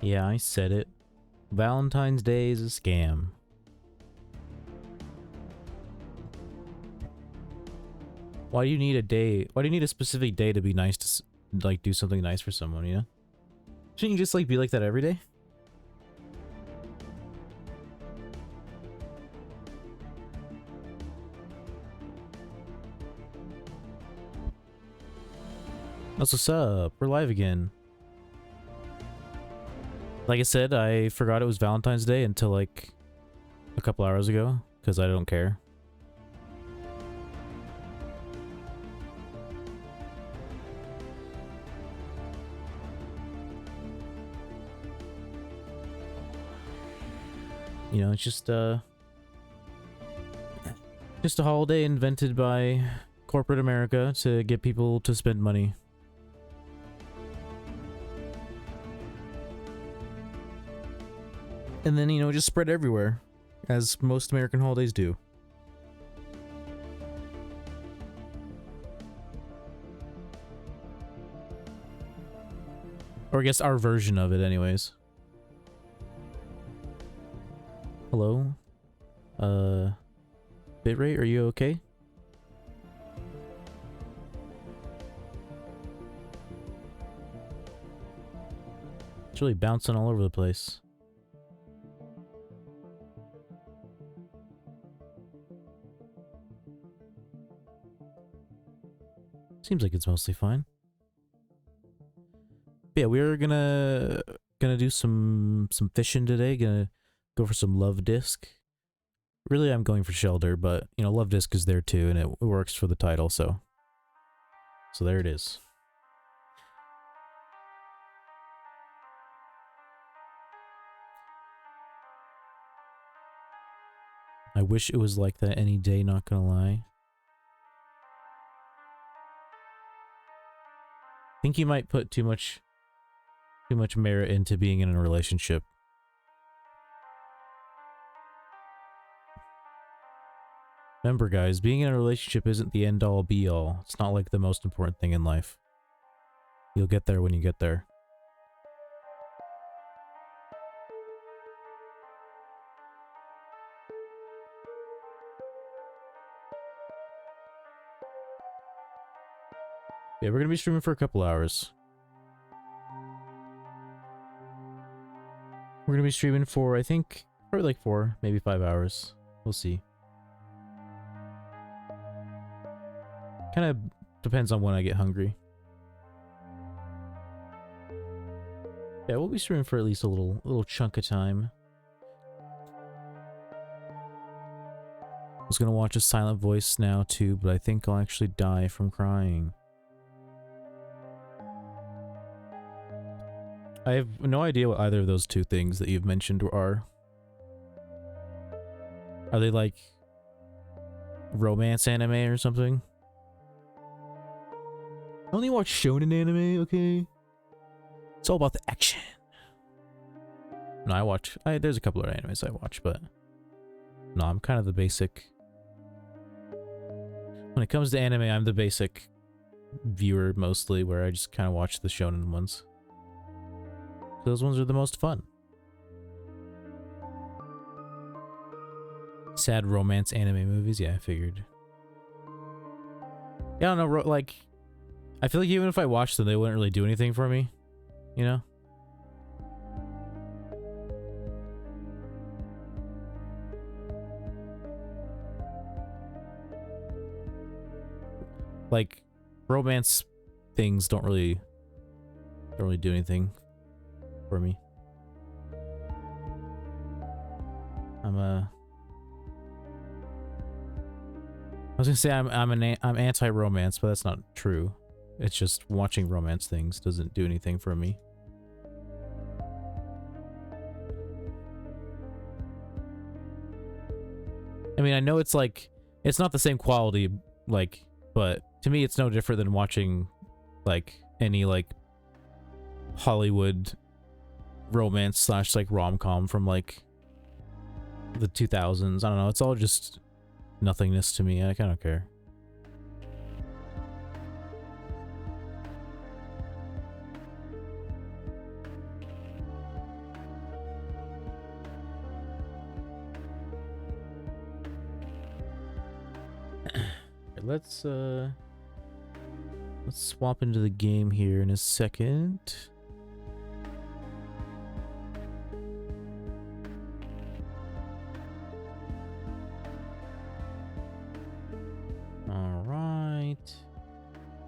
Yeah, I said it. Valentine's Day is a scam. Why do you need a day? Why do you need a specific day to be nice to, like, do something nice for someone, you know? Shouldn't you just, like, be like that every day? That's what's up. We're live again. Like I said, I forgot it was Valentine's Day until, like, a couple hours ago, because I don't care. You know, it's just a holiday invented by corporate America to get people to spend money. And then, you know, just spread everywhere, as most American holidays do. Or I guess our version of it anyways. Hello? Bitrate, are you okay? It's really bouncing all over the place. Seems like it's mostly fine. But yeah, we're gonna do some fishing today. Gonna go for some love disc. Really, I'm going for shelter, but you know, love disc is there too, and it works for the title. So there it is. I wish it was like that any day. Not gonna lie. I think you might put too much merit into being in a relationship. Remember, guys, being in a relationship isn't the end-all be-all. It's not like the most important thing in life. You'll get there when you get there. Yeah, we're gonna be streaming for a couple hours. We're gonna be streaming for, I think, probably like 4, maybe 5 hours. We'll see. Kind of depends on when I get hungry. Yeah, we'll be streaming for at least a little chunk of time. I was gonna watch a Silent Voice now too, but I think I'll actually die from crying. I have no idea what either of those two things that you've mentioned are. Are they like romance anime or something? I only watch shonen anime, okay? It's all about the action. No, I watch... there's a couple of animes I watch, but... No, I'm kind of the basic... When it comes to anime, I'm the basic viewer mostly, where I just kind of watch the shonen ones. Those ones are the most fun. Sad romance anime movies, yeah, I figured. Yeah, I don't know, like... I feel like even if I watched them, they wouldn't really do anything for me. You know? Like, romance things don't really do anything for me. I was gonna say I'm anti-romance, but that's not true. It's just watching romance things doesn't do anything for me. I mean, I know it's like, it's not the same quality, like, but to me it's no different than watching, like, any, like, Hollywood romance slash, like, rom-com from, like, the 2000s. I don't know, it's all just nothingness to me. I kind of don't care. Let's swap into the game here in a second. All right.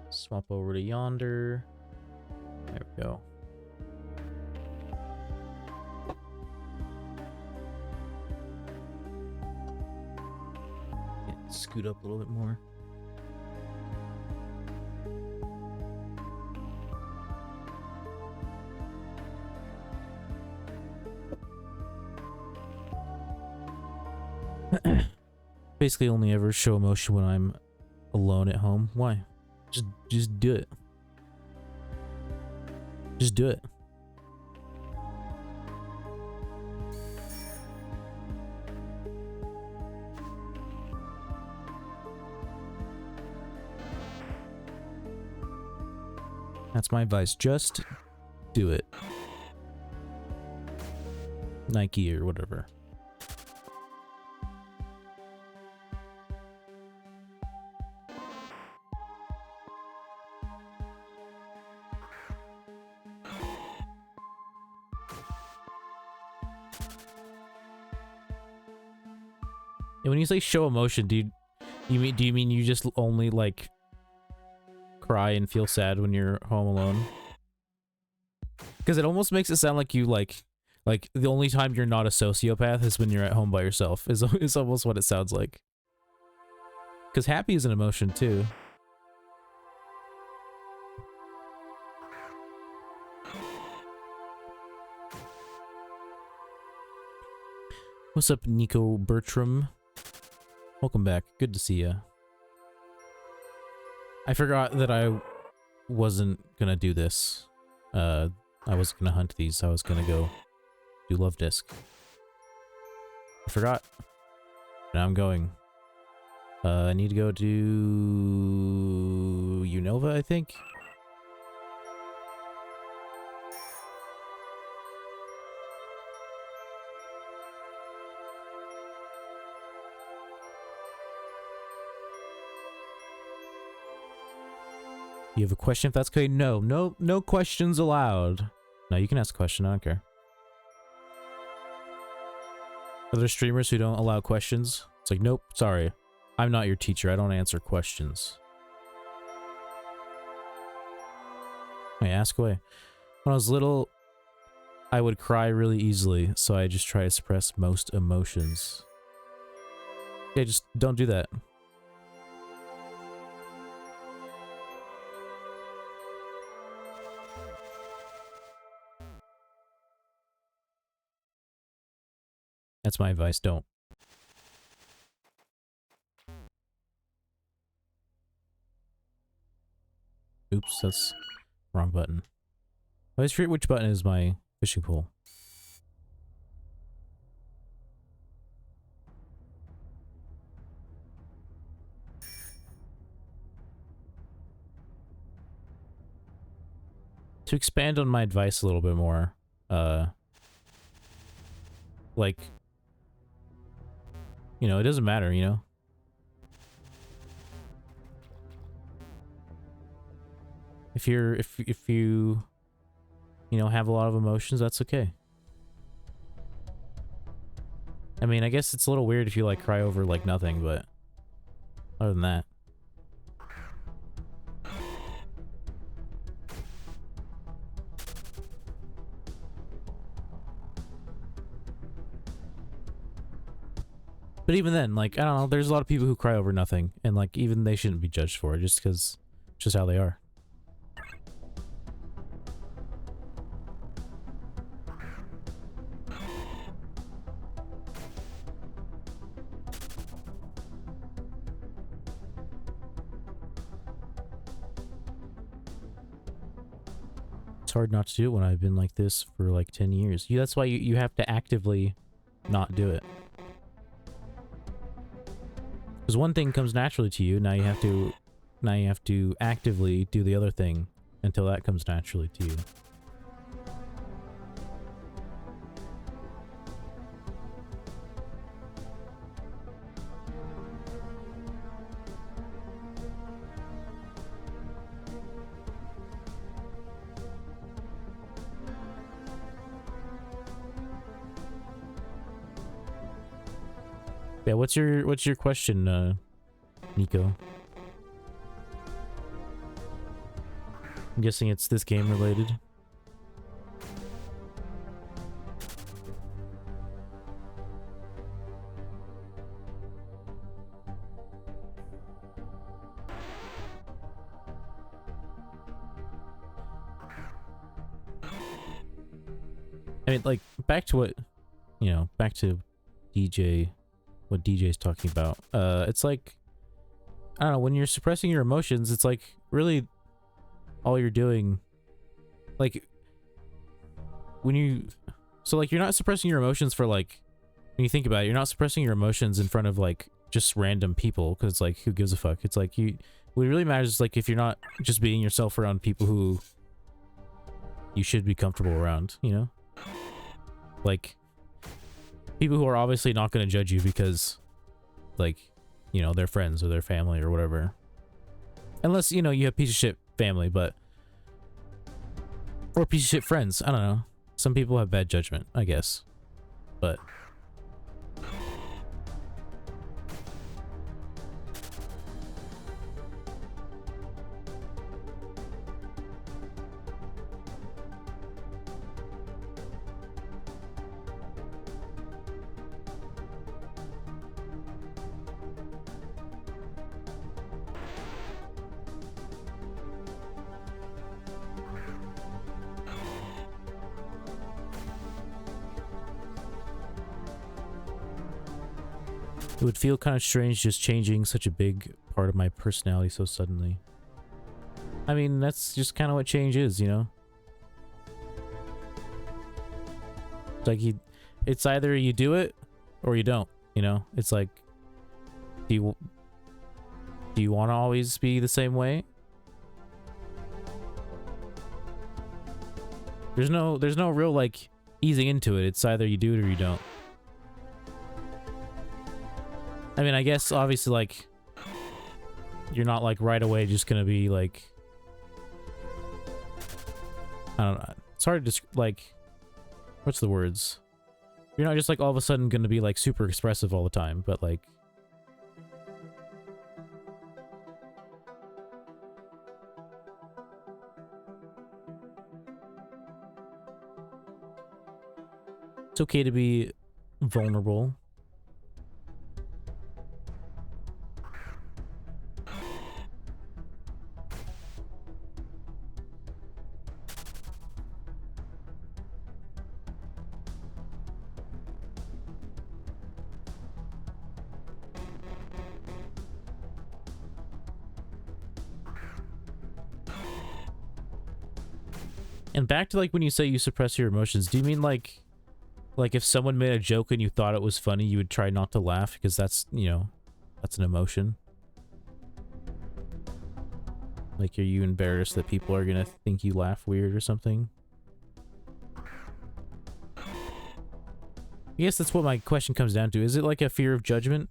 Swap over to yonder. There we go. Yeah, scoot up a little bit more. Basically only ever show emotion when I'm alone at home. Why? Just do it. Just do it. That's my advice. Just do it. Nike or whatever. And when you say show emotion, do you mean you just only like cry and feel sad when you're home alone? Because it almost makes it sound like you like the only time you're not a sociopath is when you're at home by yourself. Is almost what it sounds like. Because happy is an emotion too. What's up, Nico Bertram? Welcome back. Good to see ya. I forgot that I wasn't gonna do this. I was gonna hunt these. I was gonna go do Love Disc. I forgot. Now I'm going. I need to go to Unova, I think. You have a question if that's okay? No questions allowed. No, you can ask a question, I don't care. Are there streamers who don't allow questions? It's like, nope, sorry. I'm not your teacher, I don't answer questions. Hey, ask away. When I was little, I would cry really easily, so I just try to suppress most emotions. Okay, just don't do that. That's my advice, don't. Oops, that's wrong button. I always forget which button is my fishing pole. To expand on my advice a little bit more, like, you know, it doesn't matter, you know? If you, you know, have a lot of emotions, that's okay. I mean, I guess it's a little weird if you, like, cry over, like, nothing, but other than that. But even then, like, I don't know, there's a lot of people who cry over nothing, and, like, even they shouldn't be judged for it, just because, just how they are. It's hard not to do it when I've been like this for, like, 10 years. That's why you have to actively not do it. Because one thing comes naturally to you, now you have to actively do the other thing until that comes naturally to you. Yeah, what's your question, Nico? I'm guessing it's this game related. I mean, like, back to what, you know, back to what DJ's talking about. It's like, I don't know, when you're suppressing your emotions, it's like, really, all you're doing, like, so, like, you're not suppressing your emotions for, like, when you think about it, you're not suppressing your emotions in front of, like, just random people, because, like, who gives a fuck? It's like, what really matters is, like, if you're not just being yourself around people who you should be comfortable around, you know? Like, people who are obviously not going to judge you because, like, you know, they're friends or their family or whatever. Unless, you know, you have piece of shit family, but... Or piece of shit friends. I don't know. Some people have bad judgment, I guess. But... It would feel kind of strange just changing such a big part of my personality so suddenly. I mean, that's just kind of what change is, you know? It's like it's either you do it or you don't, you know? It's like, do you want to always be the same way? There's no real, like, easing into it. It's either you do it or you don't. I mean, I guess, obviously, like, you're not, like, right away just gonna be, like... I don't know. It's hard to, like... What's the words? You're not just, like, all of a sudden gonna be, like, super expressive all the time, but, like... It's okay to be vulnerable. And back to like when you say you suppress your emotions, do you mean like if someone made a joke and you thought it was funny, you would try not to laugh because that's, you know, that's an emotion? Like, are you embarrassed that people are gonna think you laugh weird or something? I guess that's what my question comes down to. Is it like a fear of judgment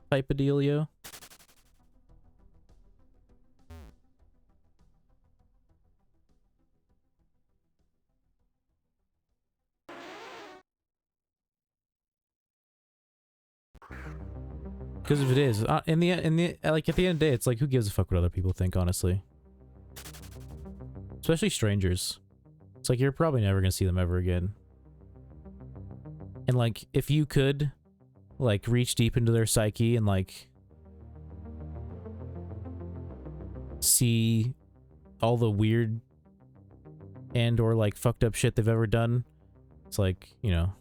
type of dealio? Because if it is, like at the end of the day, it's like, who gives a fuck what other people think, honestly? Especially strangers. It's like, you're probably never gonna see them ever again. And like, if you could, like, reach deep into their psyche and like see all the weird and or like fucked up shit they've ever done, it's like, you know,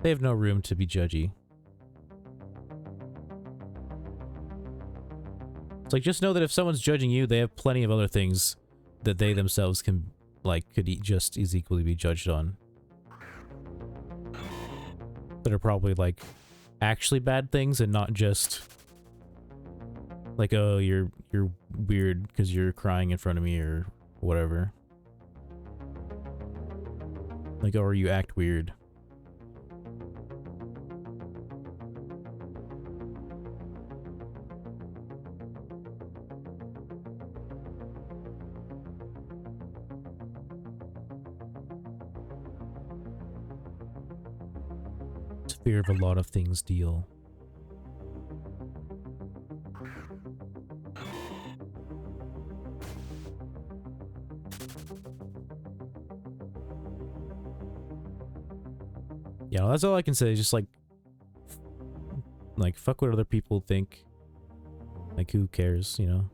they have no room to be judgy. It's like, just know that if someone's judging you, they have plenty of other things that they themselves can, like, could just as equally be judged on. That are probably, like, actually bad things and not just like, oh, you're weird because you're crying in front of me or whatever. Like, or you act weird. It's fear of a lot of things deal. Yeah, that's all I can say. Just like fuck what other people think. Like, who cares, you know?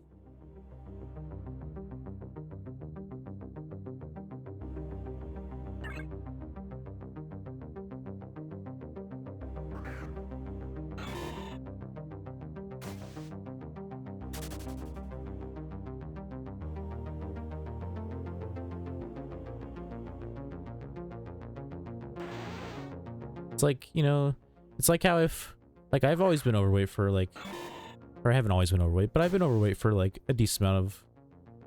It's like, you know, it's like how if, like, I've always been overweight for, like, or I haven't always been overweight, but I've been overweight for, like, a decent amount of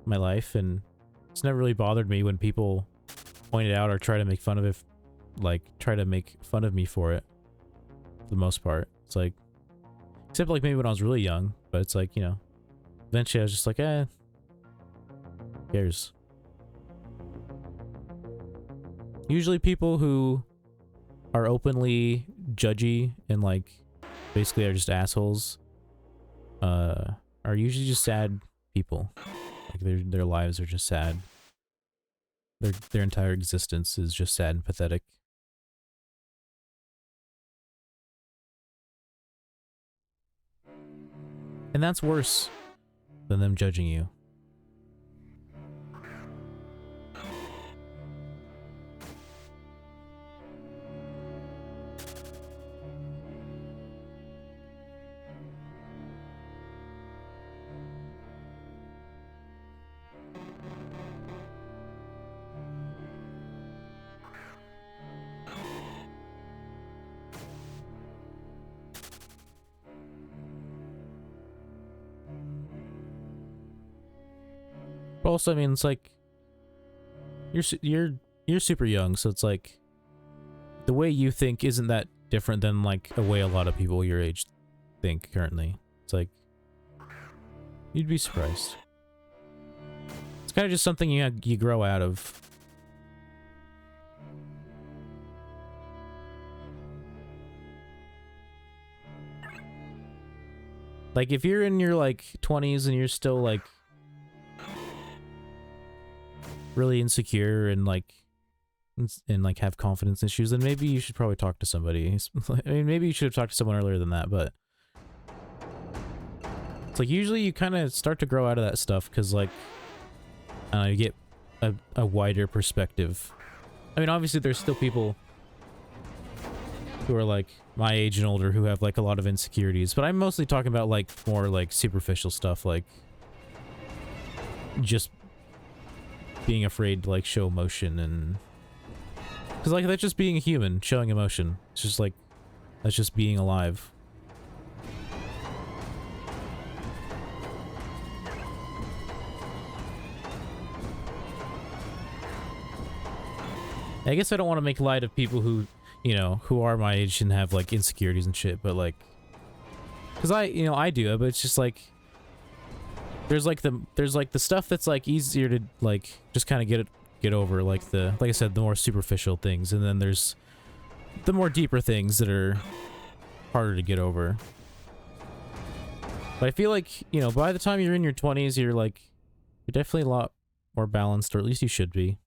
my life, and it's never really bothered me when people point it out or try to make fun of it, like, try to make fun of me for it, for the most part. It's like, except, like, maybe when I was really young, but it's like, you know, eventually I was just like, who cares? Usually people who are openly judgy and like basically are just assholes are usually just sad people. Like their lives are just sad. Their entire existence is just sad and pathetic. And that's worse than them judging you. But also, I mean, it's like you're super young, so it's like the way you think isn't that different than like a way a lot of people your age think currently. It's like you'd be surprised. It's kind of just something you grow out of. Like if you're in your like 20s and you're still like really insecure and like have confidence issues, then maybe you should probably talk to somebody. I mean, maybe you should have talked to someone earlier than that, but it's like usually you kind of start to grow out of that stuff because like you get a wider perspective. I mean, obviously there's still people who are like my age and older who have like a lot of insecurities, but I'm mostly talking about like more like superficial stuff, like just being afraid to like show emotion, and because like that's just being a human showing emotion. It's just like that's just being alive. I guess I don't want to make light of people who, you know, who are my age and have like insecurities and shit, but like, because I do, but it's just like there's like the stuff that's like easier to like just kind of get over, like I said, the more superficial things, and then there's the more deeper things that are harder to get over. But I feel like, you know, by the time you're in your 20s, you're definitely a lot more balanced, or at least you should be.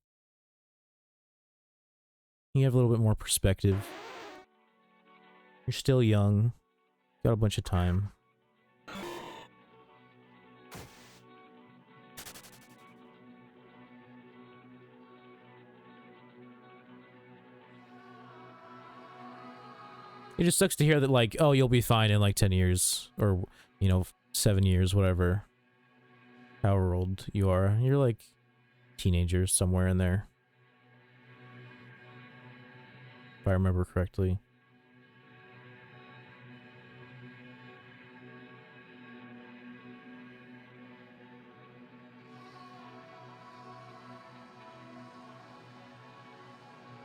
You have a little bit more perspective. You're still young. Got a bunch of time. It just sucks to hear that, like, oh, you'll be fine in like 10 years, or, you know, 7 years, whatever. However old you are. You're like teenagers somewhere in there, if I remember correctly.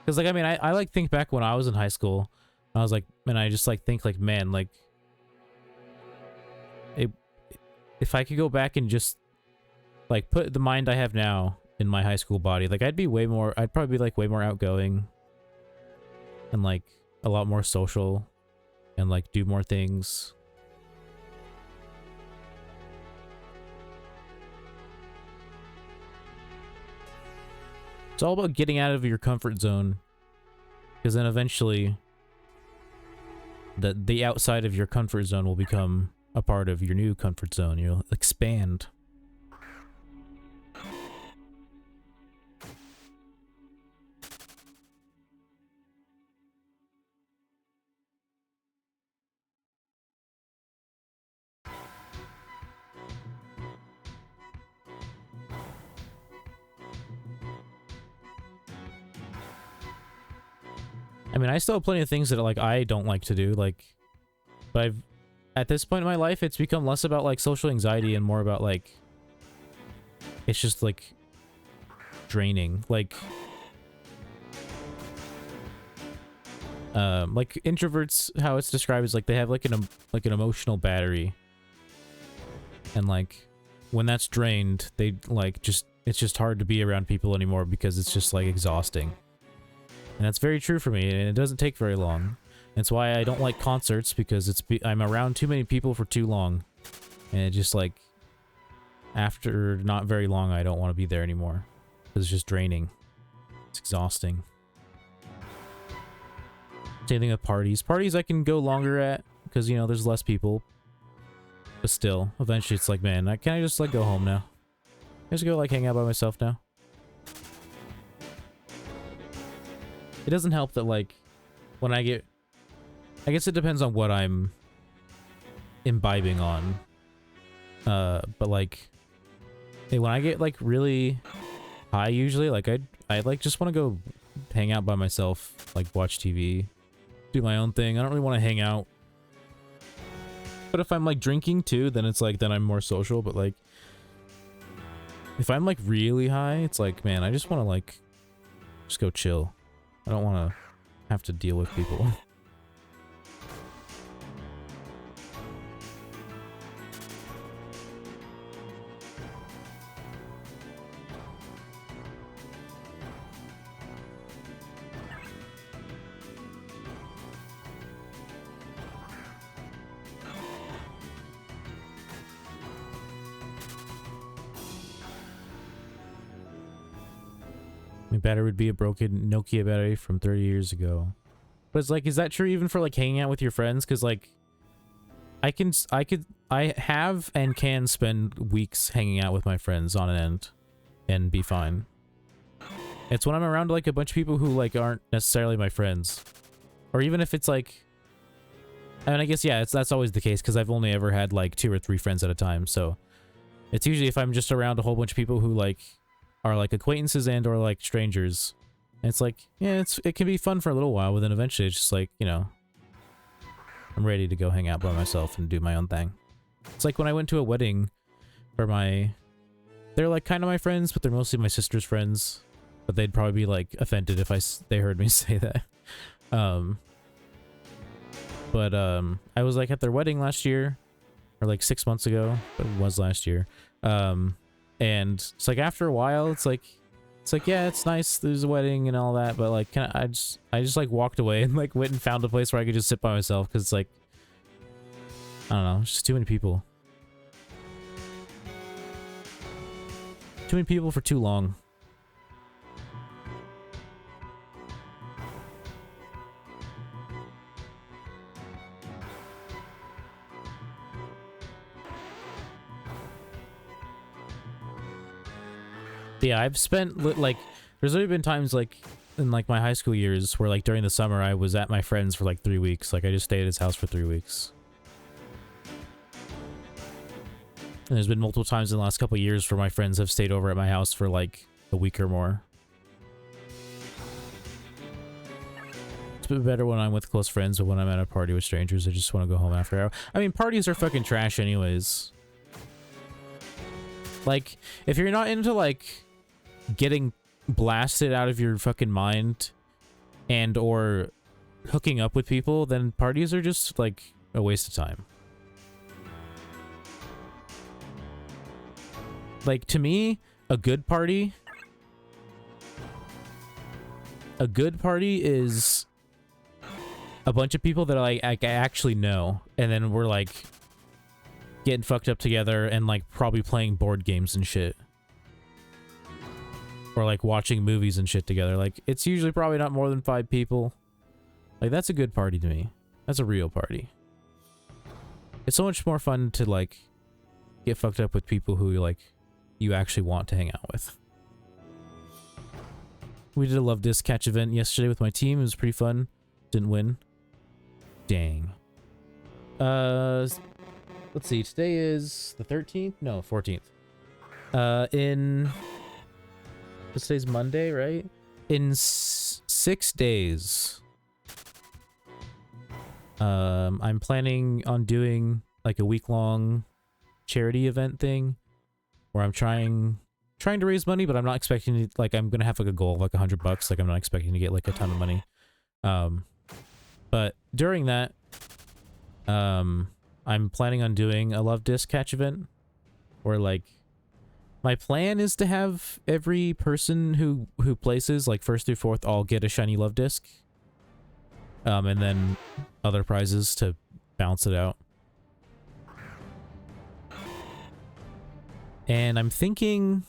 Because, like, I mean, I like think back when I was in high school. I was like, and I just like think like, man, like, if I could go back and just like put the mind I have now in my high school body, like I'd probably be like way more outgoing and like a lot more social and like do more things. It's all about getting out of your comfort zone, because then eventually the outside of your comfort zone will become a part of your new comfort zone. You'll expand. I mean, I still have plenty of things that like I don't like to do, like, but at this point in my life, it's become less about like social anxiety and more about like, it's just like draining. Like introverts, how it's described is like they have like an emotional battery, and like when that's drained, they like it's just hard to be around people anymore because it's just like exhausting. And that's very true for me, and it doesn't take very long. That's why I don't like concerts, because I'm around too many people for too long. And it just like, after not very long, I don't want to be there anymore. It's just draining. It's exhausting. Same thing with parties. Parties I can go longer at, because, you know, there's less people. But still, eventually it's like, man, can I just like go home now? Can I just go like hang out by myself now? It doesn't help that, like, when I guess it depends on what I'm imbibing on. But, like, when I get, like, really high, usually, like, I like, just want to go hang out by myself, like, watch TV, do my own thing. I don't really want to hang out. But if I'm, like, drinking, too, then it's, like, then I'm more social. But, like, if I'm, like, really high, it's like, man, I just want to, like, just go chill. I don't want to have to deal with people. My battery would be a broken Nokia battery from 30 years ago. But it's like, is that true even for like hanging out with your friends? Because like, I have and can spend weeks hanging out with my friends on end and be fine. It's when I'm around like a bunch of people who like aren't necessarily my friends, or even if it's like, I mean, I guess, yeah, that's always the case because I've only ever had like 2 or 3 friends at a time. So it's usually if I'm just around a whole bunch of people who like are like acquaintances and or like strangers. And it's like, yeah, it can be fun for a little while, but then eventually it's just like, you know, I'm ready to go hang out by myself and do my own thing. It's like when I went to a wedding for they're like kind of my friends, but they're mostly my sister's friends. But they'd probably be like offended if they heard me say that. I was like at their wedding last year, or like 6 months ago, but it was last year. And it's like after a while, it's like, yeah, it's nice, there's a wedding and all that, but like, I just like walked away and like went and found a place where I could just sit by myself, because it's like, I don't know, it's just too many people. Too many people for too long. Yeah, I've spent like, there's already been times like in like my high school years where like during the summer I was at my friend's for like 3 weeks. Like I just stayed at his house for 3 weeks. And there's been multiple times in the last couple of years where my friends have stayed over at my house for like a week or more. It's been better when I'm with close friends, but when I'm at a party with strangers, I just want to go home after hour. I mean, parties are fucking trash anyways. Like, if you're not into like getting blasted out of your fucking mind and or hooking up with people, then parties are just like a waste of time. Like, to me, a good party is a bunch of people that I actually know, and then we're like getting fucked up together and like probably playing board games and shit. Or like watching movies and shit together. Like, it's usually probably not more than 5 people. Like, that's a good party to me. That's a real party. It's so much more fun to like get fucked up with people who like you actually want to hang out with. We did a Love Disc catch event yesterday with my team. It was pretty fun. Didn't win. Dang. Let's see. Today is the 13th? No, 14th. Today's Monday, right? In 6 days, I'm planning on doing like a week-long charity event thing where I'm trying to raise money, but I'm not expecting to, like, I'm gonna have like a goal of like $100. Like, I'm not expecting to get like a ton of money. But during that, I'm planning on doing a Love Disc catch event where like my plan is to have every person who places like 1st through 4th all get a shiny Love Disc. And then other prizes to balance it out. And I'm thinking,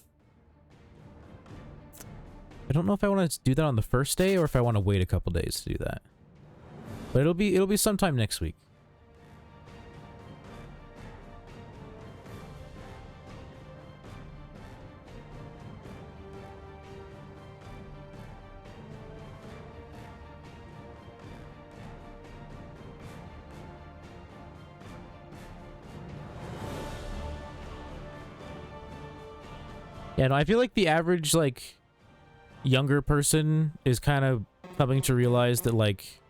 I don't know if I want to do that on the first day or if I want to wait a couple days to do that. But it'll be sometime next week. Yeah, no, I feel like the average, like, younger person is kind of coming to realize that, like,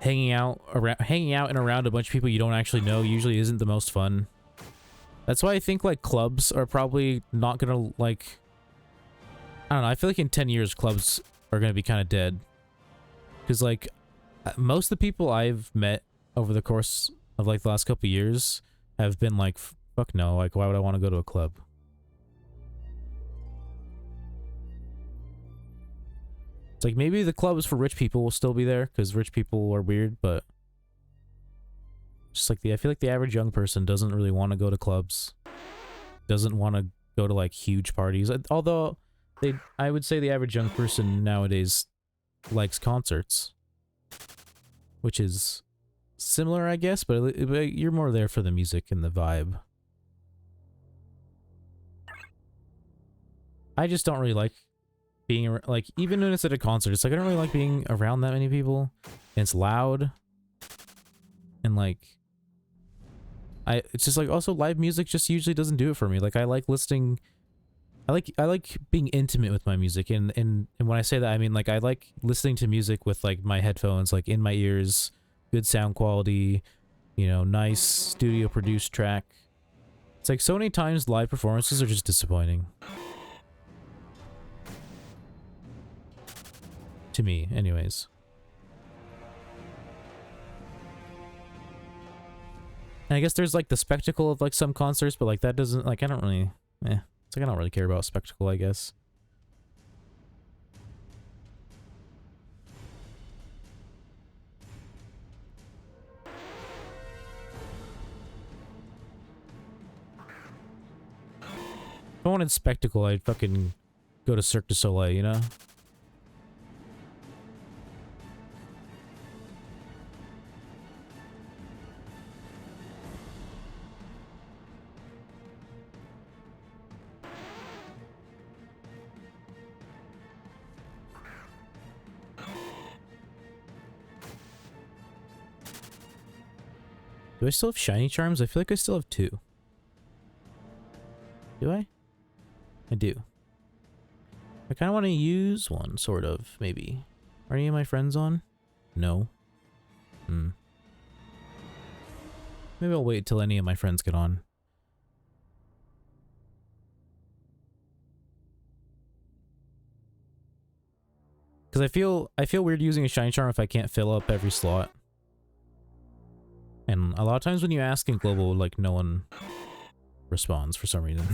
hanging out and around a bunch of people you don't actually know usually isn't the most fun. That's why I think, like, clubs are probably not gonna, like... I don't know, I feel like in 10 years, clubs are gonna be kind of dead. Because, like, most of the people I've met over the course of, like, the last couple of years have been like, fuck no, like, why would I want to go to a club? It's like, maybe the clubs for rich people will still be there, because rich people are weird, but... Just like I feel like the average young person doesn't really want to go to clubs. Doesn't want to go to, like, huge parties. Although, I would say the average young person nowadays likes concerts. Which is similar, I guess, but you're more there for the music and the vibe. I just don't really like being, like, even when it's at a concert, it's like, I don't really like being around that many people. And it's loud. And, like, it's just like, also live music just usually doesn't do it for me. Like, I like listening I like being intimate with my music, and when I say that, I mean like I like listening to music with like my headphones like in my ears, good sound quality, you know, nice studio produced track. It's like so many times live performances are just disappointing. To me, anyways. And I guess there's like the spectacle of like some concerts, but like that doesn't like I don't really it's like I don't really care about spectacle, I guess. If I wanted spectacle, I'd fucking go to Cirque du Soleil, you know? Do I still have shiny charms? I feel like I still have 2. Do I? I do. I kind of want to use one, sort of, maybe. Are any of my friends on? No. Hmm. Maybe I'll wait till any of my friends get on. Because I feel weird using a shiny charm if I can't fill up every slot. And a lot of times when you ask in global, like no one responds for some reason.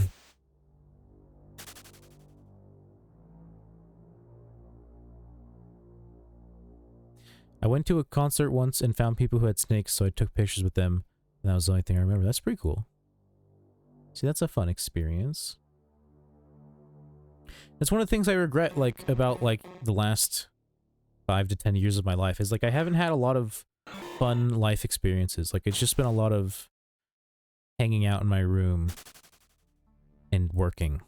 I went to a concert once and found people who had snakes, so I took pictures with them. And that was the only thing I remember. That's pretty cool. See, that's a fun experience. It's one of the things I regret, like, about, like, the last 5 to 10 years of my life, is, like, I haven't had a lot of fun life experiences. Like, it's just been a lot of hanging out in my room and working.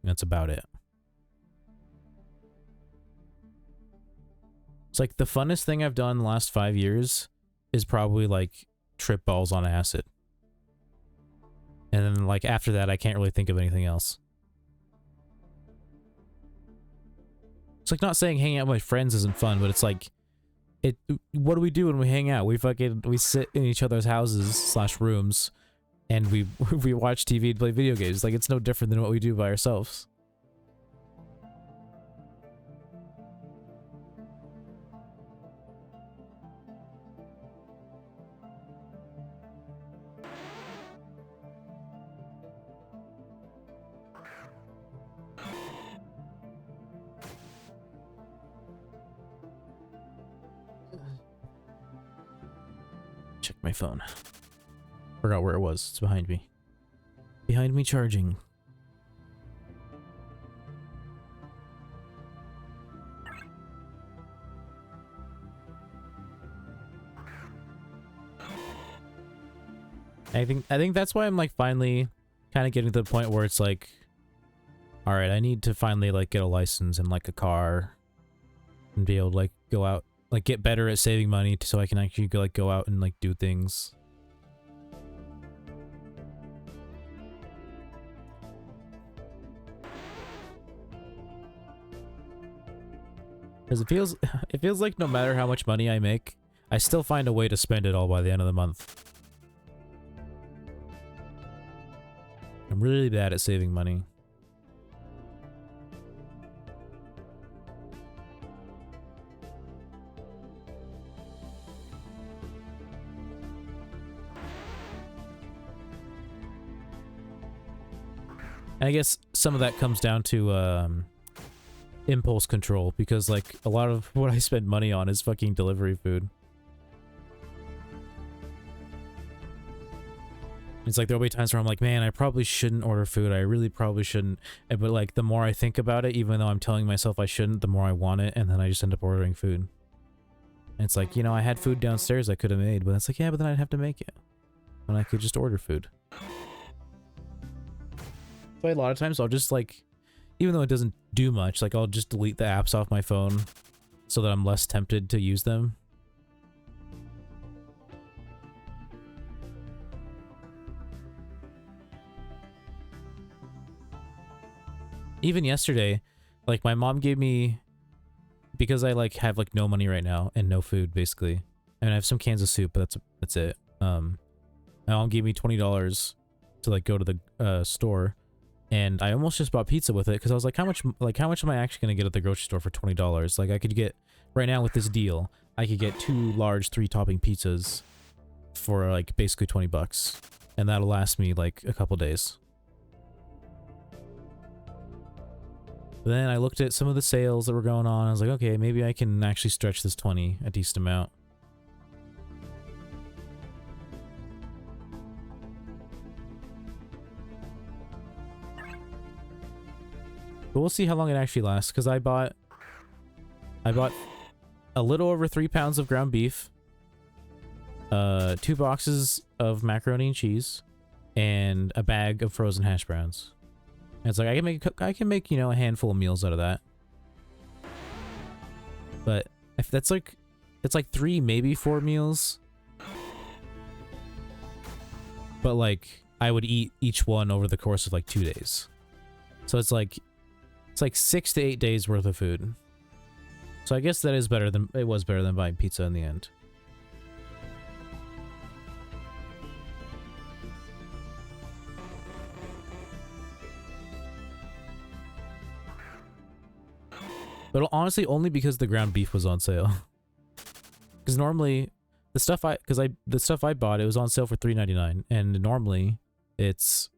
And that's about it. It's like the funnest thing I've done in the last 5 years is probably like trip balls on acid. And then like after that, I can't really think of anything else. It's like not saying hanging out with my friends isn't fun, but it's like, what do we do when we hang out? We sit in each other's houses / rooms and we watch TV and play video games. Like it's no different than what we do by ourselves. Check my phone. Forgot where it was. It's behind me. Behind me charging. I think that's why I'm like finally kind of getting to the point where it's like, all right, I need to finally like get a license and like a car and be able to like go out, like get better at saving money so I can actually go, like go out and like do things. Because it feels like no matter how much money I make, I still find a way to spend it all by the end of the month. I'm really bad at saving money. And I guess some of that comes down to impulse control, because like a lot of what I spend money on is fucking delivery food. It's like there'll be times where I'm like, man, I probably shouldn't order food. I really probably shouldn't. But like the more I think about it, even though I'm telling myself I shouldn't, the more I want it, and then I just end up ordering food. And it's like, you know, I had food downstairs I could have made, but it's like, yeah, but then I'd have to make it when I could just order food. So a lot of times I'll just like, even though it doesn't do much, like I'll just delete the apps off my phone so that I'm less tempted to use them. even yesterday, like my mom gave me, because I like have like no money right now and no food basically. I mean, I have some cans of soup, but that's it. My mom gave me $20 to like go to the store, and I almost just bought pizza with it because I was like, how much am I actually gonna get at the grocery store for $20? Like I could get right now with this deal, I could get 2 large 3-topping pizzas for like basically 20 bucks, and that'll last me like a couple days. But then I looked at some of the sales that were going on. I was like, okay, maybe I can actually stretch this 20 a decent amount. But we'll see how long it actually lasts, because I bought a little over 3 pounds of ground beef, 2 boxes of macaroni and cheese, and a bag of frozen hash browns. And it's like I can make, you know, a handful of meals out of that. But if that's like, it's like 3, maybe 4 meals. But like I would eat each one over the course of like 2 days. So it's like 6 to 8 days worth of food. So I guess that is better than, it was better than buying pizza in the end. But honestly, only because the ground beef was on sale. Because normally, the stuff I bought, it was on sale for $3.99, and normally it's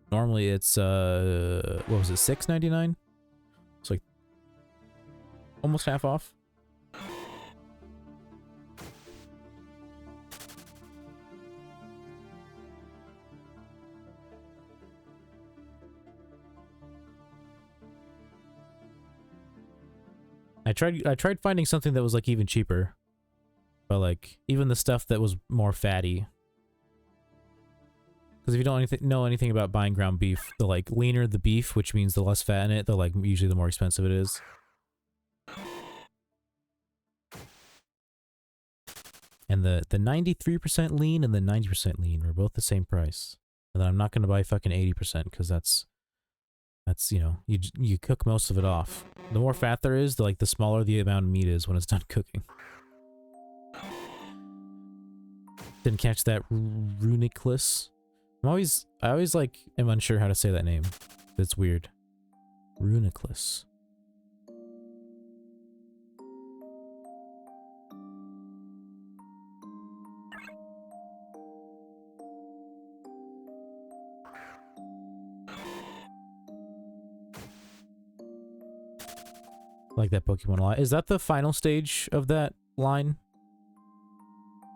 what was it, $6.99? It's like almost half off. I tried finding something that was like even cheaper, but like even the stuff that was more fatty. Because if you don't know anything about buying ground beef, the like leaner the beef, which means the less fat in it, the like usually the more expensive it is. And the 93% lean and the 90% lean were both the same price. And then I'm not going to buy fucking 80% because that's, you know, you cook most of it off. The more fat there is, the smaller the amount of meat is when it's done cooking. Didn't catch that, Runiclus. I always like am unsure how to say that name. It's weird. Runiclus. Like that Pokemon a lot. Is that the final stage of that line?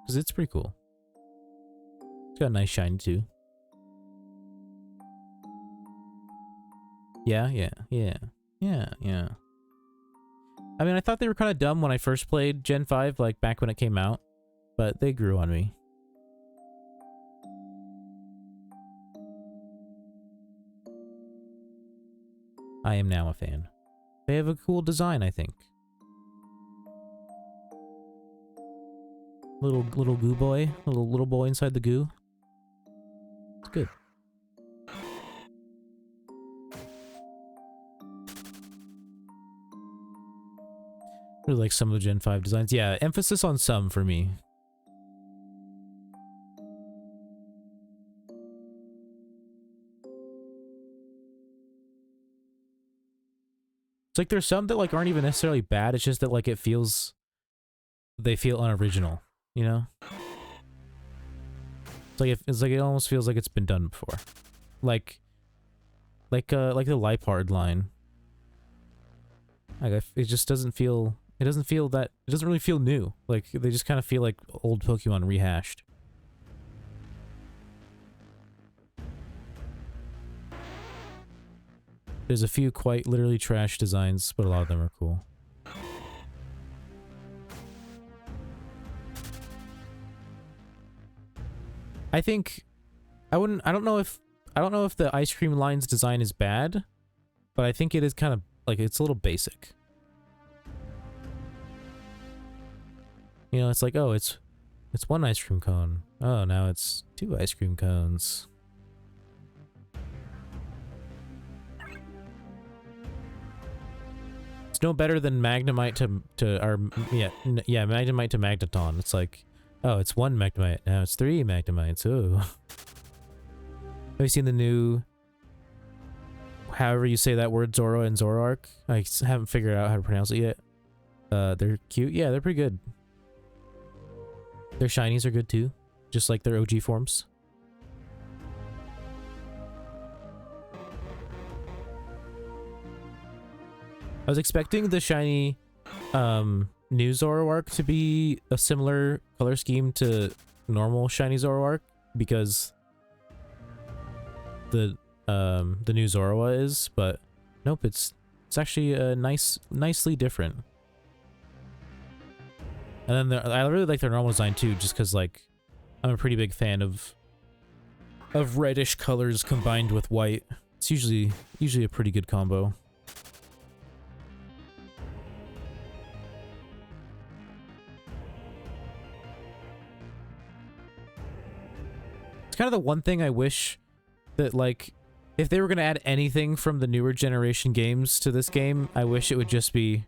Because it's pretty cool. It's got a nice shine too. Yeah. I mean, I thought they were kind of dumb when I first played Gen 5, like back when it came out, but they grew on me. I am now a fan. They have a cool design, I think. Little goo boy, little boy inside the goo. It's good. Really like some of the Gen 5 designs. Yeah, emphasis on some for me. It's like there's some that like aren't even necessarily bad, it's just that like they feel unoriginal, you know? It's like it almost feels like it's been done before. Like the Lipard line. Like it just doesn't feel, it doesn't really feel new. Like they just kind of feel like old Pokemon rehashed. There's a few quite literally trash designs, but a lot of them are cool. I think I don't know if the ice cream line's design is bad, but I think it is kind of like, it's a little basic. You know, it's like, oh, it's 1 ice cream cone. Oh, now it's 2 ice cream cones. it's no better than Magnemite yeah, Magnemite to Magneton. It's like, oh, it's 1 Magnemite, now it's 3 Magnemites. Ooh. Have you seen the new, however you say that word, Zoro and Zoroark? I haven't figured out how to pronounce it yet. They're cute. Yeah, they're pretty good. Their shinies are good too, just like their OG forms. I was expecting the shiny new Zoroark to be a similar color scheme to normal shiny Zoroark, because the new Zorua is, but nope, it's actually nicely different. And then I really like their normal design too, just because like I'm a pretty big fan of reddish colors combined with white. It's usually a pretty good combo. It's kind of the one thing I wish that, like, if they were going to add anything from the newer generation games to this game, I wish it would just be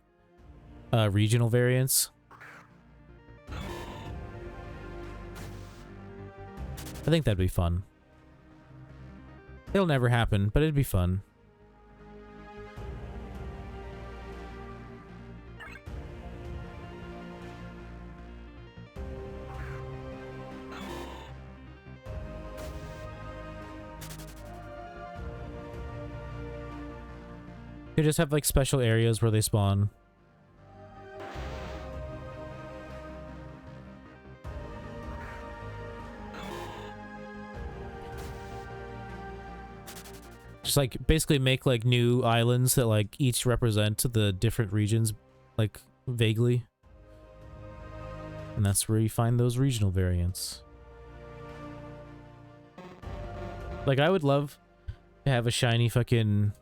regional variants. I think that'd be fun. It'll never happen, but it'd be fun. You just have like special areas where they spawn. Just like basically make like new islands that like each represent the different regions, like vaguely. And that's where you find those regional variants. Like I would love to have a shiny Galarian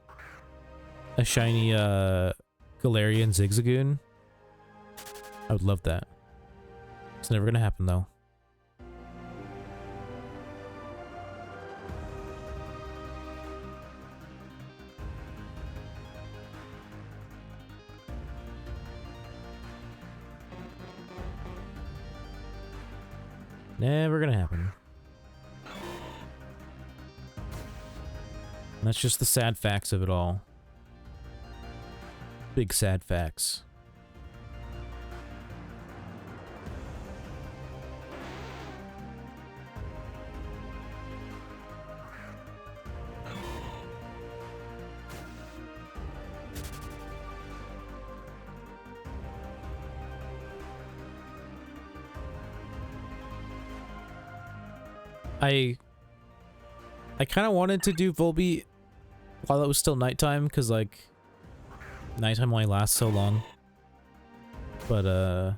Zigzagoon. I would love that. It's never gonna happen though. Never gonna happen. And that's just the sad facts of it all. Big sad facts. I kind of wanted to do Volbeat while it was still nighttime, because like nighttime only lasts so long. But I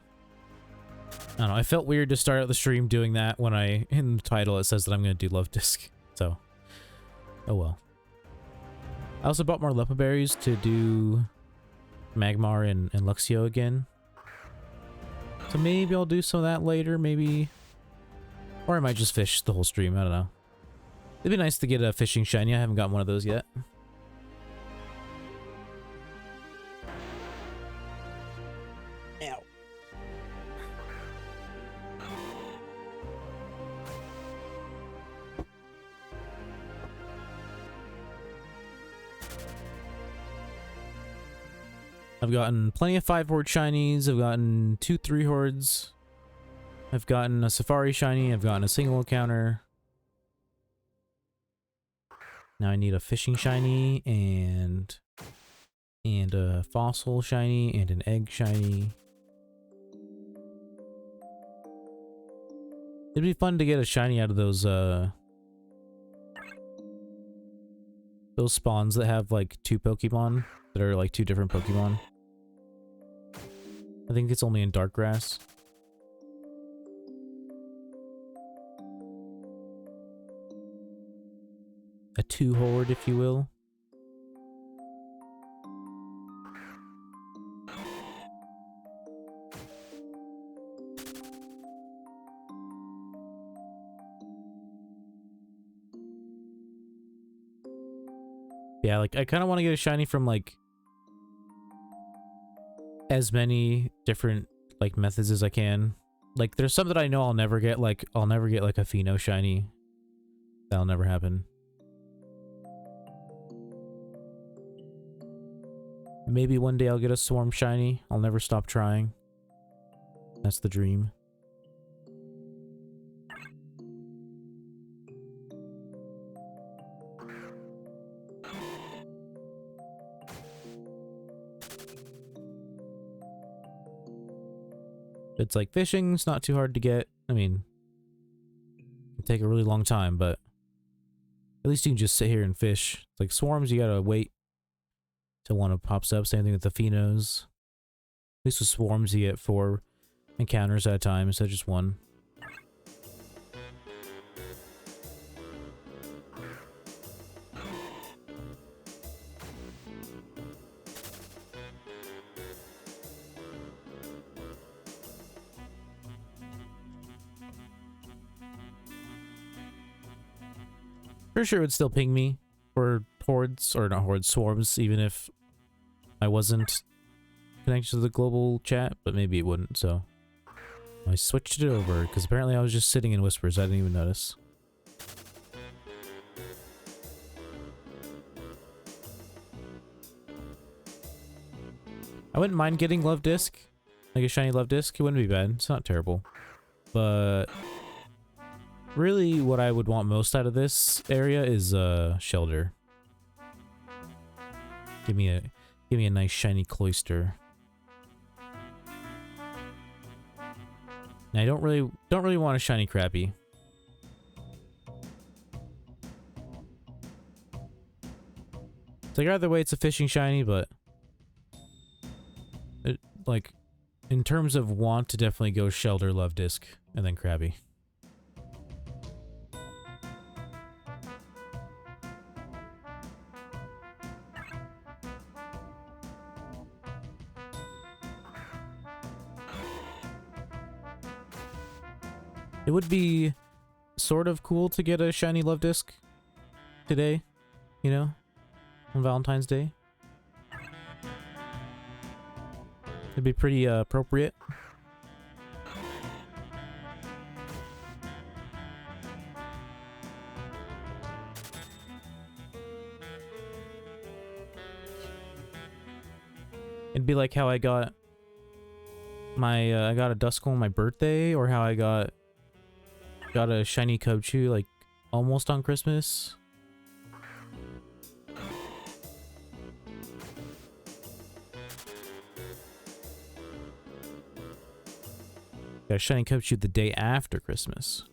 don't know, I felt weird to start out the stream doing that when in the title it says that I'm gonna do Love Disc. So oh well. I also bought more Leppa berries to do Magmar and Luxio again. So maybe I'll do some of that later, maybe. Or I might just fish the whole stream, I don't know. It'd be nice to get a fishing shiny. I haven't gotten one of those yet. Ow. I've gotten plenty of 5-horde shinies. I've gotten 2 3-hordes. I've gotten a Safari shiny. I've gotten a single encounter. Now I need a fishing shiny and a fossil shiny and an egg shiny. It'd be fun to get a shiny out of those spawns that have like 2 Pokemon that are like 2 different Pokemon. I think it's only in dark grass. A 2-horde, if you will. Yeah, like, I kind of want to get a shiny from, like, as many different like methods as I can. Like there's some that I know I'll never get, like I'll never get like a Pheno shiny. That'll never happen. Maybe one day I'll get a Swarm shiny. I'll never stop trying. That's the dream. It's like fishing's not too hard to get. I mean, it'll take a really long time, but at least you can just sit here and fish. It's like swarms, you gotta wait till one pops up. Same thing with the Phenos. At least with swarms, you get 4 encounters at a time instead of just 1. Pretty sure it would still ping me for hordes, or not hordes, swarms, even if I wasn't connected to the global chat, but maybe it wouldn't, so I switched it over, because apparently I was just sitting in whispers, I didn't even notice. I wouldn't mind getting Love Disc, like a shiny Love Disc, it wouldn't be bad, it's not terrible, but really, what I would want most out of this area is Shelter. Give me a nice shiny Cloyster. Now, I don't really want a shiny Crappy. It's like either way, it's a fishing shiny, but it, like in terms of want, to definitely go Shelter, Love Disc, and then Krabby. It would be sort of cool to get a shiny Love Disc today, you know, on Valentine's Day. It'd be pretty appropriate. It'd be like how I got my I got a Duskull on my birthday, or how I got a shiny Cubchoo like almost on Christmas. Got a shiny Cubchoo the day after Christmas.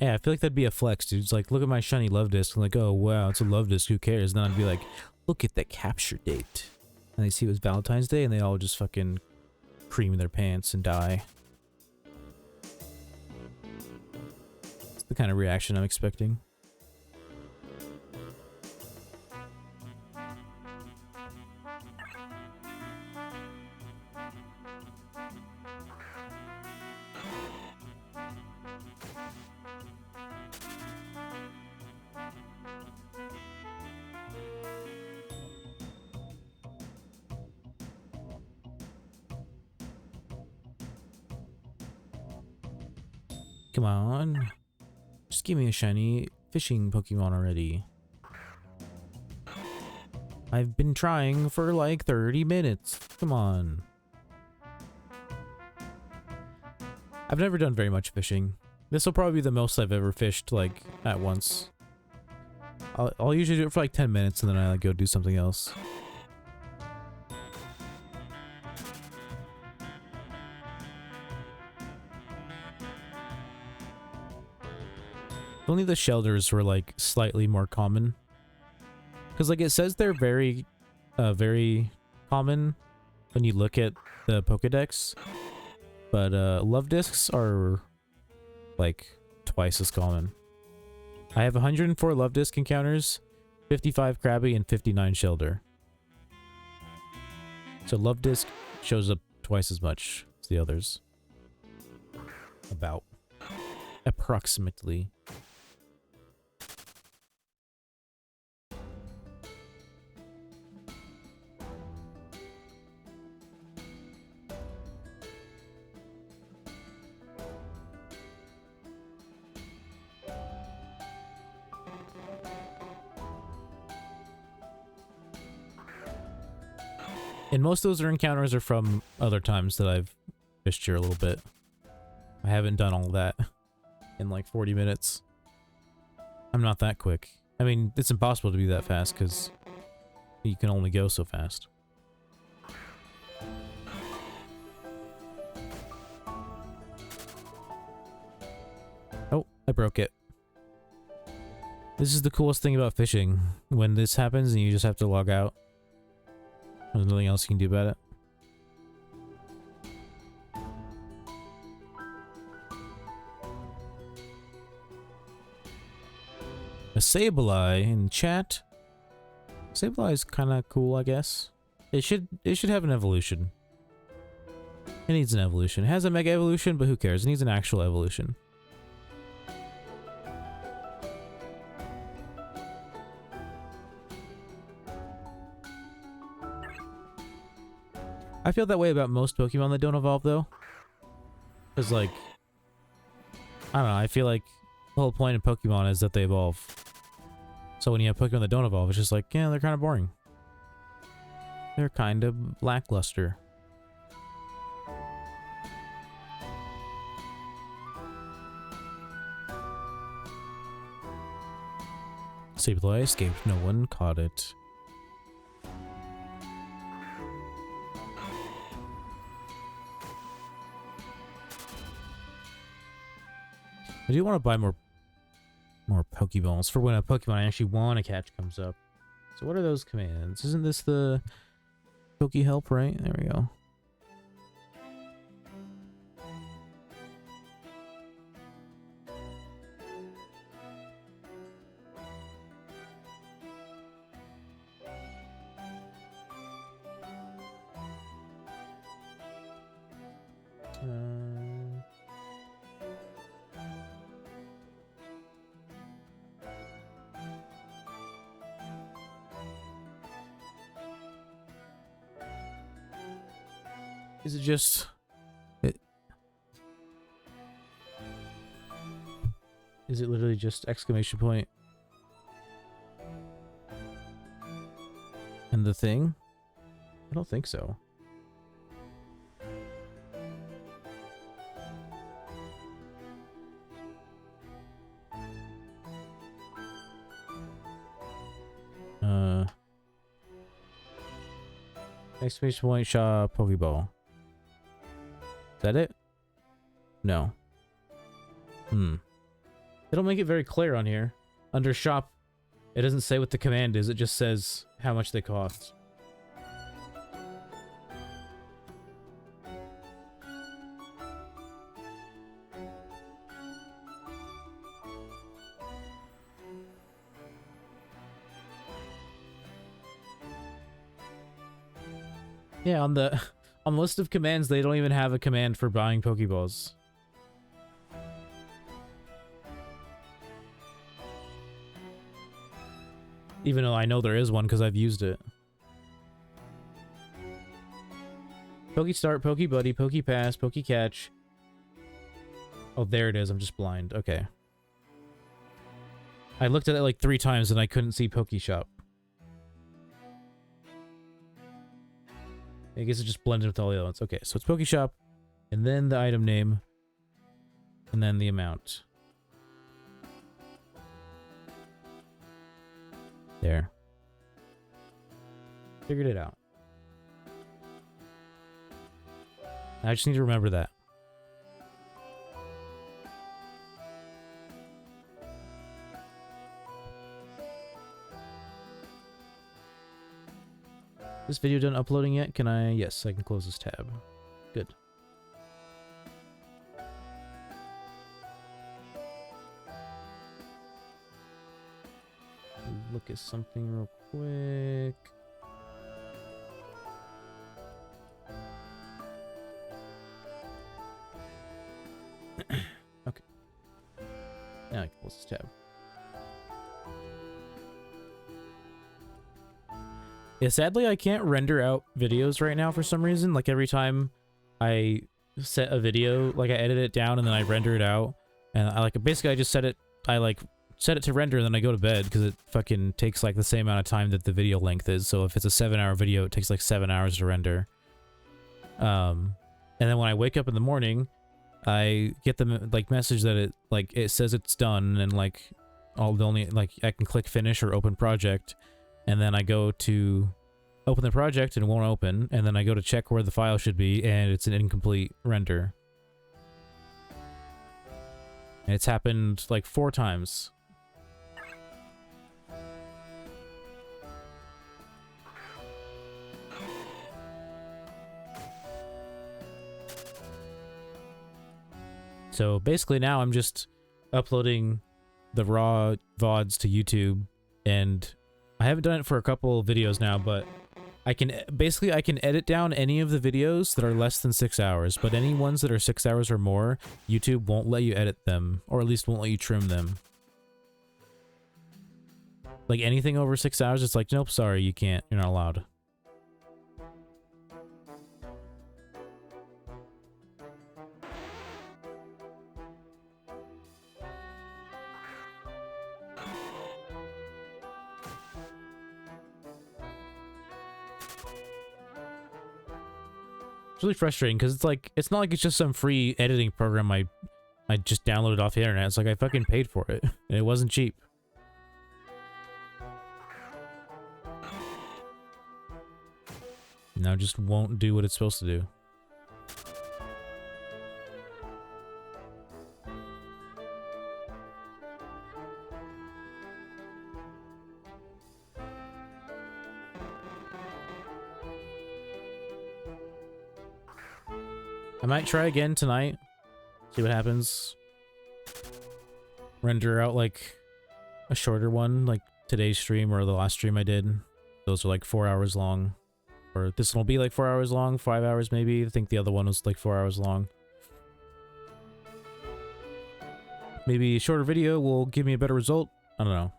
Yeah, I feel like that'd be a flex, dude. It's like, look at my shiny Love Disc. I'm like, oh wow, it's a Love Disc, who cares? And then I'd be like, look at the capture date. And they see it was Valentine's Day and they all just fucking cream their pants and die. It's the kind of reaction I'm expecting. Come on. Just give me a shiny fishing Pokemon already. I've been trying for like 30 minutes. Come on. I've never done very much fishing. This will probably be the most I've ever fished, like, at once. I'll usually do it for like 10 minutes and then I like, go do something else. Only the shelters were like slightly more common, because like it says they're very common when you look at the Pokedex, but Love Discs are like twice as common. I have 104 Love Disc encounters, 55 Krabby, and 59 Shelter. So Love Disc shows up twice as much as the others. About. Approximately. And most of those encounters are from other times that I've fished here a little bit. I haven't done all that in like 40 minutes. I'm not that quick. I mean, it's impossible to be that fast because you can only go so fast. Oh, I broke it. This is the coolest thing about fishing. When this happens and you just have to log out. There's nothing else you can do about it. A Sableye in chat. Sableye is kind of cool, I guess. It should have an evolution. It needs an evolution. It has a mega evolution, but who cares? It needs an actual evolution. I feel that way about most Pokemon that don't evolve, though. Because, like, I don't know, I feel like the whole point of Pokemon is that they evolve. So when you have Pokemon that don't evolve, it's just like, yeah, they're kind of boring. They're kind of lackluster. Sableye escaped, no one caught it. I do want to buy more Pokeballs for when a Pokemon I actually want to catch comes up. So what are those commands? Isn't this the Poke Help, right? There we go. Is it just... Is it literally just exclamation point? And the thing? I don't think so. Exclamation point, Shaw, Pokeball. Is that it? No. They don't make it very clear on here. Under shop, it doesn't say what the command is, it just says how much they cost. Yeah, on the list of commands, they don't even have a command for buying Pokeballs. Even though I know there is one because I've used it. Pokestart, Pokebuddy, Pokepass, Pokecatch. Oh, there it is. I'm just blind. Okay. I looked at it like 3 times and I couldn't see Pokeshop. I guess it just blended with all the other ones. Okay, so it's Pokeshop, and then the item name, and then the amount. There. Figured it out. I just need to remember that. This video done uploading yet? Can I? Yes, I can close this tab. Good. Look at something real quick. Okay. Now I can close this tab. Yeah, sadly, I can't render out videos right now for some reason. Like, every time I set a video, like, I edit it down and then I render it out. And I, like, basically, I just set it to render and then I go to bed because it fucking takes, like, the same amount of time that the video length is. So if it's a 7-hour video, it takes, like, 7 hours to render. And then when I wake up in the morning, I get the, like, message that it says it's done and, like, I can click finish or open project. And then I go to open the project and it won't open. And then I go to check where the file should be and it's an incomplete render. And it's happened like 4 times. So basically now I'm just uploading the raw VODs to YouTube, and I haven't done it for a couple of videos now, but I can edit down any of the videos that are less than 6 hours, but any ones that are 6 hours or more, YouTube won't let you edit them, or at least won't let you trim them. Like anything over 6 hours, it's like, nope, sorry, you can't, you're not allowed. It's really frustrating because it's not like it's just some free editing program I just downloaded off the internet. It's like I fucking paid for it and it wasn't cheap. Now it just won't do what it's supposed to do. I might try again tonight. See what happens. Render out like a shorter one, like today's stream or the last stream I did. Those are like 4 hours long. Or this one will be like 4 hours long, 5 hours maybe. I think the other one was like 4 hours long. Maybe a shorter video will give me a better result. I don't know.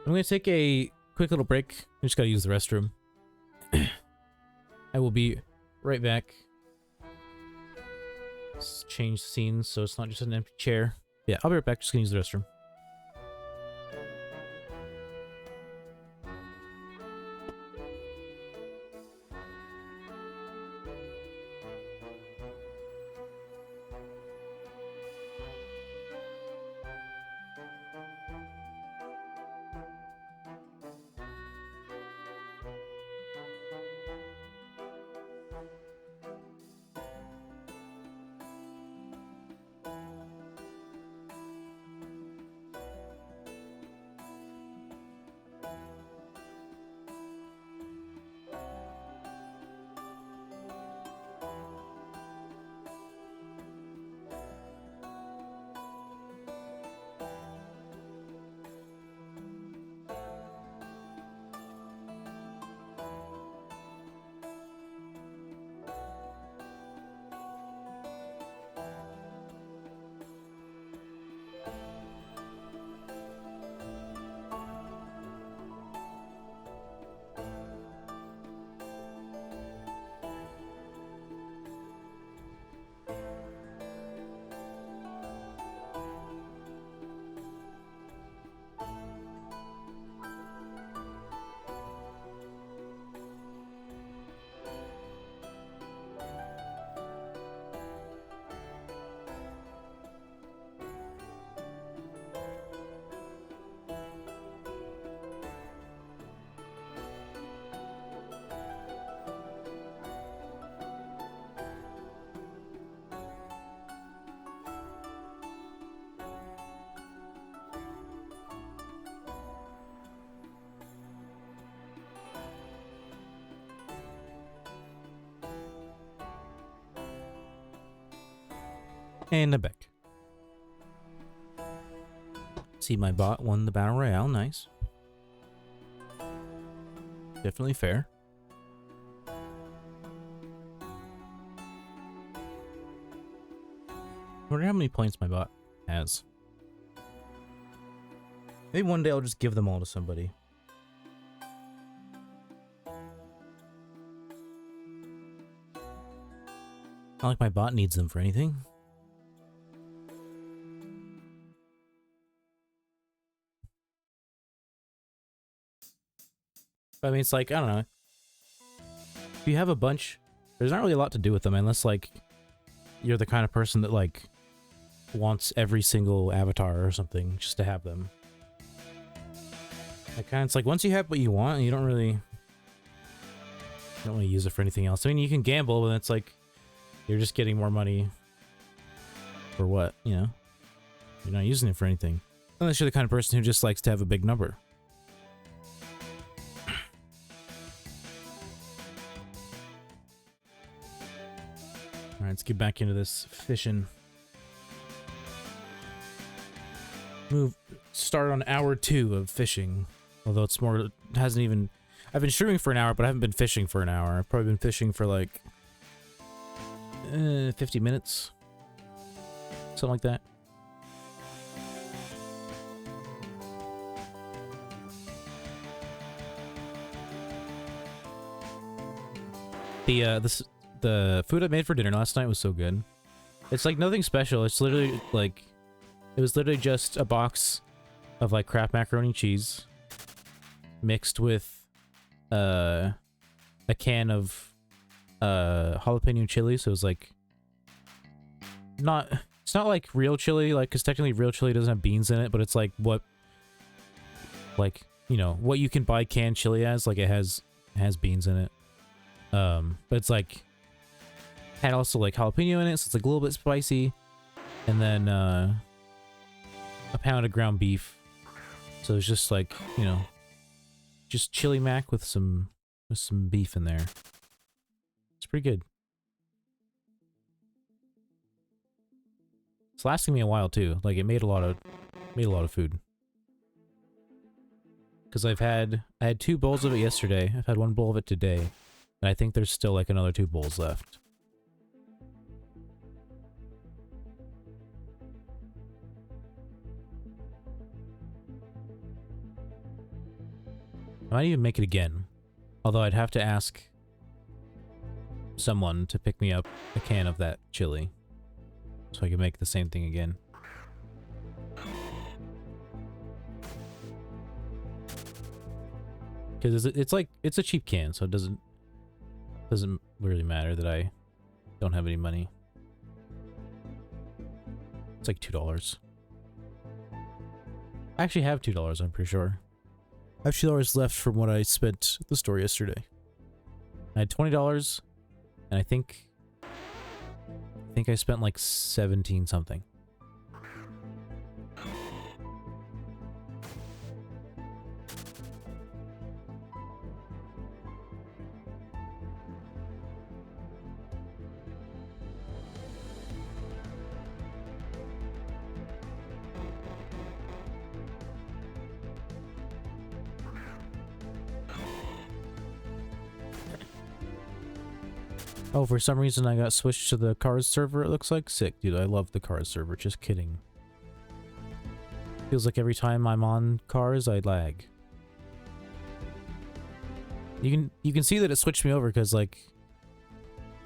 I'm going to take a quick little break. I just got to use the restroom. I will be right back. Let's change scenes so it's not just an empty chair. Yeah, I'll be right back. Just going to use the restroom. And I'm back. See, my bot won the Battle Royale. Nice. Definitely fair. I wonder how many points my bot has. Maybe one day I'll just give them all to somebody. Not like my bot needs them for anything. But I mean, it's like, I don't know. If you have a bunch, there's not really a lot to do with them unless, like, you're the kind of person that, like, wants every single avatar or something just to have them. Like, kind of, it's like, once you have what you want, you don't really use it for anything else. I mean, you can gamble, but it's like, you're just getting more money for what, you know? You're not using it for anything. Unless you're the kind of person who just likes to have a big number. Alright, let's get back into this fishing. Start on hour 2 of fishing. Although it's more, it hasn't even... I've been streaming for an hour, but I haven't been fishing for an hour. I've probably been fishing for like... 50 minutes. Something like that. The food I made for dinner last night was so good. It's like nothing special. It's literally like... It was literally just a box of like Kraft macaroni and cheese mixed with a can of jalapeno chili. So it was like it's not like real chili, like, because technically real chili doesn't have beans in it, but it's like what, like, you know, what you can buy canned chili as, like it has beans in it. But it's like had also like jalapeno in it, so it's like a little bit spicy, and then a pound of ground beef. So it's just like, you know, just chili mac with some beef in there. It's pretty good. It's lasting me a while too. Like, it made a lot of food. Because I had 2 bowls of it yesterday. I've had 1 bowl of it today, and I think there's still like another 2 bowls left. I might even make it again. Although I'd have to ask someone to pick me up a can of that chili, so I can make the same thing again. Because it's like, it's a cheap can, so it doesn't really matter that I don't have any money. It's like $2. I actually have $2, I'm pretty sure. I have $2 left from what I spent at the store yesterday. I had $20, and I think I spent like 17 something. Oh, for some reason I got switched to the Cars server, it looks like. Sick, dude. I love the Cars server. Just kidding. Feels like every time I'm on Cars, I lag. You can see that it switched me over because, like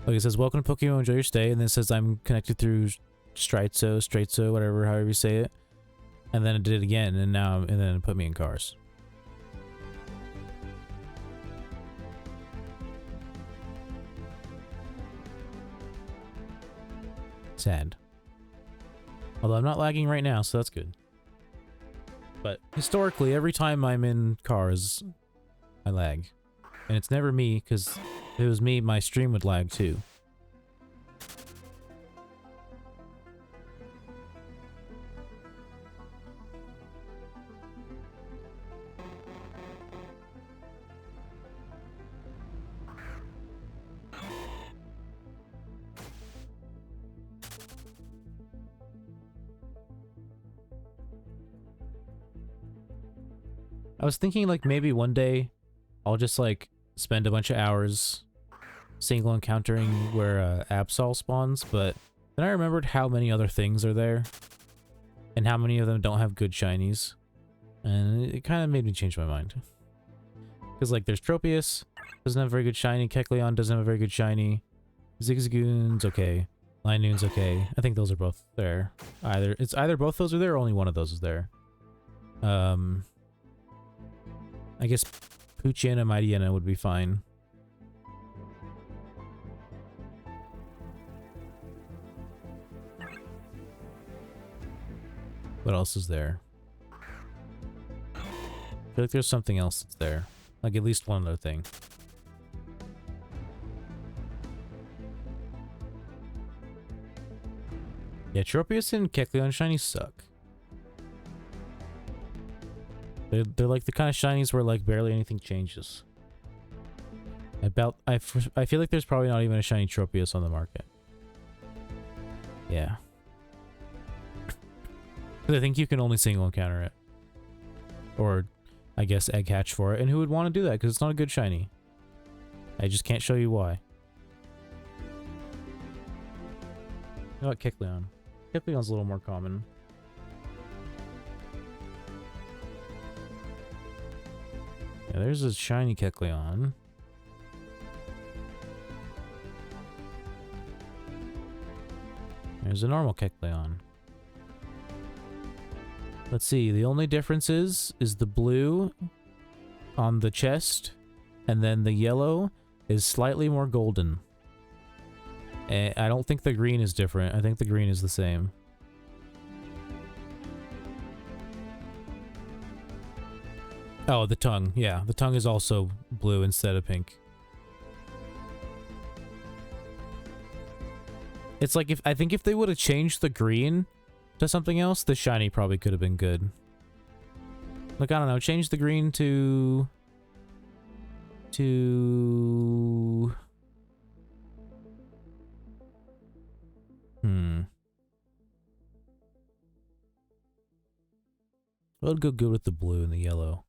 it says, welcome to Pokemon, enjoy your stay, and then it says I'm connected through Straitso, whatever, however you say it. And then it did it again, and then it put me in Cars. Sad. Although I'm not lagging right now, so that's good. But historically, every time I'm in Cars, I lag. And it's never me, because if it was me, my stream would lag too. I was thinking like maybe one day I'll just like spend a bunch of hours single encountering where Absol spawns, but then I remembered how many other things are there and how many of them don't have good shinies, and it kind of made me change my mind. Because like there's Tropius, doesn't have a very good shiny, Kecleon doesn't have a very good shiny, Zigzagoon's okay, Linoon's okay. I think those are both there. It's either both those are there or only one of those is there. I guess Poochyena and Mightyena would be fine. What else is there? I feel like there's something else that's there. Like at least one other thing. Yeah, Tropius and Kecleon shinies suck. They're like the kind of shinies where like barely anything changes. I feel like there's probably not even a shiny Tropius on the market. Yeah. I think you can only single encounter it. Or, I guess, egg hatch for it. And who would want to do that? Because it's not a good shiny. I just can't show you why. You know what, Kecleon? Kecleon's a little more common. Yeah, there's a shiny Kecleon. There's a normal Kecleon. Let's see, the only difference is the blue on the chest, and then the yellow is slightly more golden. And I don't think the green is different. I think the green is the same. Oh, the tongue. Yeah, the tongue is also blue instead of pink. It's like I think if they would have changed the green to something else, the shiny probably could have been good. Like, I don't know, change the green to... It would go good with the blue and the yellow.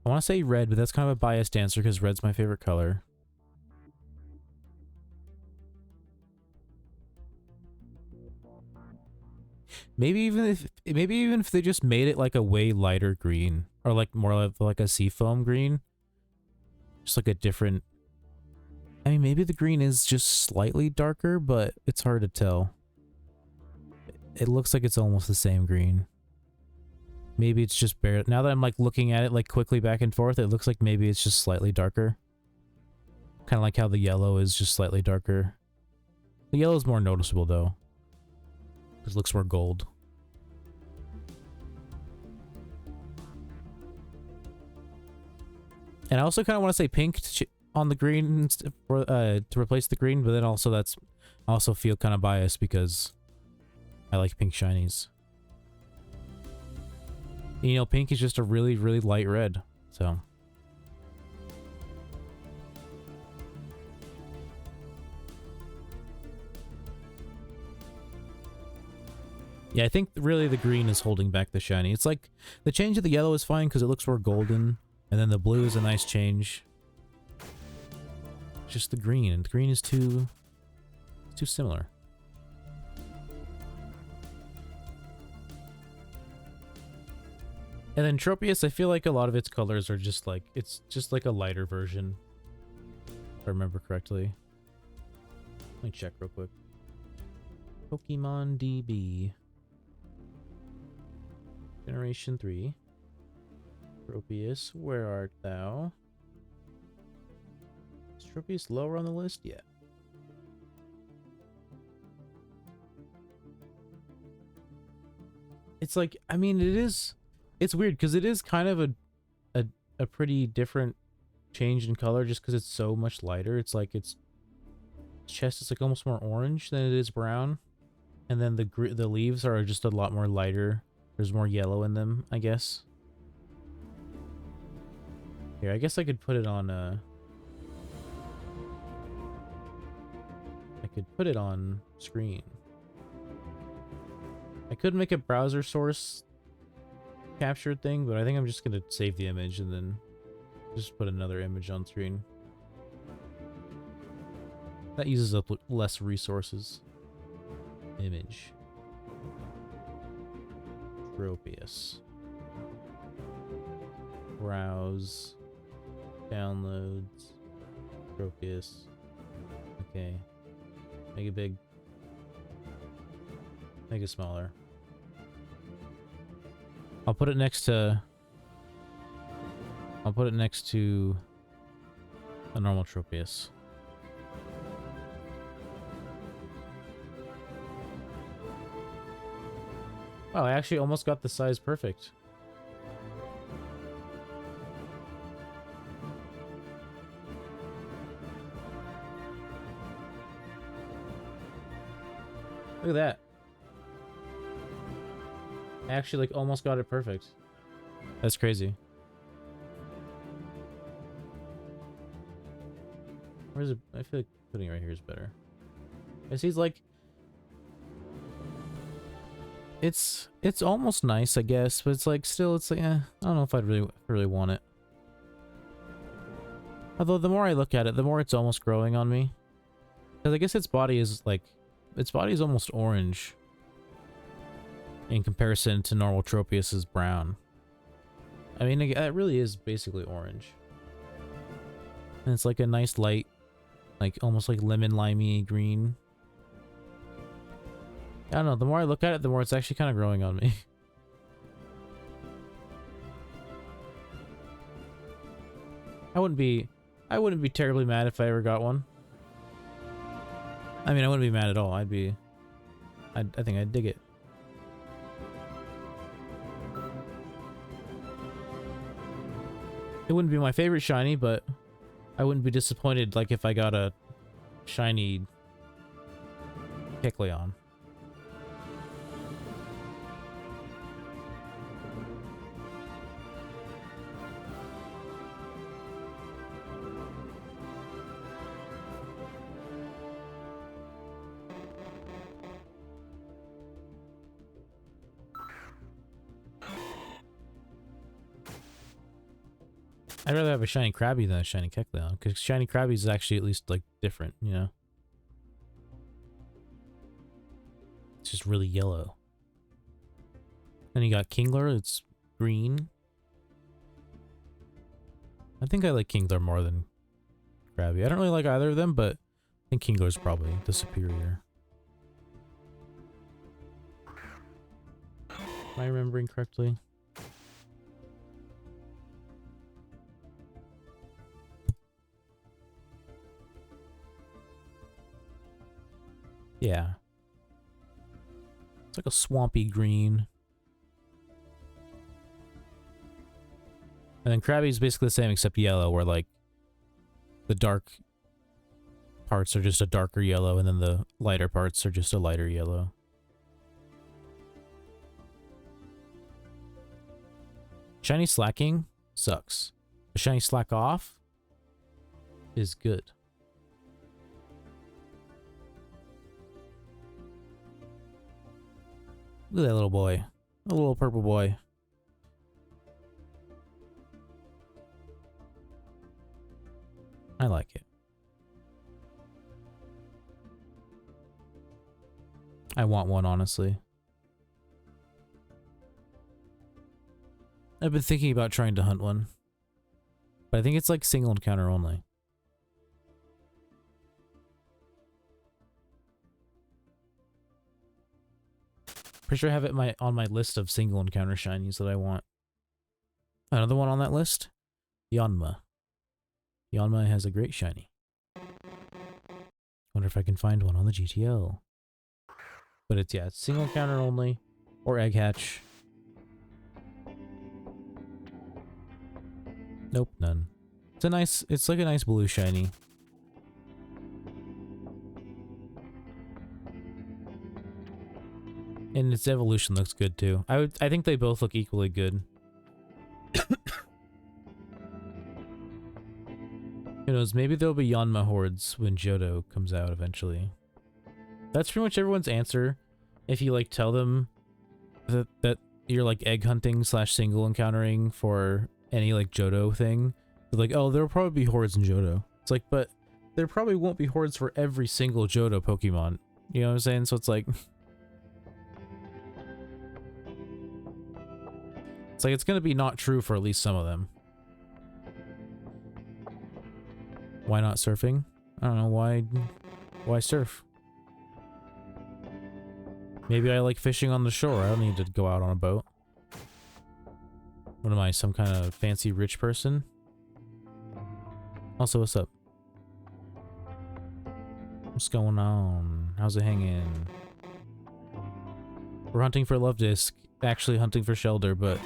I want to say red, but that's kind of a biased answer because red's my favorite color. Maybe even if they just made it like a way lighter green, or like more like a seafoam green, just like a different. I mean, maybe the green is just slightly darker, but it's hard to tell. It looks like it's almost the same green. Maybe it's just bare. Now that I'm like looking at it like quickly back and forth, it looks like maybe it's just slightly darker. Kind of like how the yellow is just slightly darker. The yellow is more noticeable though. It looks more gold. And I also kind of want to say pink on the green for, to replace the green, but then also I also feel kind of biased because I like pink shinies. You know, pink is just a really, really light red, so. Yeah, I think really the green is holding back the shiny. It's like, the change of the yellow is fine because it looks more golden, and then the blue is a nice change. Just the green, and the green is too similar. And then Tropius, I feel like a lot of its colors are just like, it's just like a lighter version. If I remember correctly. Let me check real quick. Pokemon DB. Generation 3. Tropius, where art thou? Is Tropius lower on the list? Yeah. It's like, I mean, it's weird because it is kind of a pretty different change in color just because it's so much lighter. It's like its chest is like almost more orange than it is brown, and then the leaves are just a lot more lighter. There's more yellow in them, I guess. Here, I guess I could put it on could put it on screen. I could make a browser source capture thing, but I think I'm just gonna save the image and then just put another image on screen. That uses up less resources. Image. Tropius. Browse. Downloads. Tropius. Okay. Make it big. Make it smaller. I'll put it next to a normal Tropius. Wow, I actually almost got the size perfect. Look at that. I actually like almost got it perfect. That's crazy. Where's it? I feel like putting it right here is better. I see, it's like it's almost nice, I guess, but it's like still, it's like, I don't know if I'd really want it. Although the more I look at it, the more it's almost growing on me. Because I guess its body is almost orange in comparison to normal Tropius's brown. I mean, it really is basically orange. And it's like a nice light, like almost like lemon limey green. I don't know, the more I look at it, the more it's actually kind of growing on me. I wouldn't be terribly mad if I ever got one. I mean, I wouldn't be mad at all. I think I'd dig it. It wouldn't be my favorite shiny, but I wouldn't be disappointed like if I got a shiny Kecleon. I'd rather have a shiny Krabby than a shiny Kecleon, because shiny Krabby is actually at least like different, you know? It's just really yellow. Then you got Kingler, it's green. I think I like Kingler more than Krabby. I don't really like either of them, but I think Kingler's probably the superior. Am I remembering correctly? Yeah. It's like a swampy green. And then Krabby's basically the same except yellow, where like the dark parts are just a darker yellow and then the lighter parts are just a lighter yellow. Shiny slacking sucks. The shiny slack off is good. Look at that little boy. A little purple boy. I like it. I want one, honestly. I've been thinking about trying to hunt one. But I think it's like single encounter only. Pretty sure I have it on my list of single encounter shinies that I want. Another one on that list? Yanma. Yanma has a great shiny. Wonder if I can find one on the GTL. But it's single encounter only. Or egg hatch. Nope, none. It's like a nice blue shiny. And its evolution looks good too. I think they both look equally good. Who knows, maybe there'll be Yanma hordes when Johto comes out eventually. That's pretty much everyone's answer. If you like tell them that you're like egg hunting / single encountering for any like Johto thing, they're like, oh, there'll probably be hordes in Johto. It's like, but there probably won't be hordes for every single Johto Pokemon. You know what I'm saying? So it's like, it's gonna be not true for at least some of them. Why not surfing? I don't know why surf. Maybe I like fishing on the shore. I don't need to go out on a boat. What am I, some kind of fancy rich person? Also, what's up? What's going on? How's it hanging? We're hunting for Love Disc. Actually hunting for Shelter, but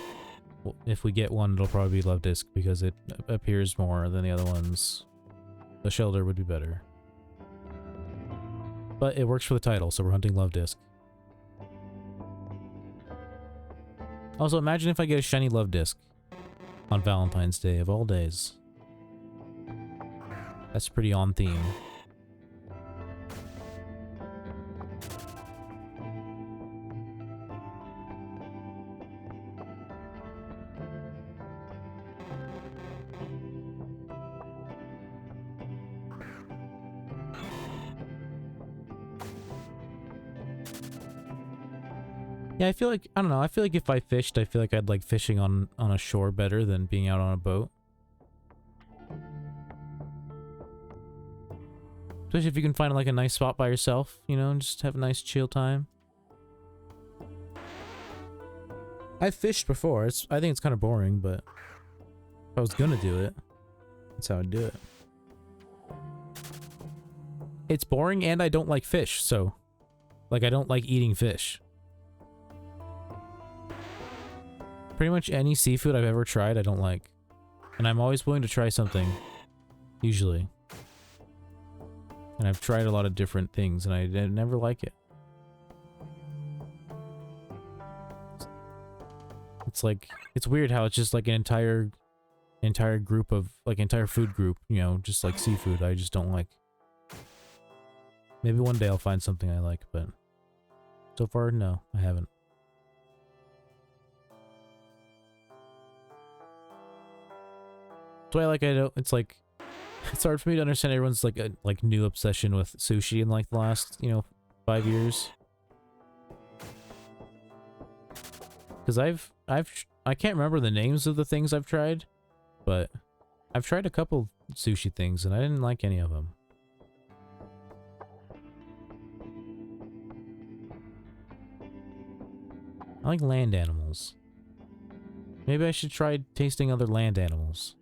if we get one, it'll probably be Love Disc because it appears more than the other ones. The Shelter would be better. But it works for the title, so we're hunting Love Disc. Also, imagine if I get a shiny Love Disc on Valentine's Day of all days. That's pretty on theme. Yeah, I feel like, I don't know, I feel like if I fished, I feel like I'd like fishing on a shore better than being out on a boat. Especially if you can find like a nice spot by yourself, you know, and just have a nice chill time. I've fished before. I think it's kind of boring, but if I was gonna do it, that's how I'd do it. It's boring and I don't like fish, so like I don't like eating fish. Pretty much any seafood I've ever tried, I don't like. And I'm always willing to try something. Usually. And I've tried a lot of different things, and I never like it. It's like, it's weird how it's just like an entire group of, like entire food group, you know, just like seafood, I just don't like. Maybe one day I'll find something I like, but so far, no, I haven't. That's why it's like, it's hard for me to understand everyone's like new obsession with sushi in like the last, you know, 5 years. Because I can't remember the names of the things I've tried, but I've tried a couple sushi things and I didn't like any of them. I like land animals. Maybe I should try tasting other land animals.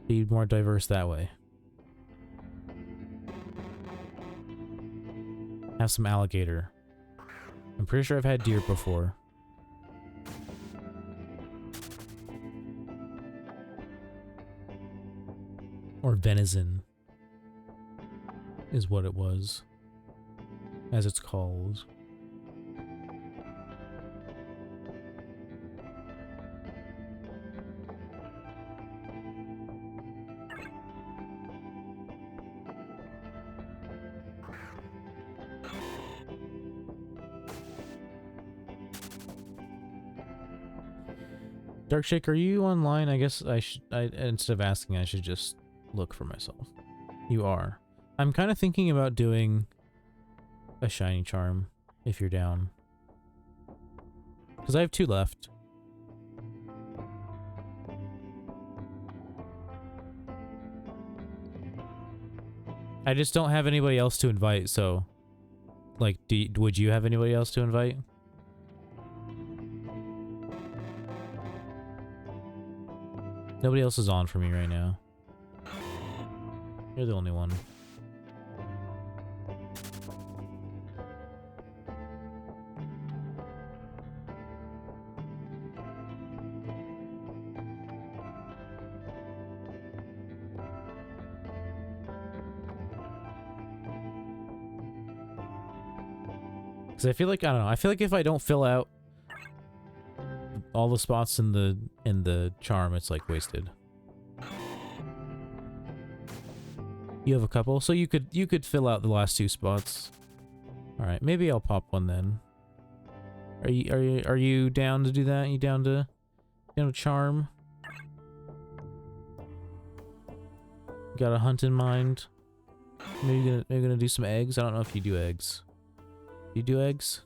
Be more diverse that way. Have some alligator. I'm pretty sure I've had deer before. Or venison is what it was, as it's called. Darkshake, are you online? I guess instead of asking, I should just look for myself. You are. I'm kind of thinking about doing a shiny charm, if you're down. Because I have 2 left. I just don't have anybody else to invite, so... Like, would you have anybody else to invite? Nobody else is on for me right now. You're the only one. Because I feel like, I don't know, I feel like if I don't fill out all the spots in the charm, it's like wasted. You have a couple, so you could fill out the last 2 spots. Alright, maybe I'll pop one then. Are you down to do that? You down to charm? Got a hunt in mind? Maybe gonna do some eggs? I don't know if you do eggs. You do eggs?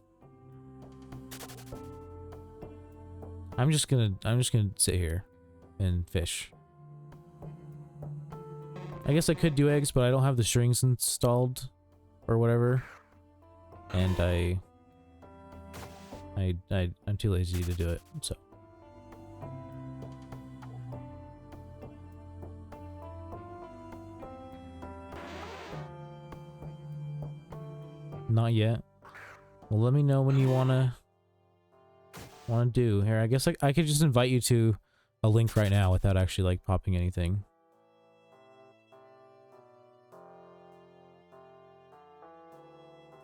I'm just gonna sit here and fish. I guess I could do eggs, but I don't have the strings installed or whatever. And I'm too lazy to do it, so. Not yet. Well, let me know when you wanna do. Here, I guess I could just invite you to a link right now without actually like popping anything.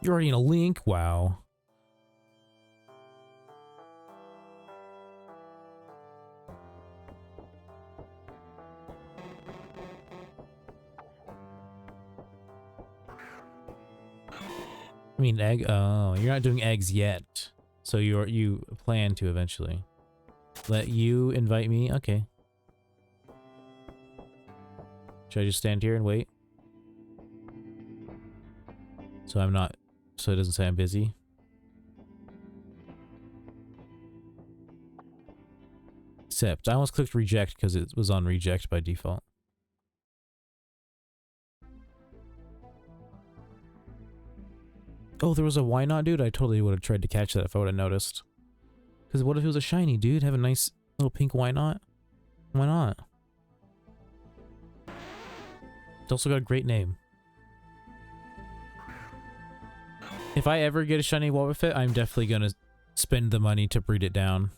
You're already in a link? Wow. I mean, egg. Oh, you're not doing eggs yet. So you plan to eventually. Let you invite me? Okay. Should I just stand here and wait? So I'm not... So it doesn't say I'm busy? Accept. I almost clicked reject because it was on reject by default. Oh, there was a why not, dude? I totally would have tried to catch that if I would have noticed. Because what if it was a shiny, dude? Have a nice little pink why not? Why not? It's also got a great name. If I ever get a shiny Wobbuffet, I'm definitely gonna spend the money to breed it down.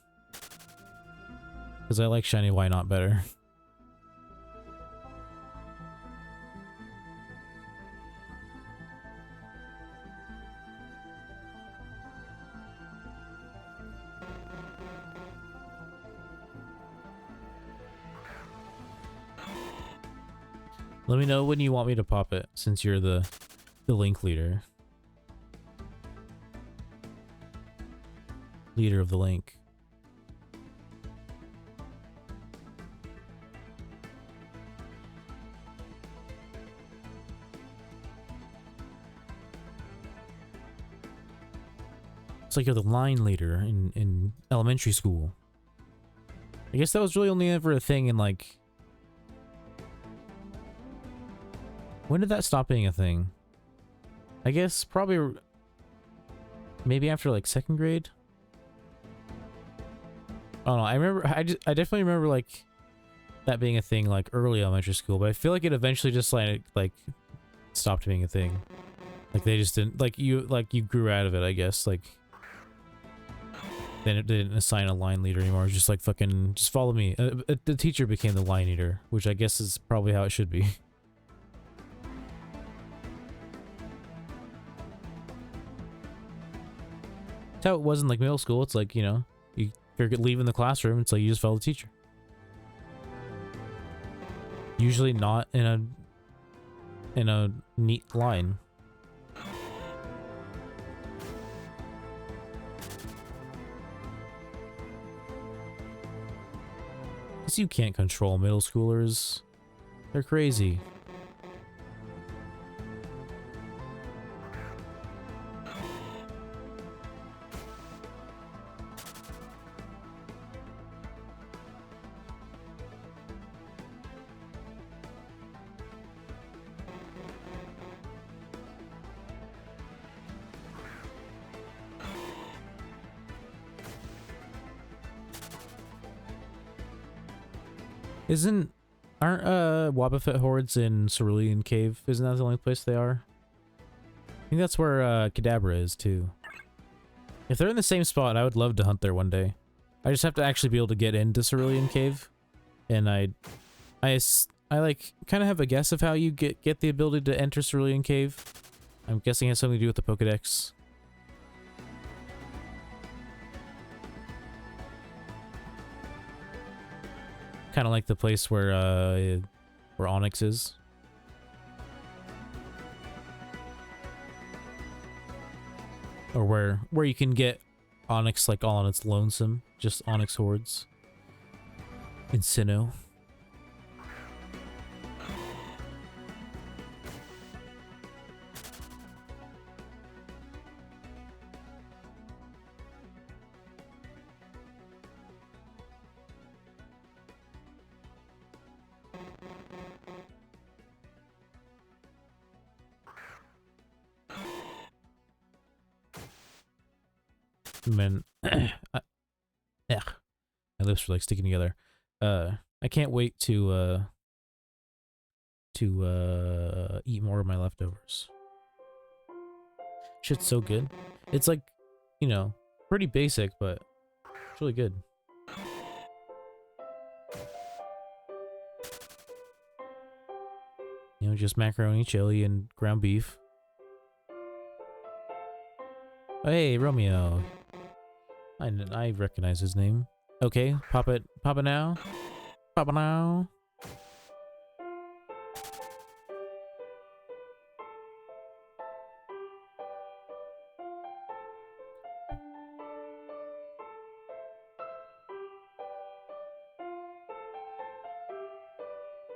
Because I like shiny why not better. Let me know when you want me to pop it, since you're the link leader. Leader of the link. It's like you're the line leader in elementary school. I guess that was really only ever a thing in like... When did that stop being a thing? I guess probably... Maybe after like 2nd grade? I don't know, I remember... I definitely remember like... that being a thing like early elementary school, but I feel like it eventually just like stopped being a thing. Like they just didn't... Like you grew out of it, I guess, like... Then it didn't assign a line leader anymore. It was just like fucking, just follow me. The teacher became the line leader, which I guess is probably how it should be. That's how it was in like middle school. It's like, you know, if you're leaving the classroom, it's like you just follow the teacher. Usually not in a neat line. You can't control middle schoolers. They're crazy. Aren't Wobbuffet hordes in Cerulean Cave? Isn't that the only place they are? I think that's where Kadabra is too. If they're in the same spot, I would love to hunt there one day. I just have to actually be able to get into Cerulean Cave, and I like kind of have a guess of how you get the ability to enter Cerulean Cave. I'm guessing it has something to do with the Pokedex. Kind of like the place where Onyx is. Or where you can get Onyx like all on its lonesome, just Onyx hordes. In Sinnoh. Man, my lips are like sticking together. I can't wait to eat more of my leftovers. Shit's so good. It's like, you know, pretty basic, but it's really good. You know, just macaroni, chili, and ground beef. Oh, hey, Romeo. I recognize his name. Okay, pop it now. Pop it now.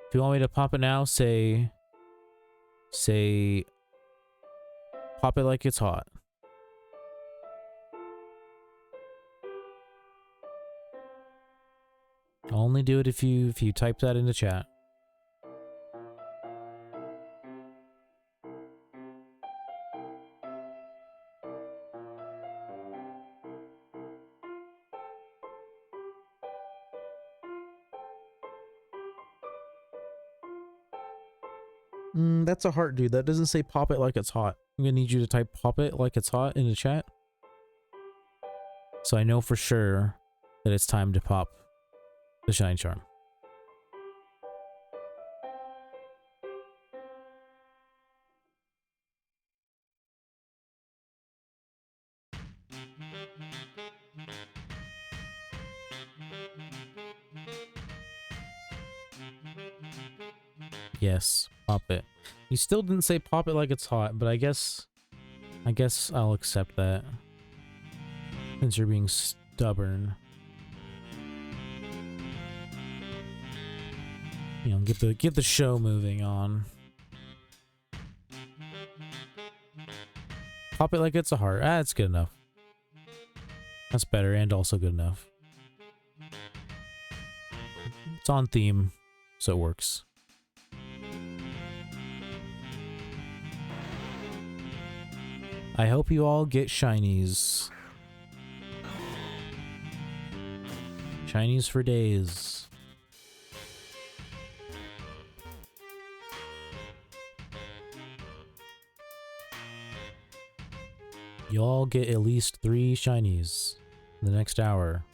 If you want me to pop it now, say, pop it like it's hot. I'll only do it if you type that into chat. That's a heart, dude. That doesn't say pop it like it's hot. I'm gonna need you to type pop it like it's hot in the chat. So I know for sure that it's time to pop the Shine Charm. Yes, pop it. You still didn't say pop it like it's hot, but I guess I'll accept that. Since you're being stubborn. You know, get the show moving on. Pop it like it's a heart. Ah, it's good enough. That's better and also good enough. It's on theme, so it works. I hope you all get shinies. Shinies for days. You all get at least 3 shinies in the next hour.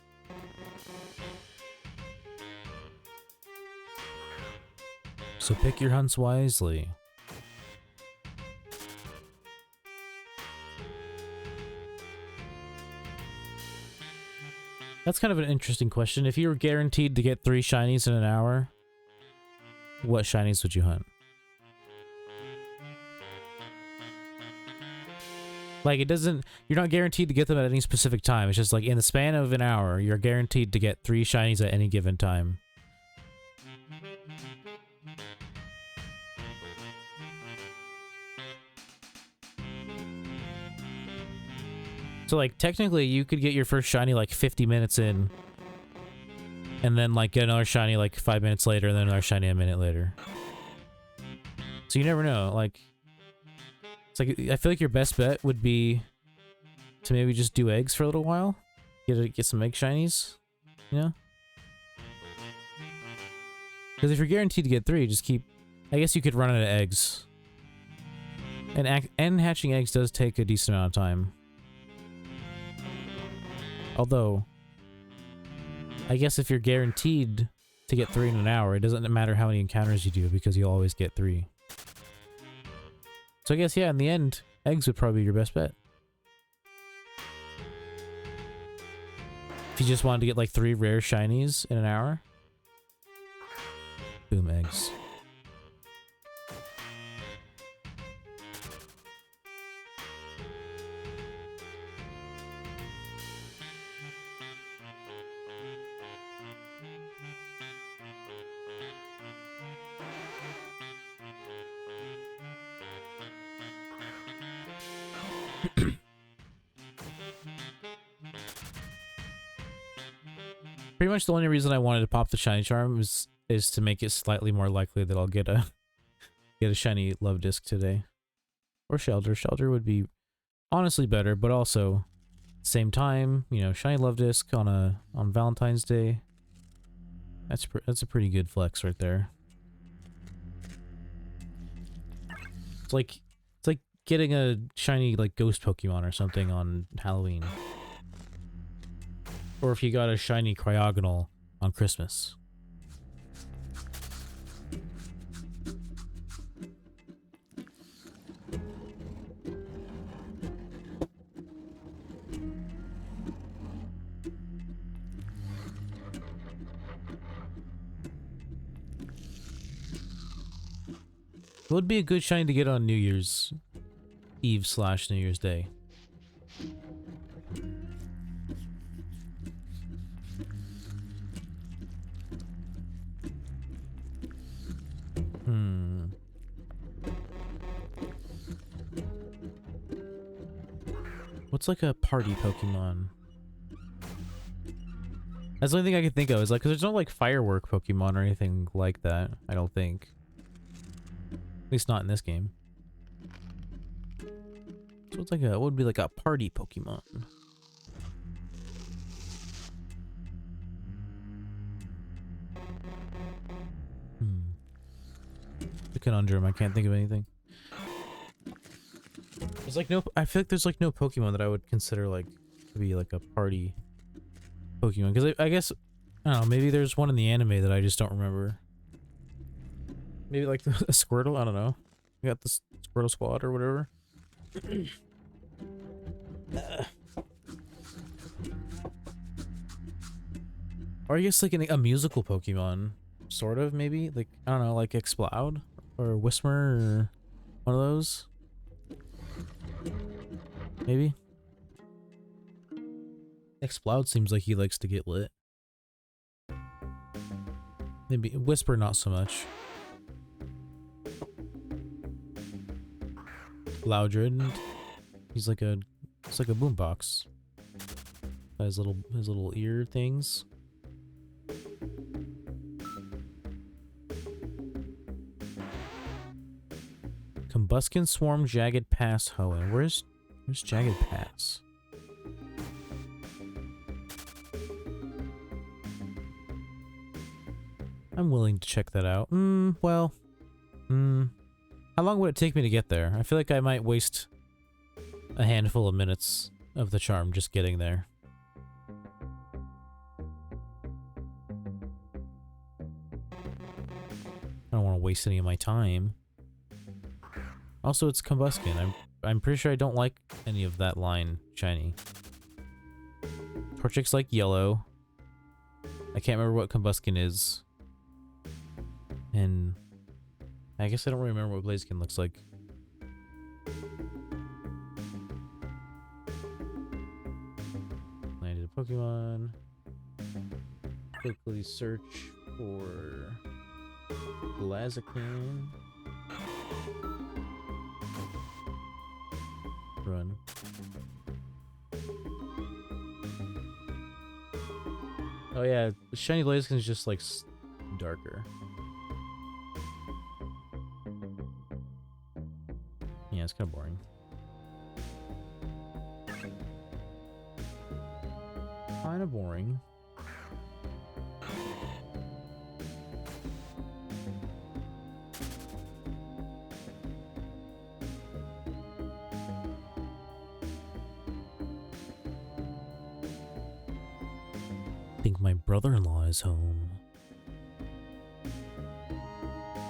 So pick your hunts wisely. That's kind of an interesting question. If you were guaranteed to get 3 shinies in an hour, what shinies would you hunt? Like, it doesn't... You're not guaranteed to get them at any specific time. It's just like, in the span of an hour, you're guaranteed to get 3 shinies at any given time. So, like, technically, you could get your first shiny, like, 50 minutes in. And then, like, get another shiny, like, 5 minutes later, and then another shiny a minute later. So you never know. Like, it's like, I feel like your best bet would be to maybe just do eggs for a little while. Get some egg shinies, you know? Because if you're guaranteed to get 3, just keep... I guess you could run out of eggs. And hatching eggs does take a decent amount of time. Although, I guess if you're guaranteed to get 3 in an hour, it doesn't matter how many encounters you do because you'll always get 3. So I guess, yeah, in the end, eggs would probably be your best bet. If you just wanted to get like 3 rare shinies in an hour, boom, eggs. Pretty much the only reason I wanted to pop the shiny charm is to make it slightly more likely that I'll get a shiny love disc today. Or Shelter. Shelter would be honestly better, but also same time, you know, shiny love disc on Valentine's Day. That's a pretty good flex right there. It's like getting a shiny like ghost Pokemon or something on Halloween. Or if you got a shiny Cryogonal on Christmas. It would be a good shiny to get on New Year's Eve / New Year's Day. What's like a party Pokemon? That's the only thing I can think of. Is like, because there's no like firework Pokemon or anything like that. I don't think. At least not in this game. So it's like what would be like a party Pokemon? The conundrum. I can't think of anything. There's like no. I feel like there's like no Pokemon that I would consider like to be like a party Pokemon, because I guess I don't know. Maybe there's one in the anime that I just don't remember. Maybe like a Squirtle. I don't know. You got the Squirtle Squad or whatever. Or I guess like a musical Pokemon, sort of maybe. Like I don't know, like Explode or Whismur or one of those. Maybe. Explode seems like he likes to get lit. Maybe Whisper not so much. Loudred, he's like it's like a boombox. His little ear things. Combuskin, Swarm, Jagged Pass, Hoenn. Where's Jagged Pass? I'm willing to check that out. Well. How long would it take me to get there? I feel like I might waste a handful of minutes of the charm just getting there. I don't want to waste any of my time. Also, it's Combuskin. I'm pretty sure I don't like any of that line shiny. Torchic's like yellow. I can't remember what Combuskin is. And I guess I don't really remember what Blaziken looks like. Landed a Pokemon. Quickly search for Blaziken. Run. Oh yeah, the shiny Blaziken is just like darker. Yeah, it's kind of boring. Kind of boring. I think my brother-in-law is home.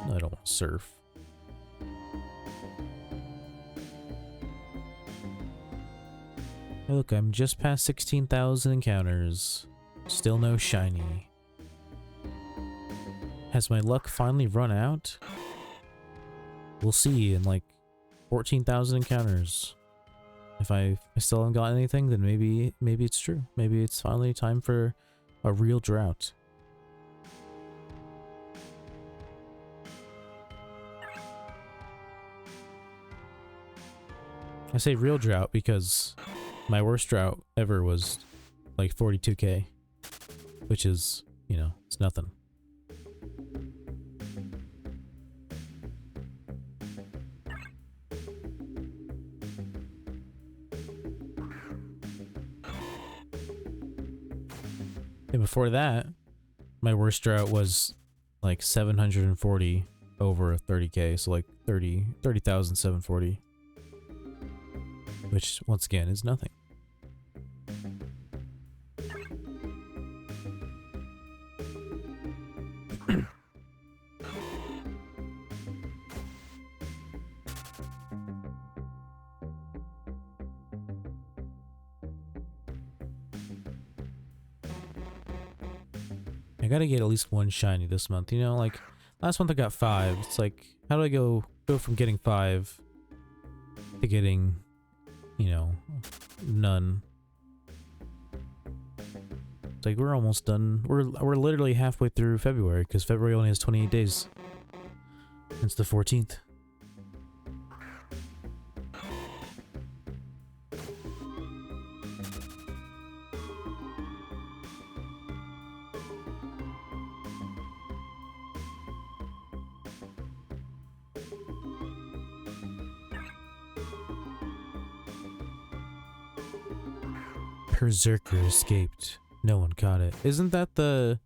No, I don't want to surf. Hey, look, I'm just past 16,000 encounters. Still no shiny. Has my luck finally run out? We'll see in like 14,000 encounters. If I still haven't got anything, then maybe it's true. Maybe it's finally time for a real drought. I say real drought because my worst drought ever was like 42k, which is, you know, it's nothing. And before that, my worst drought was like 740 over 30k, so like 30,740, which once again is nothing. I gotta get at least one shiny this month, you know, like last month I got 5. It's like, how do I go from getting 5 to getting, you know, none? It's like we're almost done. We're literally halfway through February because February only has 28 days. It's the 14th. Berserker escaped. No one caught it. Isn't that the...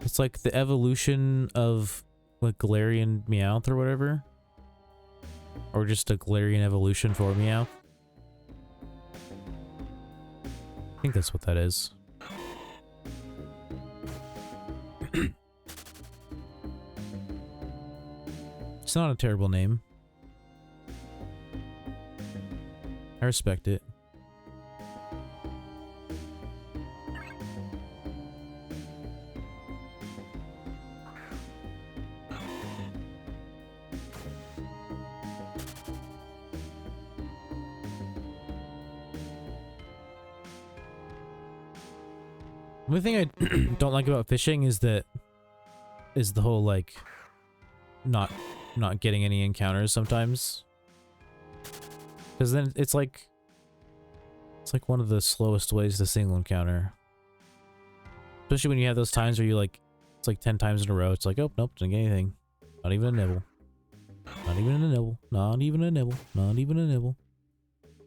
It's like the evolution of like Galarian Meowth or whatever? Or just a Galarian evolution for Meowth? I think that's what that is. It's not a terrible name. I respect it. The only thing I don't like about fishing is the whole like not getting any encounters sometimes. Because then it's like one of the slowest ways to single encounter. Especially when you have those times where you like, it's like 10 times in a row. It's like, oh, nope, didn't get anything. Not even a nibble. Not even a nibble. Not even a nibble. Not even a nibble.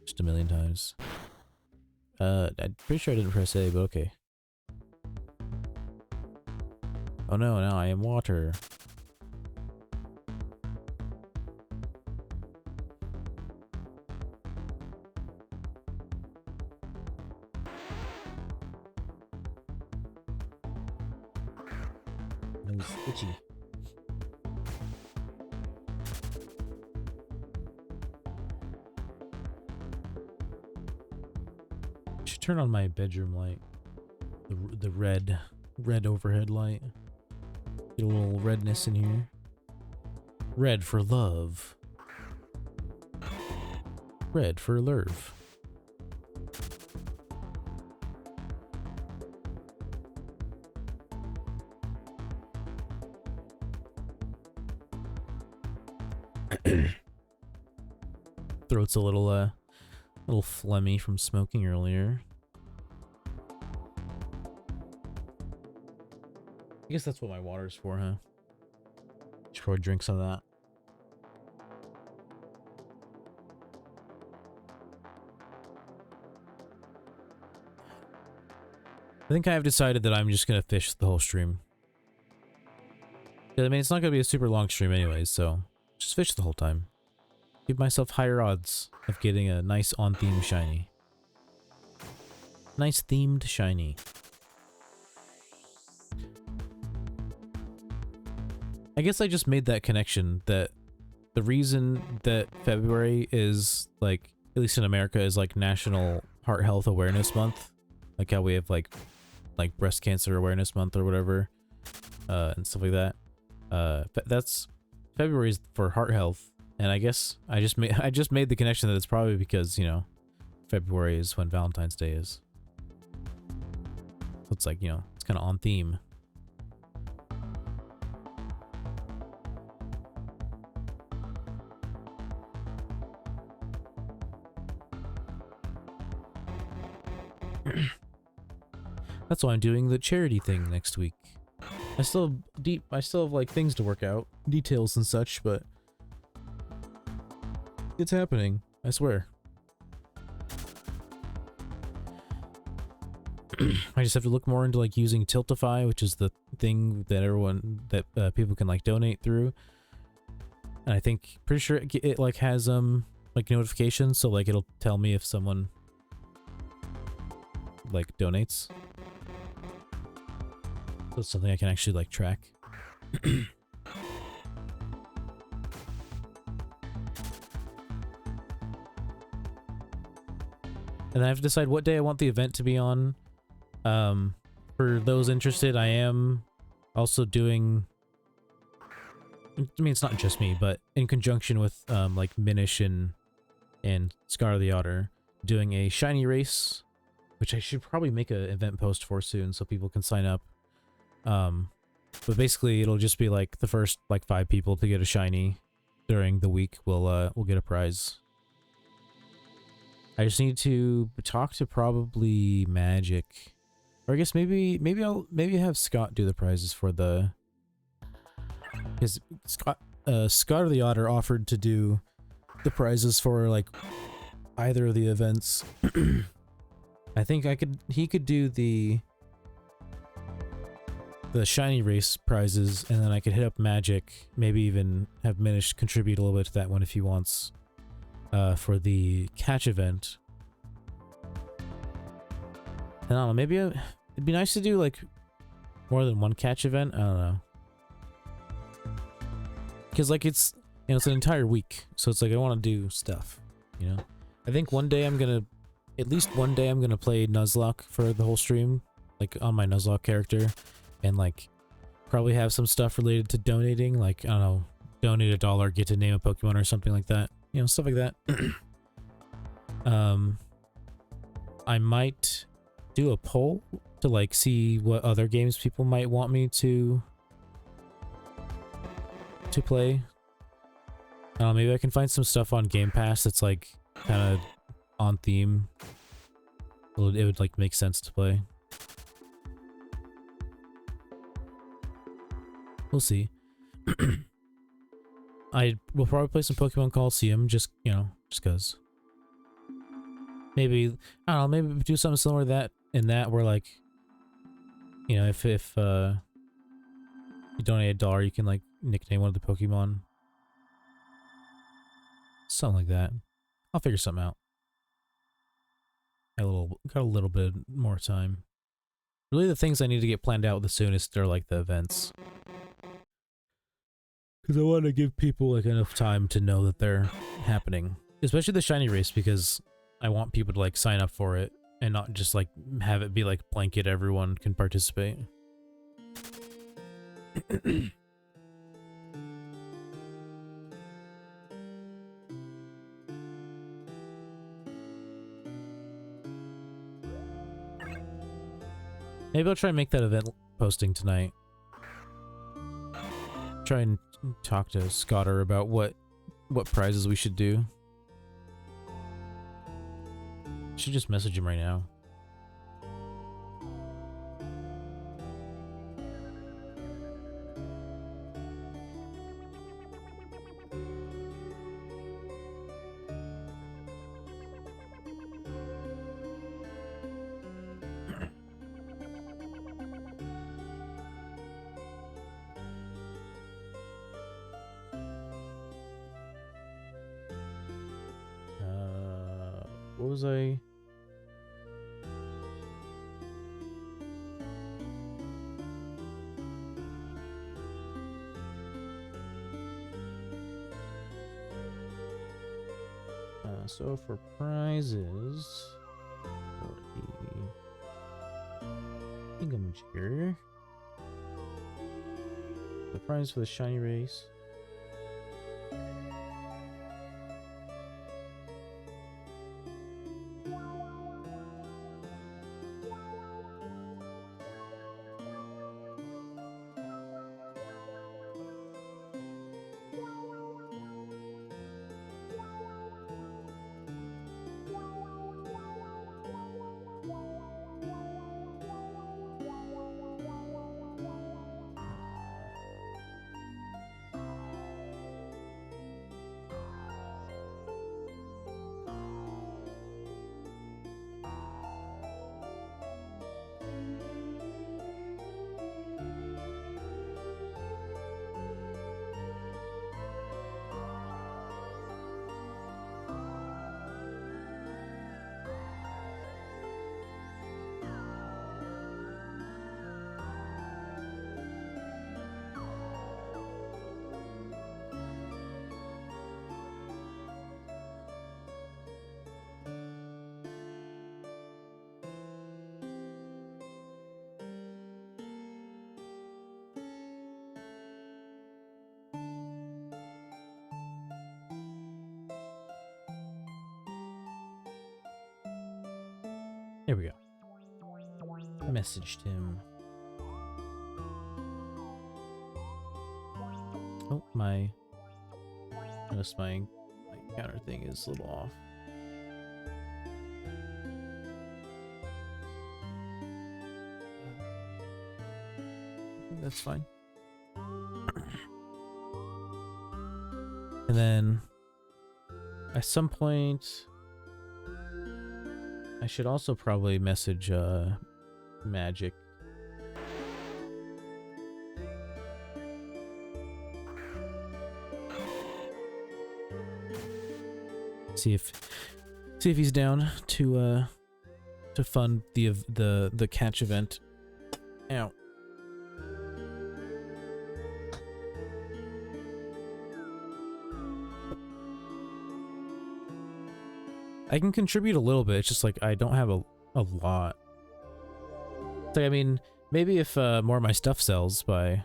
Just a million times. I'm pretty sure I didn't press A, but okay. Oh no, now I am water. It was itchy. I should turn on my bedroom light. The red overhead light. Get a little redness in here. Red for love. Red for lurv. Throat's a little phlegmy from smoking earlier. I guess that's what my water's for, huh? Should probably drink some of that. I think I've decided that I'm just gonna fish the whole stream. I mean, it's not gonna be a super long stream anyways, so just fish the whole time. Give myself higher odds of getting a nice on-theme shiny. Nice themed shiny. I guess I just made that connection that the reason that February is, like, at least in America, is like National Heart Health Awareness Month. Like how we have like Breast Cancer Awareness Month or whatever, and stuff like that. That's February's for heart health, and I guess I just made the connection that it's probably because, you know, February is when Valentine's Day is. So it's like, you know, it's kind of on theme. That's why I'm doing the charity thing next week. I still have like things to work out, details and such, but it's happening, I swear. I just have to look more into like using Tiltify, which is the thing that people can like donate through. And I think, pretty sure it like has like notifications, so like it'll tell me if someone like donates. So it's something I can actually like track. And then I have to decide what day I want the event to be on. For those interested, I am also doing, I mean, it's not just me, but in conjunction with like Minish and Scar the Otter, doing a shiny race, which I should probably make an event post for soon so people can sign up. But basically it'll just be like the first like 5 people to get a shiny during the week will get a prize. I just need to talk to probably Magic, or I guess maybe I'll have Scott do the prizes for the, because Scott the Otter offered to do the prizes for like either of the events. I think he could do the shiny race prizes, and then I could hit up Magic, maybe even have Minish contribute a little bit to that one if he wants, for the catch event. And I don't know, maybe it'd be nice to do like more than one catch event. I don't know, because like it's, you know, it's an entire week, so it's like I want to do stuff, you know. I think at least one day I'm gonna play Nuzlocke for the whole stream, like on my Nuzlocke character, and like probably have some stuff related to donating, like, I don't know, donate $1, get to name a Pokemon or something like that, you know, stuff like that. I might do a poll to like see what other games people might want me to play. Maybe I can find some stuff on Game Pass that's like kind of on theme. It would like make sense to play. We'll see. I will probably play some Pokemon Coliseum, just, you know, just cause. Maybe, I don't know, maybe do something similar to that, where like, you know, if you donate $1, you can like nickname one of the Pokemon. Something like that. I'll figure something out. Got a little bit more time. Really, the things I need to get planned out the soonest are like the events, because I want to give people like enough time to know that they're happening, especially the shiny race, because I want people to like sign up for it and not just like have it be like blanket everyone can participate. Maybe I'll try and make that event posting tonight. Try and talk to Scotter about what prizes we should do. Should just message him right now. What was I? So for prizes, for the thingamajigger, the prize for the shiny race. There we go. Messaged him. Oh, my counter thing is a little off. That's fine. And then at some point I should also probably message Magic. See if he's down to fund the catch event. Ow. I can contribute a little bit, it's just like I don't have a lot. It's like, I mean, maybe if more of my stuff sells by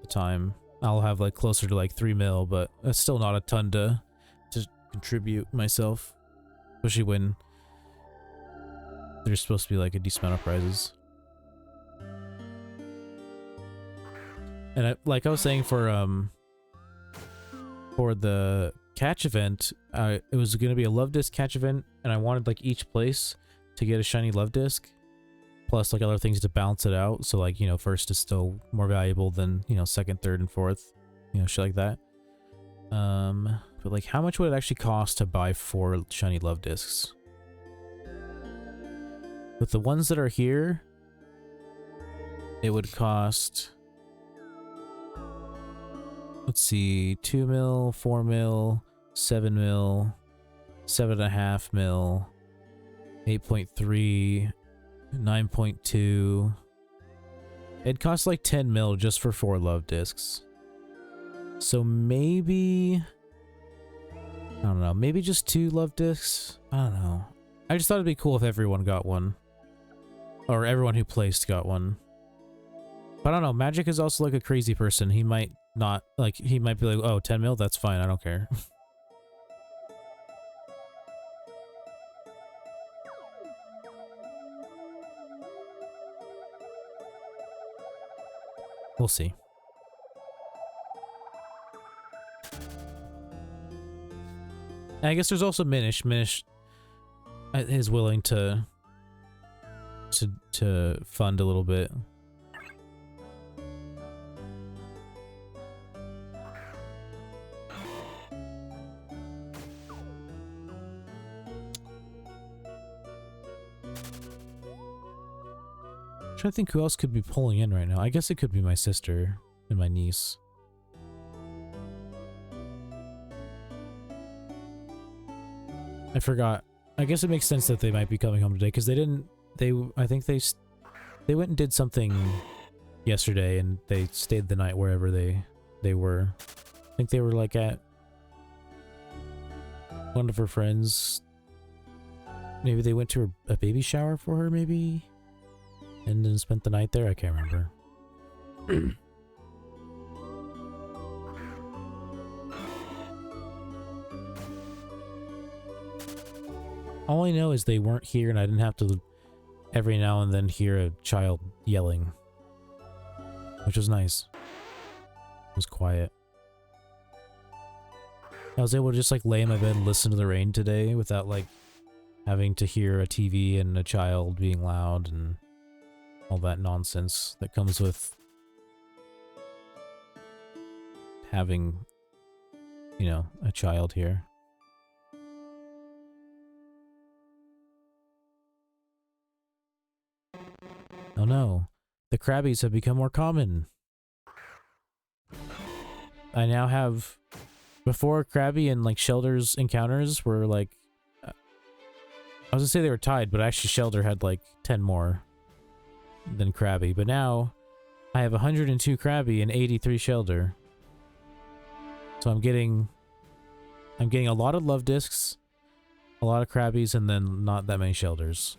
the time, I'll have like closer to like 3 mil, but that's still not a ton to contribute myself. Especially when there's supposed to be like a decent amount of prizes. And like I was saying for the catch event, it was going to be a love disc catch event, and I wanted like each place to get a shiny love disc, plus like other things to balance it out. So like, you know, first is still more valuable than, you know, second, third, and fourth, you know, shit like that. But like, how much would it actually cost to buy 4 shiny love discs? With the ones that are here, it would cost, let's see, 2 mil, 4 mil, 7 mil, 7.5 mil, 8.3, 9.2. It costs like 10 mil just for 4 love discs. So maybe, I don't know, maybe just 2 love discs? I don't know. I just thought it'd be cool if everyone got one. Or everyone who placed got one. But I don't know, Magic is also like a crazy person. He might not, like, he might be like, oh, 10 mil? That's fine, I don't care. We'll see. And I guess there's also Minish. Minish is willing to fund a little bit. I'm trying to think who else could be pulling in right now. I guess it could be my sister and my niece. I forgot. I guess it makes sense that they might be coming home today because I think they went and did something yesterday and they stayed the night wherever they were. I think they were like at one of her friends. Maybe they went to a baby shower for her, maybe? And then spent the night there? I can't remember. All I know is they weren't here and I didn't have to every now and then hear a child yelling. Which was nice. It was quiet. I was able to just like lay in my bed and listen to the rain today without like having to hear a TV and a child being loud and all that nonsense that comes with having, you know, a child here. Oh no, the Krabbies have become more common. I now have, before Krabby and like Shelter's encounters were like, I was gonna say they were tied, but actually Shelter had like 10 more than Krabby. But now I have 102 Krabby and 83 Shelter. So I'm getting a lot of love discs, a lot of Krabbies, and then not that many Shelters.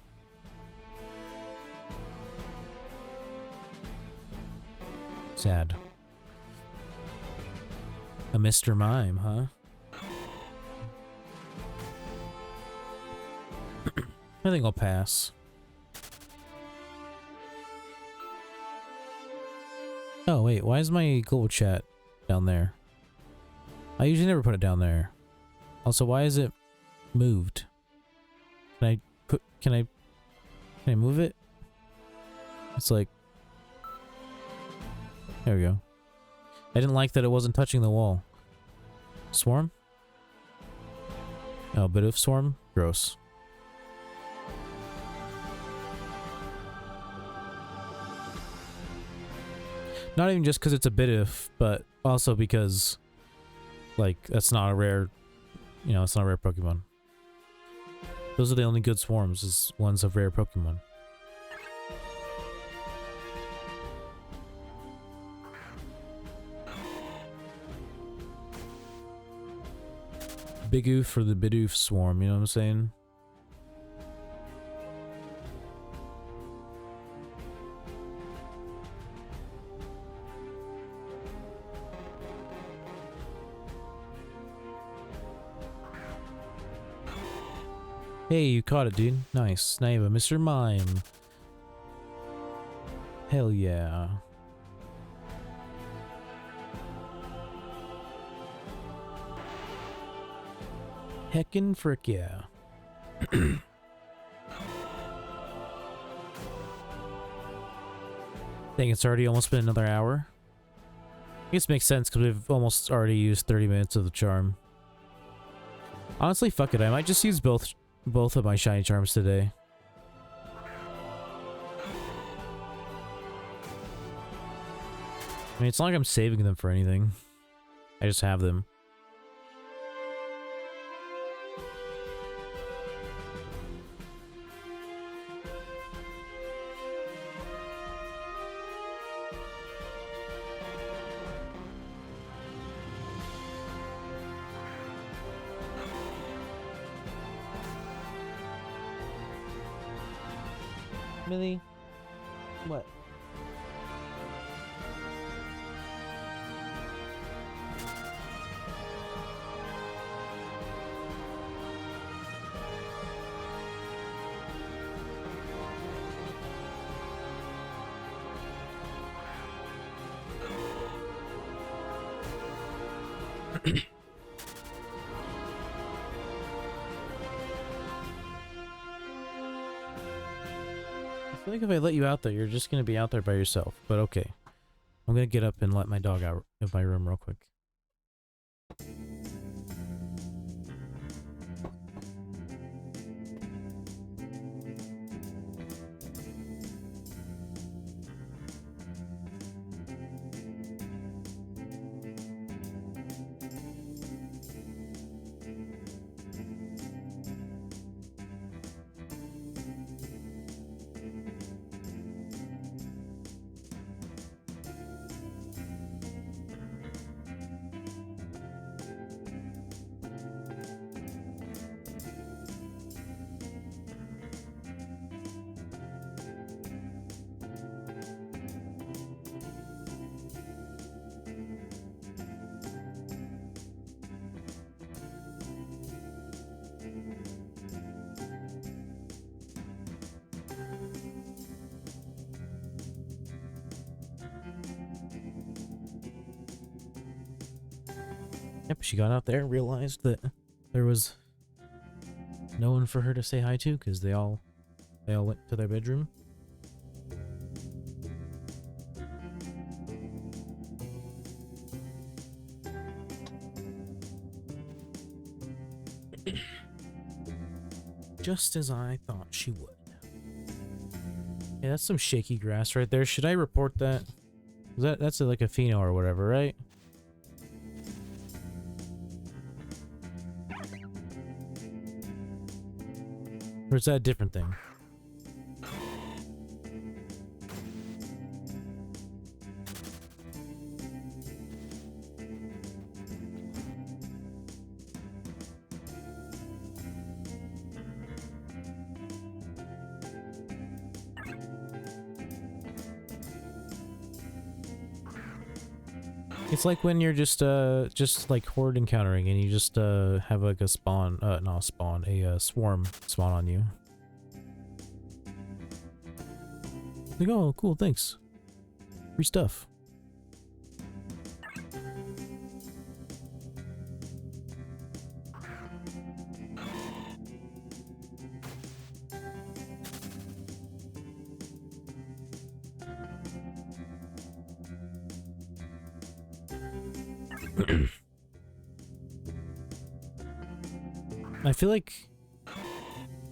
Sad. A Mr. Mime, huh? I think I'll pass. Oh wait, why is my global chat down there? I usually never put it down there. Also, why is it moved? Can I move it? It's like, there we go. I didn't like that it wasn't touching the wall. Swarm? Oh, bit of swarm? Gross. Not even just because it's a bit of, but also because, like, that's not a rare, you know, it's not a rare Pokemon. Those are the only good swarms, is ones of rare Pokemon. Big oof for the Bidoof swarm, you know what I'm saying? Hey, you caught it, dude. Nice. Now you have a Mr. Mime. Hell yeah. Heckin' frick yeah. Dang, it's already almost been another hour. I guess it makes sense because we've almost already used 30 minutes of the charm. Honestly, fuck it. I might just use both of my shiny charms today. I mean, it's not like I'm saving them for anything. I just have them. Millie? What? I feel like if I let you out there, you're just gonna be out there by yourself, but okay. I'm gonna get up and let my dog out of my room real quick. Yep, she got out there and realized that there was no one for her to say hi to because they all went to their bedroom. Just as I thought she would. Yeah, that's some shaky grass right there. Should I report that? That's like a pheno or whatever, right? Or is that a different thing? It's like when you're just like horde encountering and you just have like a spawn, not a spawn, a swarm spawn on you. Like, oh, cool, thanks. Free stuff. I feel like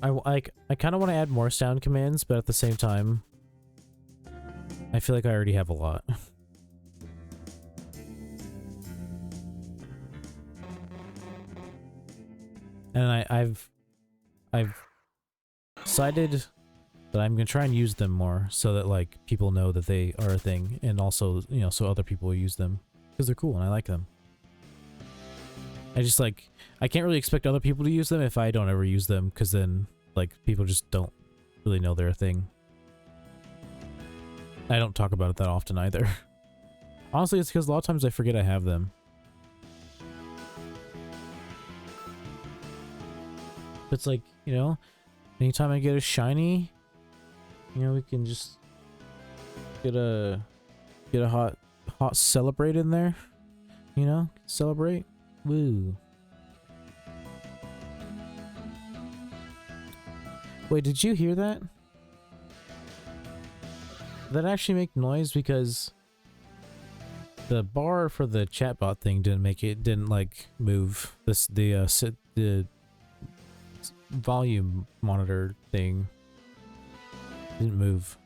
I kind of want to add more sound commands, but at the same time, I feel like I already have a lot. And I've decided that I'm gonna try and use them more so that like people know that they are a thing, and also, you know, so other people use them because they're cool and I like them. I just like, I can't really expect other people to use them if I don't ever use them, because then like people just don't really know they're a thing. I don't talk about it that often either. Honestly, it's because a lot of times I forget I have them. It's like, you know, anytime I get a shiny, you know, we can just get a hot celebrate in there. You know, celebrate. Woo. Wait, did you hear that? Did that actually make noise? Because the bar for the chatbot thing didn't like move. The volume monitor thing didn't move.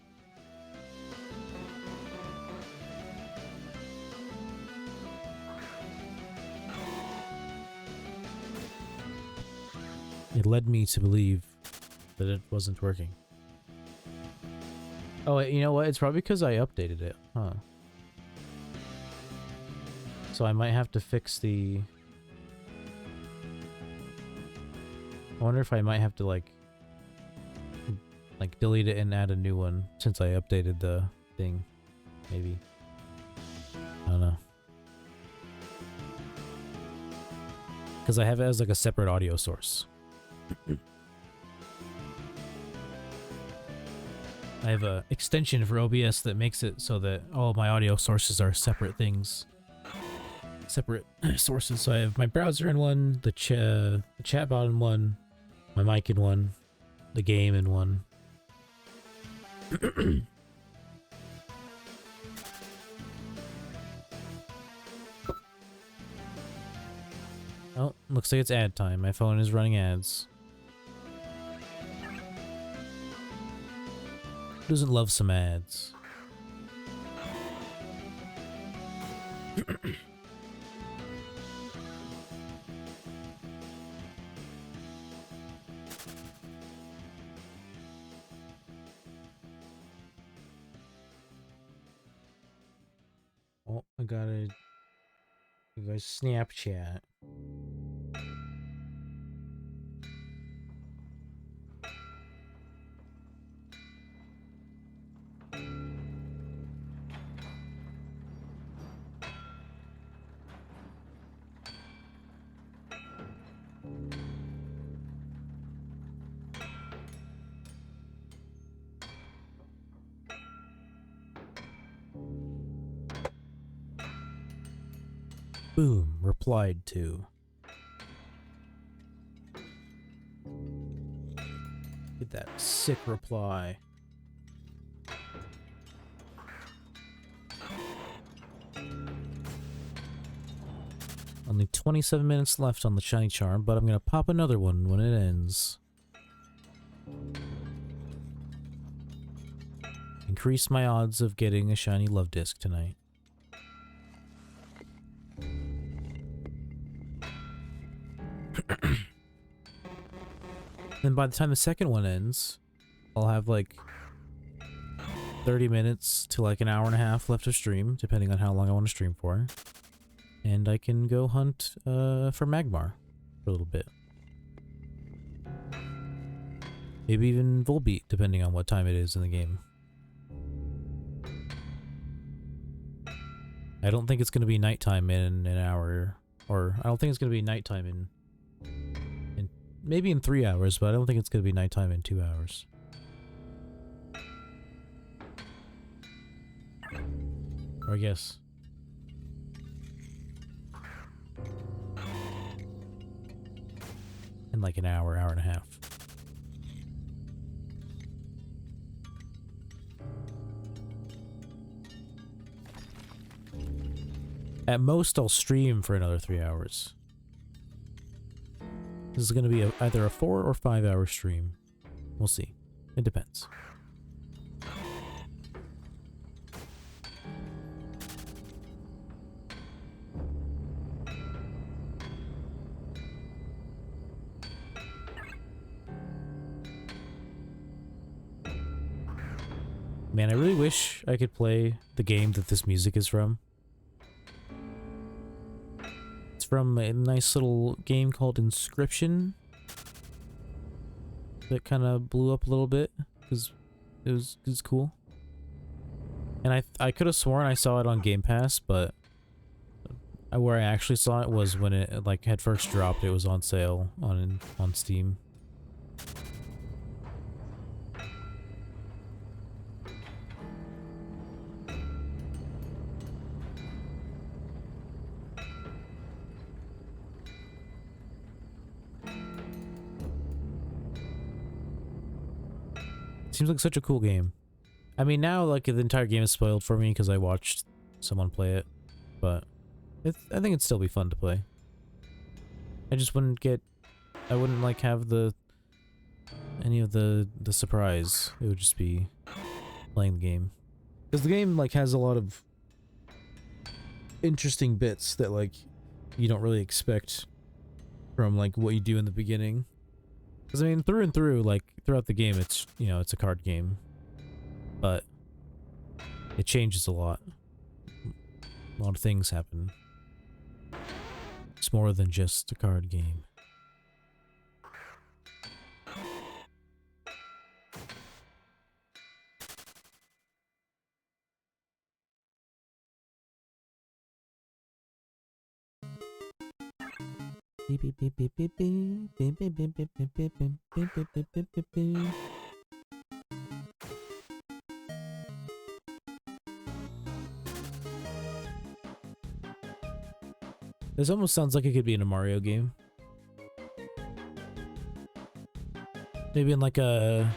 It led me to believe that it wasn't working. Oh, you know what? It's probably because I updated it. Huh. So I might have to fix the... I wonder if I might have to like delete it and add a new one since I updated the thing. Maybe. I don't know. Because I have it as like a separate audio source. I have a extension for OBS that makes it so that all of my audio sources are separate things. Separate sources. So I have my browser in one, the chatbot in one, my mic in one, the game in one. Oh, looks like it's ad time. My phone is running ads. Who doesn't love some ads? Oh, I gotta... You guys Snapchat. Boom, replied to. Get that sick reply. Only 27 minutes left on the shiny charm, but I'm gonna pop another one when it ends. Increase my odds of getting a shiny love disc tonight. Then by the time the second one ends, I'll have like 30 minutes to like an hour and a half left of stream, depending on how long I want to stream for. And I can go hunt for Magmar for a little bit. Maybe even Volbeat, depending on what time it is in the game. I don't think it's going to be nighttime in an hour, or I don't think it's going to be nighttime in maybe in 3 hours, but I don't think it's going to be nighttime in 2 hours. Or I guess. In like an hour, hour and a half. At most, I'll stream for another 3 hours. This is going to be either a 4 or 5 hour stream. We'll see. It depends. Man, I really wish I could play the game that this music is from. It's from a nice little game called Inscription that kind of blew up a little bit because it was cool. And I could have sworn I saw it on Game Pass, but where I actually saw it was when it like had first dropped. It was on sale on Steam. Seems like such a cool game. I mean, now like the entire game is spoiled for me because I watched someone play it, but I think it'd still be fun to play. I just wouldn't like have any of the surprise. It would just be playing the game. Because the game like has a lot of interesting bits that like you don't really expect from like what you do in the beginning. Because I mean, through and through, like throughout the game, it's, you know, it's a card game, but it changes a lot. A lot of things happen. It's more than just a card game. This almost sounds like it could be in a Mario game. Maybe in like the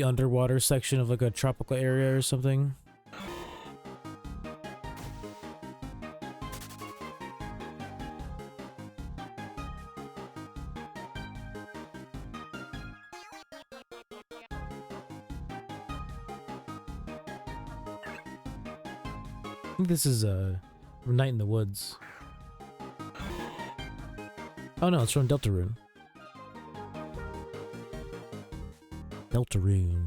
underwater section of like a tropical area or something. I think this is Night in the Woods. Oh no, it's from Deltarune. Deltarune.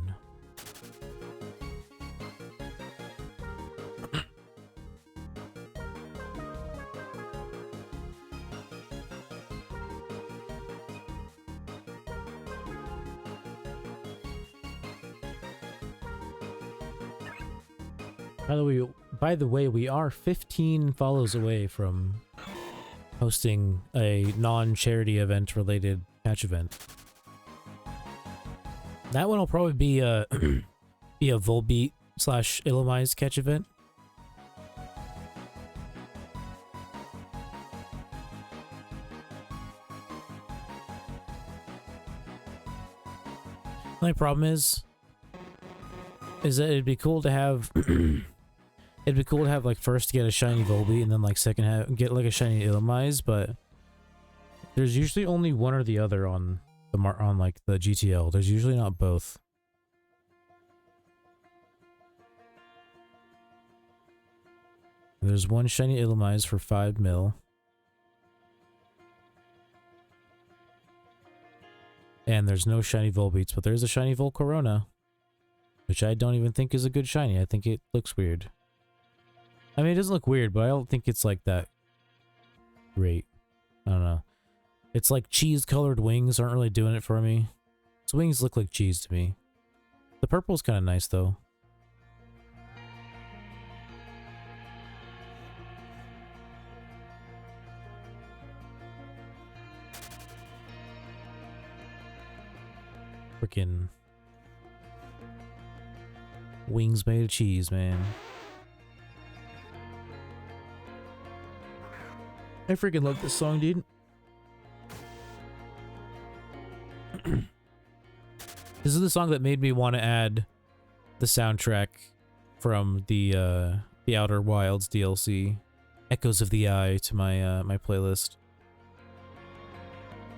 By the way, we are 15 follows away from hosting a non-charity event related catch event. That one will probably be a Volbeat / Illumise catch event. My problem is that it'd be cool to have it'd be cool to have like first get a shiny Volbeat and then like second get like a shiny Illumise, but there's usually only one or the other on the like the GTL. There's usually not both. There's one shiny Illumise for 5 mil. And there's no shiny Volbeats, but there's a shiny Volcarona, which I don't even think is a good shiny. I think it looks weird. I mean, it doesn't look weird, but I don't think it's like that great. I don't know. It's like cheese-colored wings aren't really doing it for me. Its wings look like cheese to me. The purple's kind of nice, though. Freaking wings made of cheese, man. I freaking love this song, dude. This is the song that made me want to add the soundtrack from the the Outer Wilds DLC, Echoes of the Eye, to my my playlist.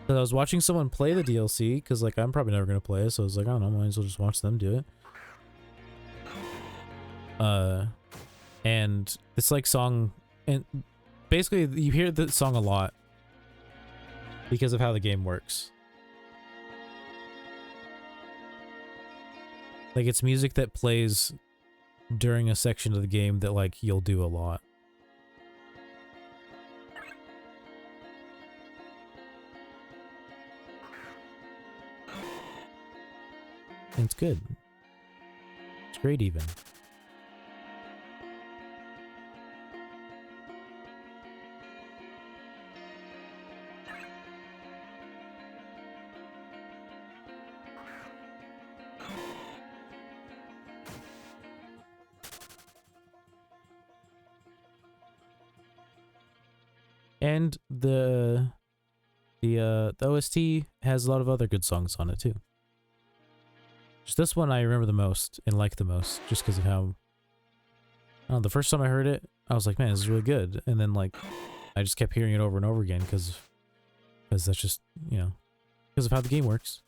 So I was watching someone play the DLC, because like I'm probably never gonna play it, so I was like, I don't know, might as well just watch them do it. And it's like song, and basically you hear the song a lot because of how the game works. Like it's music that plays during a section of the game that like you'll do a lot. And it's good. It's great even. And the OST has a lot of other good songs on it too. Just this one I remember the most and like the most, just because of how, I don't know, the first time I heard it, I was like, man, this is really good. And then like, I just kept hearing it over and over again because that's just, you know, because of how the game works.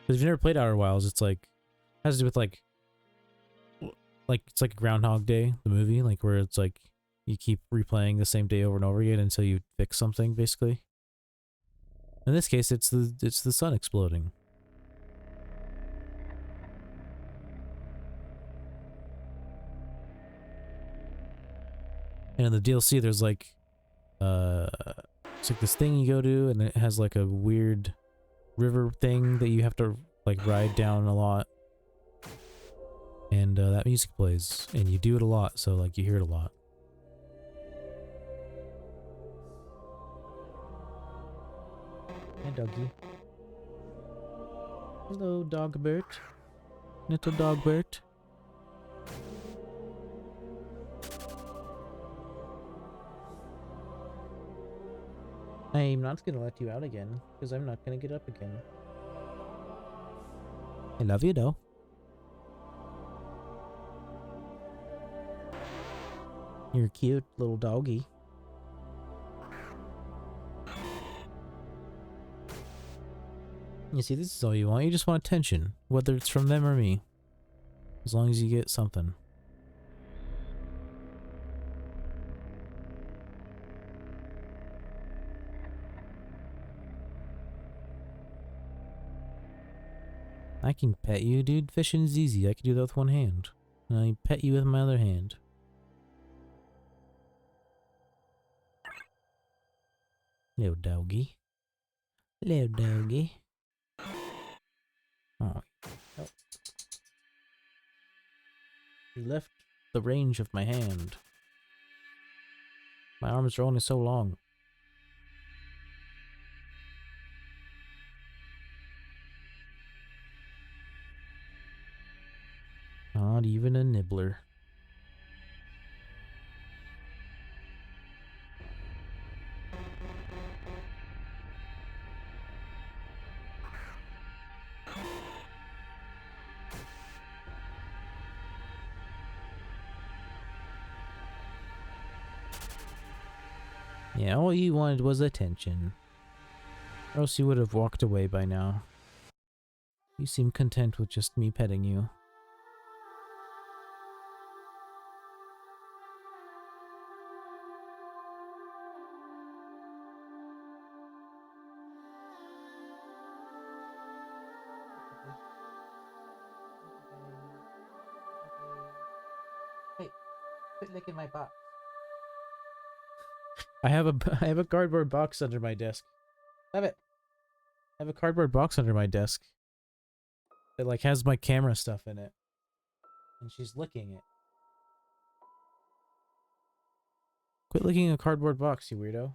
Because if you've never played Outer Wilds, it's like, it has to do with like it's like Groundhog Day, the movie, like where it's like, you keep replaying the same day over and over again until you fix something, basically. In this case, it's the sun exploding. And in the DLC, there's like, it's like this thing you go to, and it has like a weird river thing that you have to like ride down a lot. And that music plays, and you do it a lot, so like you hear it a lot. Hi, doggy. Hello, Dogbert. Little Dogbert. I'm not gonna let you out again, because I'm not gonna get up again. I love you, though. You're a cute little doggy. You see, this is all you want. You just want attention, whether it's from them or me. As long as you get something. I can pet you, dude. Fishing is easy. I can do that with one hand. And I pet you with my other hand. Little doggy. Little doggy. Oh. Oh. You left the range of my hand. My arms are only so long. Not even a nibbler. Yeah, all you wanted was attention. Or else you would have walked away by now. You seem content with just me petting you. Hey, quit licking my box. I have a cardboard box under my desk. Have it. I have a cardboard box under my desk. It like has my camera stuff in it. And she's licking it. Quit licking a cardboard box, you weirdo.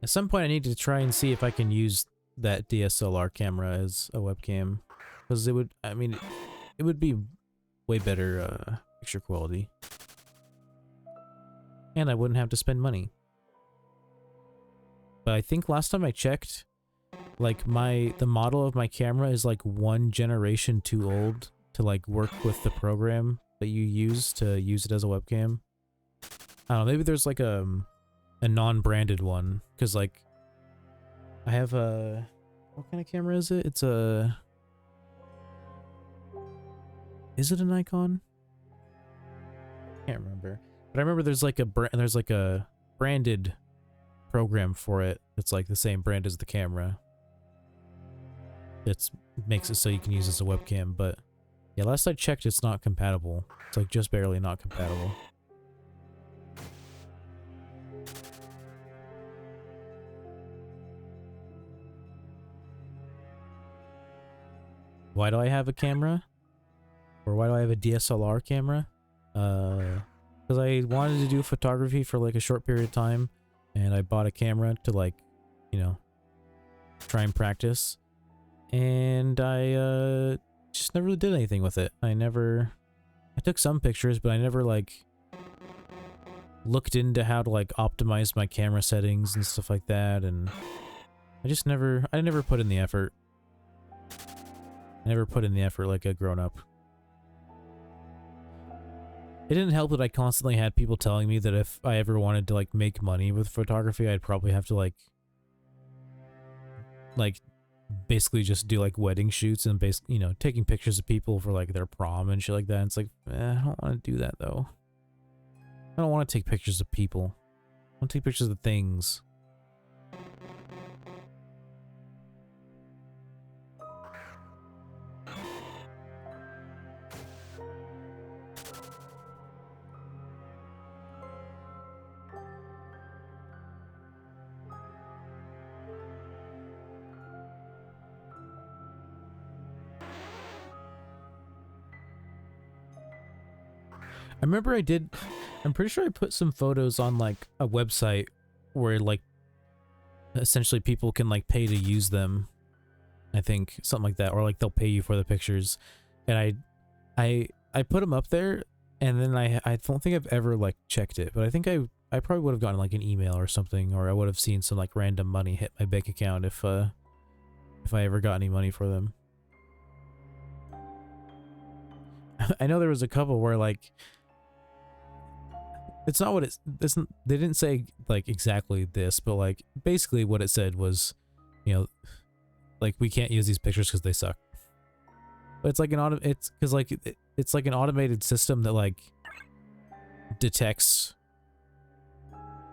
At some point I need to try and see if I can use that DSLR camera as a webcam. because it would, I mean, it would be way better picture quality, and I wouldn't have to spend money. But I think last time I checked, like the model of my camera is like 1 generation too old to like work with the program that you use to use it as a webcam. I don't know, maybe there's like a non-branded one, because like I have a, what kind of camera is it? It's a, is it a Nikon? Can't remember. But I remember there's like a branded program for it. It's like the same brand as the camera. It makes it so you can use it as a webcam, but yeah, last I checked it's not compatible. It's like just barely not compatible. Why do I have a camera? Or why do I have a DSLR camera? Because I wanted to do photography for like a short period of time, and I bought a camera to like, you know, try and practice. And I just never really did anything with it. I took some pictures, but I never like looked into how to like optimize my camera settings and stuff like that, and I never put in the effort. I never put in the effort like a grown-up. It didn't help that I constantly had people telling me that if I ever wanted to like make money with photography, I'd probably have to like basically just do like wedding shoots and basically, you know, taking pictures of people for like their prom and shit like that. And it's like, I don't want to do that though. I don't want to take pictures of people. I want to take pictures of things. I remember I'm pretty sure I put some photos on like a website where like essentially people can like pay to use them. I think something like that, or like they'll pay you for the pictures. And I put them up there, and then I don't think I've ever like checked it, but I think I probably would have gotten like an email or something, or I would have seen some like random money hit my bank account if I ever got any money for them. I know there was a couple where like it's not what it's they didn't say like exactly this, but like basically what it said was, you know, like we can't use these pictures because they suck. But it's like it's like an automated system that like detects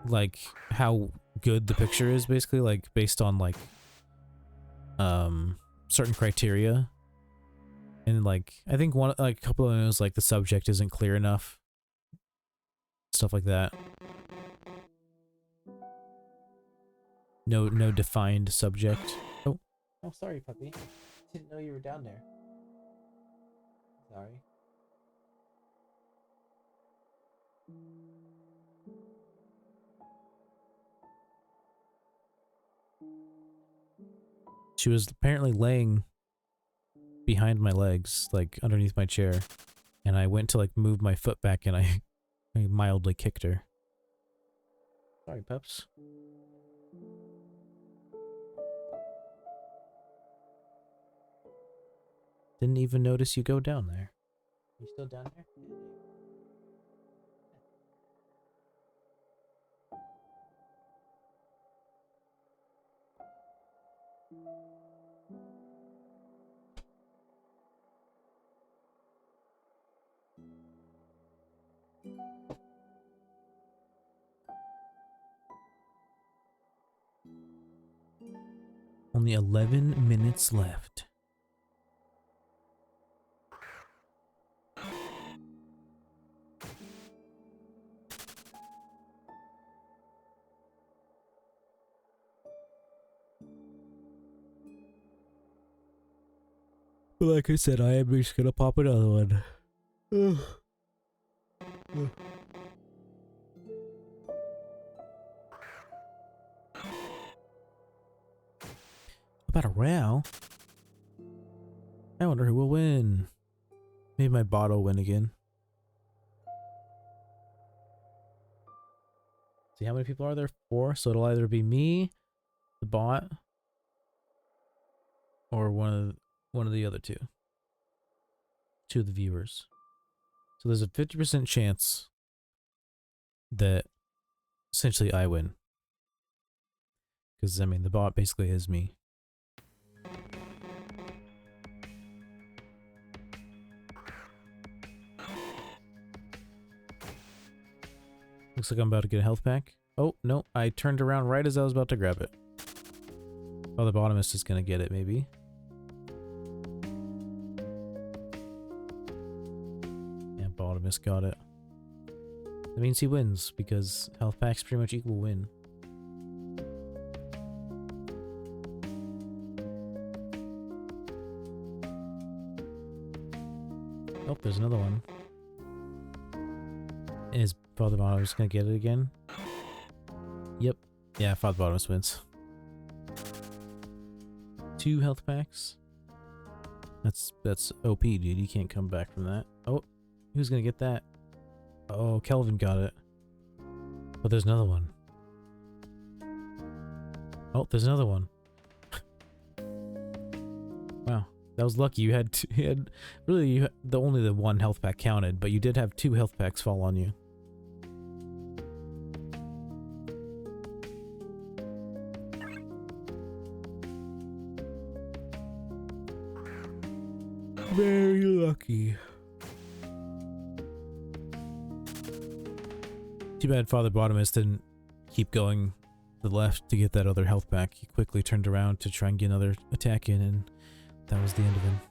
like how good the picture is, basically, like based on like certain criteria. And like I think a couple of them was like the subject isn't clear enough. Stuff like that. No defined subject. Oh, sorry, puppy. Didn't know you were down there. Sorry. She was apparently laying behind my legs, like underneath my chair, and I went to like move my foot back, and I mildly kicked her. Sorry, pups. Didn't even notice you go down there. You still down there? Only 11 minutes left. Like I said, I am just gonna pop another one. About a row? I wonder who will win. Maybe my bot will win again. See how many people are there? 4. So it'll either be me, the bot, or one of the other two. 2 of the viewers. So there's a 50% chance that essentially I win. Because, I mean, the bot basically is me. Looks like I'm about to get a health pack. Oh, no, I turned around right as I was about to grab it. Oh, the bottomist is going to get it, maybe. Yeah, bottomist got it. That means he wins, because health packs pretty much equal win. Oh, there's another one. Is Father Bottomist gonna get it again? Yep. Yeah, Father Bottomist wins. 2 health packs. That's OP, dude. You can't come back from that. Oh, who's gonna get that? Oh, Kelvin got it. Oh, there's another one. Oh, there's another one. Wow, that was lucky. You had only the 1 health pack counted, but you did have 2 health packs fall on you. Very lucky. Too bad Father Bottomist didn't keep going to the left to get that other health pack. He quickly turned around to try and get another attack in, and that was the end of him.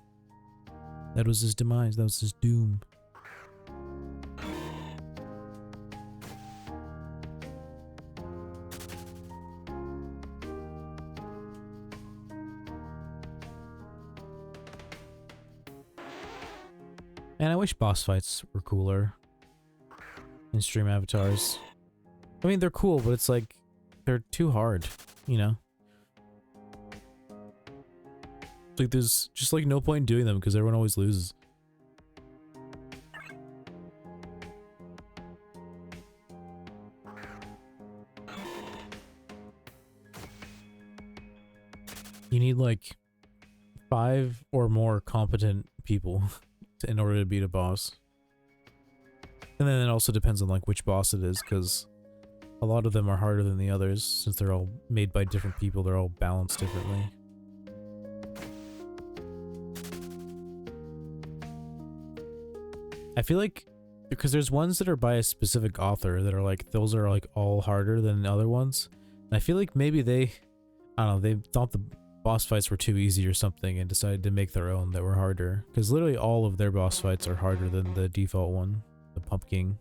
That was his demise. That was his doom. And I wish boss fights were cooler in stream avatars. I mean, they're cool, but it's like, they're too hard, you know? It's like, there's just like no point in doing them because everyone always loses. You need like 5 or more competent people in order to beat a boss. And then it also depends on like which boss it is, because a lot of them are harder than the others since they're all made by different people. They're all balanced differently. I feel like because there's ones that are by a specific author that are like, those are like all harder than other ones. And I feel like maybe they, I don't know, they thought the boss fights were too easy or something and decided to make their own that were harder. Because literally all of their boss fights are harder than the default one, the Pumpkin.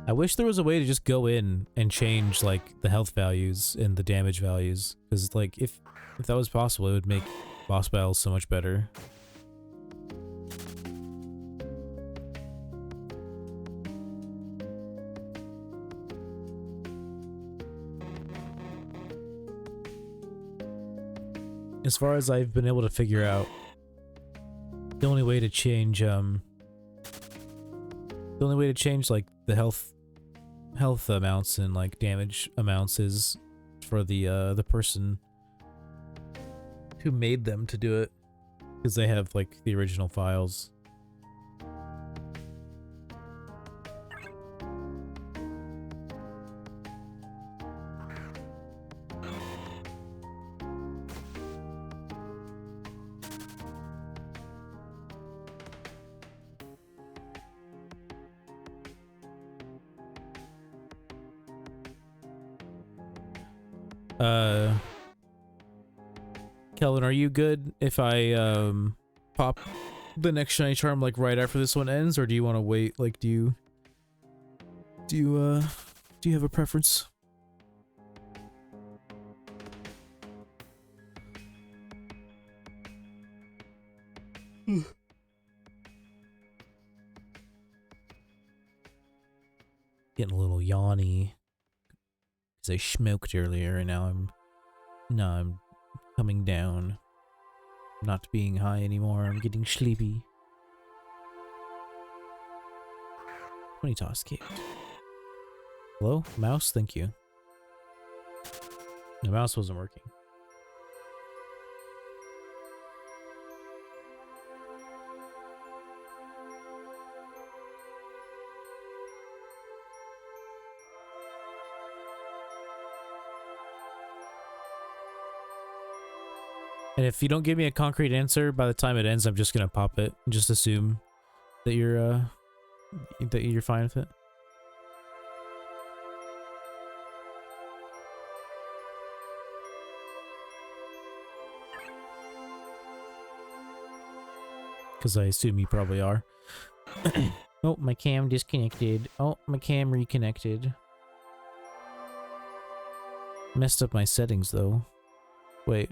I wish there was a way to just go in and change like the health values and the damage values, because like if that was possible, it would make boss battles so much better. As far as I've been able to figure out, the only way to change like the health amounts and like damage amounts is for the person who made them to do it, because they have like the original files. Kelvin, are you good if I pop the next shiny charm like right after this one ends, or do you want to wait? Like, do you have a preference? Getting a little yawny because I smoked earlier, and now I'm coming down. Not being high anymore. I'm getting sleepy. 20 toss cake. Hello, mouse. Thank you. The mouse wasn't working. And if you don't give me a concrete answer by the time it ends, I'm just gonna pop it and just assume that you're fine with it. Because I assume you probably are. Oh, my cam disconnected. Oh, my cam reconnected. Messed up my settings though. Wait.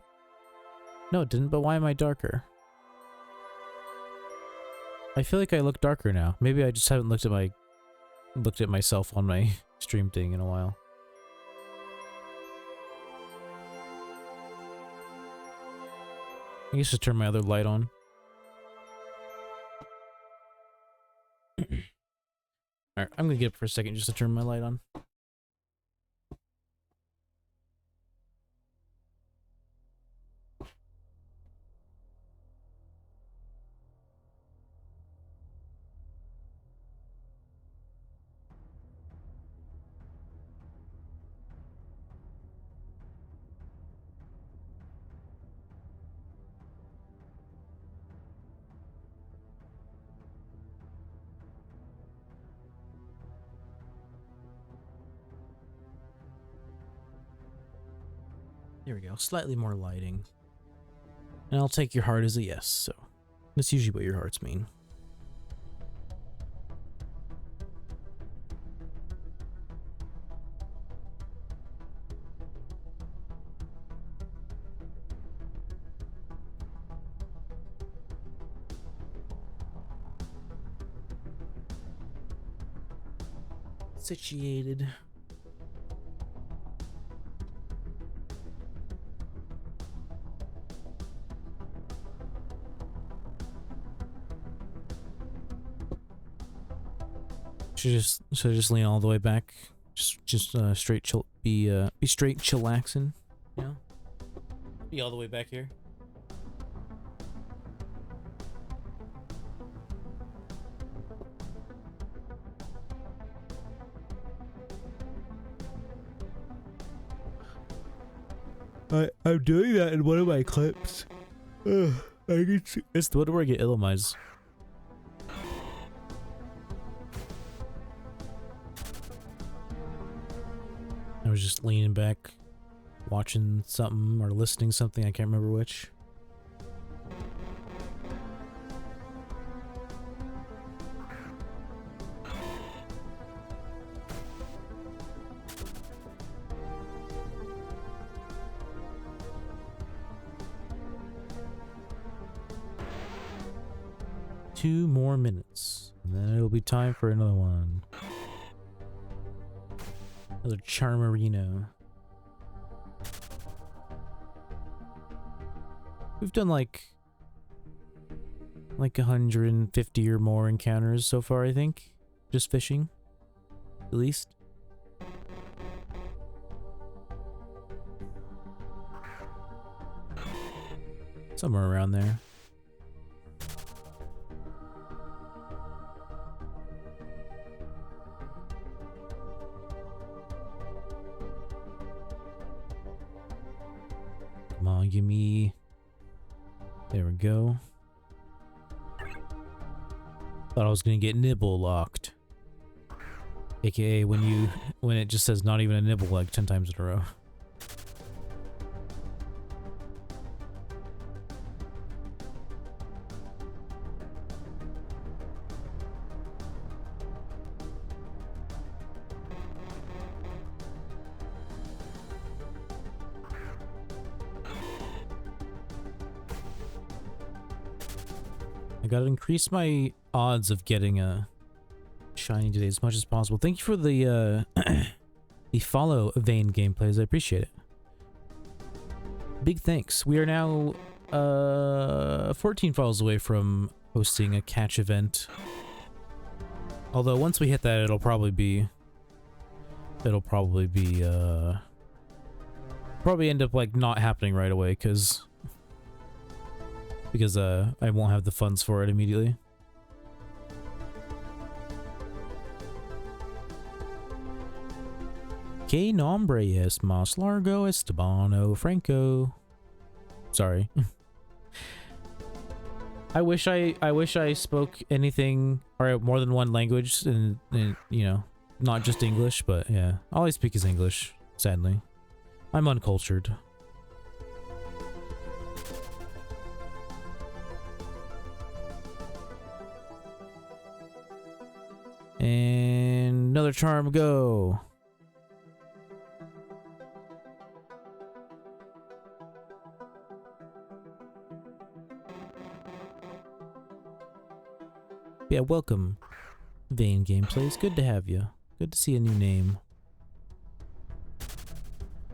No, it didn't, but why am I darker? I feel like I look darker now. Maybe I just haven't looked at myself on my stream thing in a while. I guess just turn my other light on. Alright, I'm gonna get up for a second just to turn my light on. There we go, slightly more lighting. And I'll take your heart as a yes, so that's usually what your hearts mean. Situated. Should I just lean all the way back? Just straight chill, be straight chillaxing, you know? Be all the way back here. I'm doing that in one of my clips. I can see. It's the one where I get Illumized. I was just leaning back, watching something or listening to something, I can't remember which. Two more minutes, and then it'll be time for another one. Another Charmerino. We've done like 150 or more encounters so far, I think. Just fishing, at least. Somewhere around there. Come on, give me... There we go. Thought I was gonna get nibble locked. AKA when it just says not even a nibble like 10 times in a row. I gotta increase my odds of getting a shiny today as much as possible. Thank you for the the follow, Vane Gameplays. I appreciate it. Big thanks. We are now 14 files away from hosting a catch event. Although once we hit that, it'll probably probably end up like not happening right away because I won't have the funds for it immediately. Que nombre es más largo Estebano Franco. Sorry. I wish I spoke anything or more than one language and you know, not just English, but yeah. All I speak is English, sadly. I'm uncultured. And another charm, go. Yeah, welcome, Vane Gameplays. Good to have you. Good to see a new name.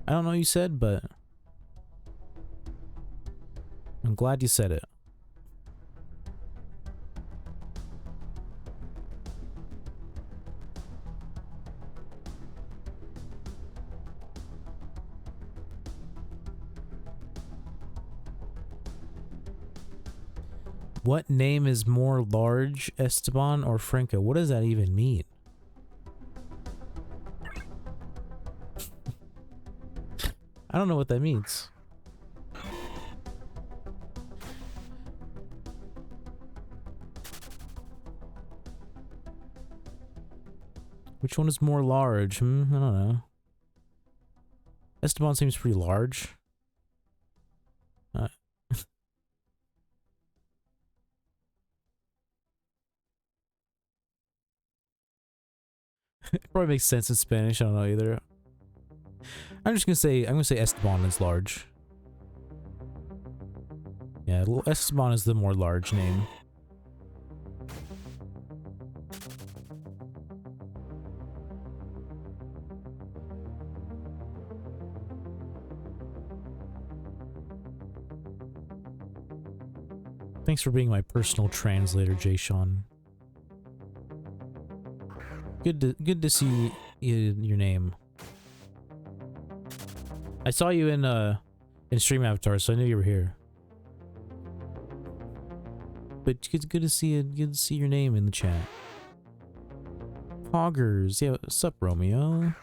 I don't know what you said, but I'm glad you said it. What name is more large, Esteban or Franco? What does that even mean? I don't know what that means. Which one is more large? I don't know. Esteban seems pretty large. It probably makes sense in Spanish. I don't know either. I'm gonna say Esteban is large. Yeah, Esteban is the more large name. Thanks for being my personal translator, Jay Sean. Good to see your name. I saw you in Stream Avatar, so I knew you were here. But good to see you. Good to see your name in the chat. Poggers, yeah. What's up, Romeo?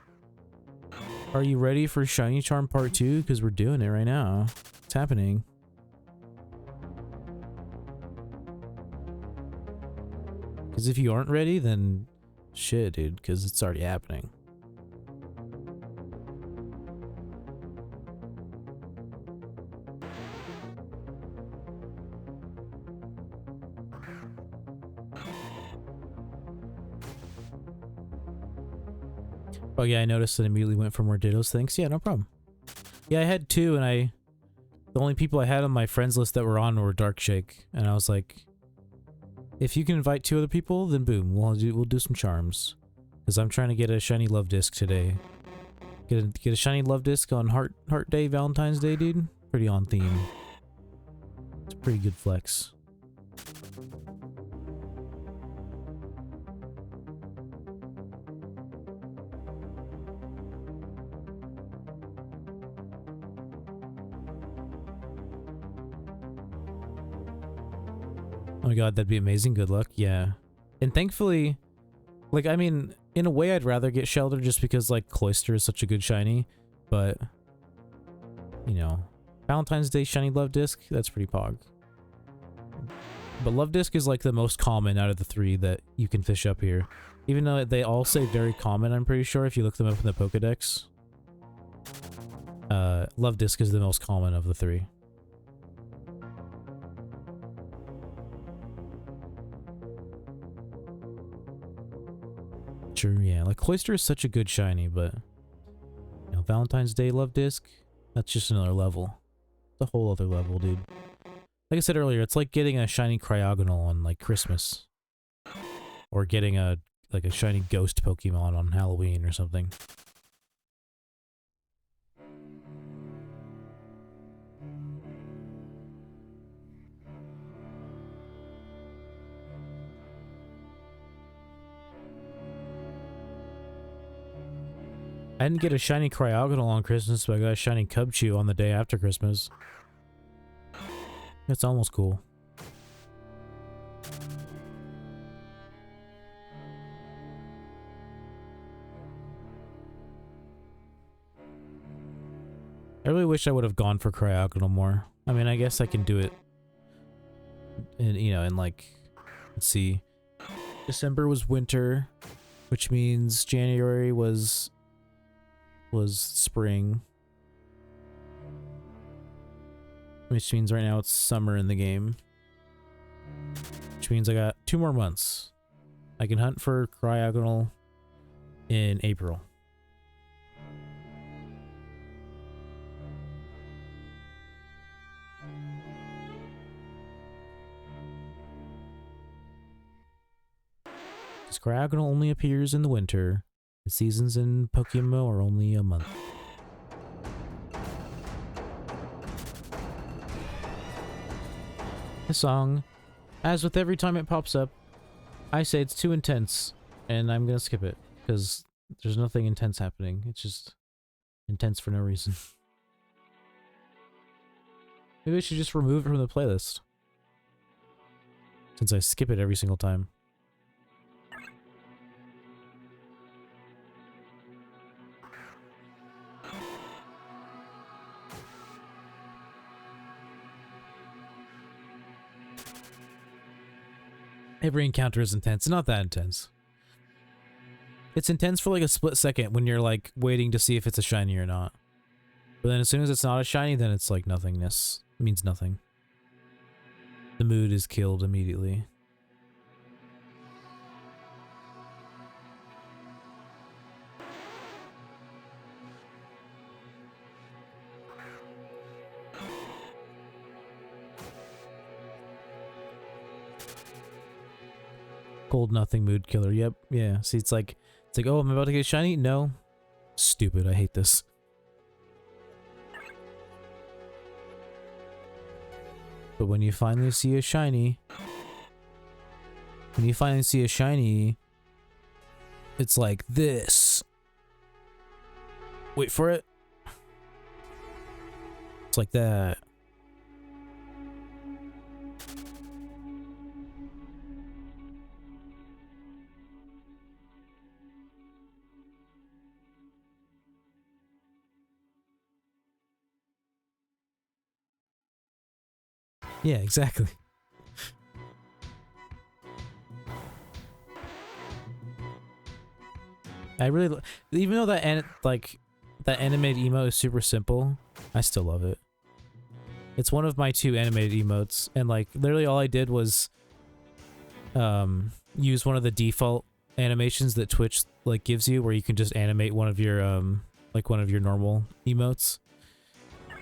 Are you ready for Shiny Charm Part 2? Because we're doing it right now. It's happening. Because if you aren't ready, then shit, dude. Because it's already happening. Oh yeah, I noticed and immediately went for more dittos. Thanks. Yeah, no problem. Yeah, I had two, and the only people I had on my friends list that were on were Darkshake, and I was like, if you can invite two other people, then boom, we'll do some charms, because I'm trying to get a shiny love disc today. Get a shiny love disc on Heart Day, Valentine's Day, dude. Pretty on theme. It's a pretty good flex. Oh my god, that'd be amazing. Good luck. Yeah. And thankfully, like, I mean, in a way I'd rather get Shelter just because, like, Cloyster is such a good shiny, but, you know, Valentine's Day shiny Love Disc, that's pretty pog. But Love Disc is, like, the most common out of the three that you can fish up here. Even though they all say very common, I'm pretty sure, if you look them up in the Pokedex. Love Disc is the most common of the three. Sure, yeah. Like, Cloyster is such a good shiny, but, you know, Valentine's Day Love Disc, that's just another level. It's a whole other level, dude. Like I said earlier, it's like getting a shiny Cryogonal on, like, Christmas. Or getting a like a shiny ghost Pokemon on Halloween or something. I didn't get a shiny Cryogonal on Christmas, but I got a shiny Cubchoo on the day after Christmas. That's almost cool. I really wish I would have gone for Cryogonal more. I mean, I guess I can do it in, you know, in like, let's see. December was winter, which means January was spring. Which means right now it's summer in the game. Which means I got 2 more months. I can hunt for Cryogonal in April. Because Cryogonal only appears in the winter. The seasons in Pokemon are only a month. This song, as with every time it pops up, I say it's too intense, and I'm gonna skip it, because there's nothing intense happening. It's just intense for no reason. Maybe I should just remove it from the playlist, since I skip it every single time. Every encounter is intense. It's not that intense. It's intense for like a split second when you're like waiting to see if it's a shiny or not. But then as soon as it's not a shiny, then it's like nothingness. It means nothing. The mood is killed immediately. Cold nothing mood killer. Yep. Yeah. See, it's like, oh, I'm about to get shiny? No. Stupid. I hate this. But when you finally see a shiny, it's like this. Wait for it. It's like that. Yeah, exactly. I really, even though that that animated emote is super simple, I still love it. It's one of my 2 animated emotes, and like literally all I did was use one of the default animations that Twitch like gives you, where you can just animate one of your normal emotes.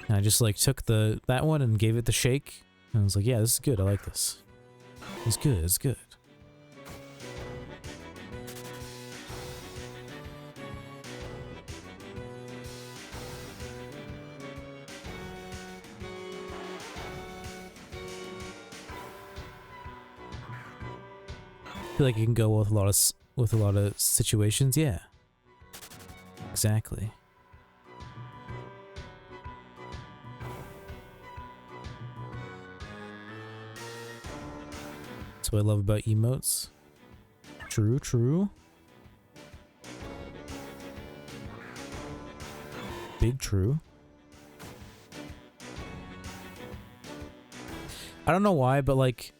And I just like took that one and gave it the shake. And I was like, yeah, this is good. I like this. It's good. It's good. I feel like you can go with a lot of situations. Yeah. Exactly. That's what I love about emotes. True, true. Big true. I don't know why, but like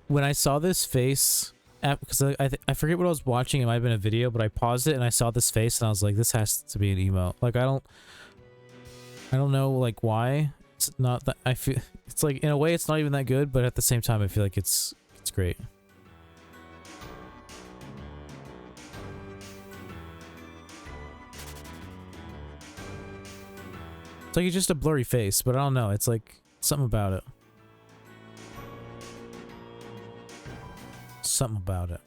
when I saw this face, because I forget what I was watching. It might have been a video, but I paused it and I saw this face and I was like, this has to be an emote. Like I don't know like why. It's not that I feel. It's like in a way it's not even that good, but at the same time I feel like it's great. It's like it's just a blurry face, but I don't know. It's like something about it. Something about it.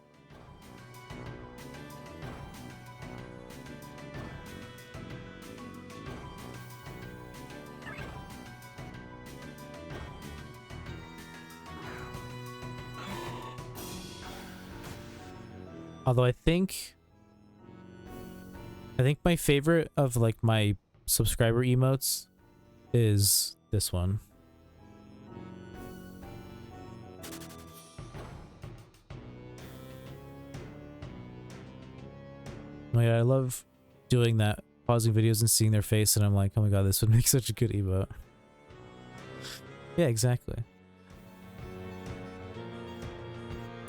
Although I think my favorite of like my subscriber emotes is this one. Like, I love doing that, pausing videos and seeing their face, and I'm like, oh my god, this would make such a good emote. Yeah, exactly.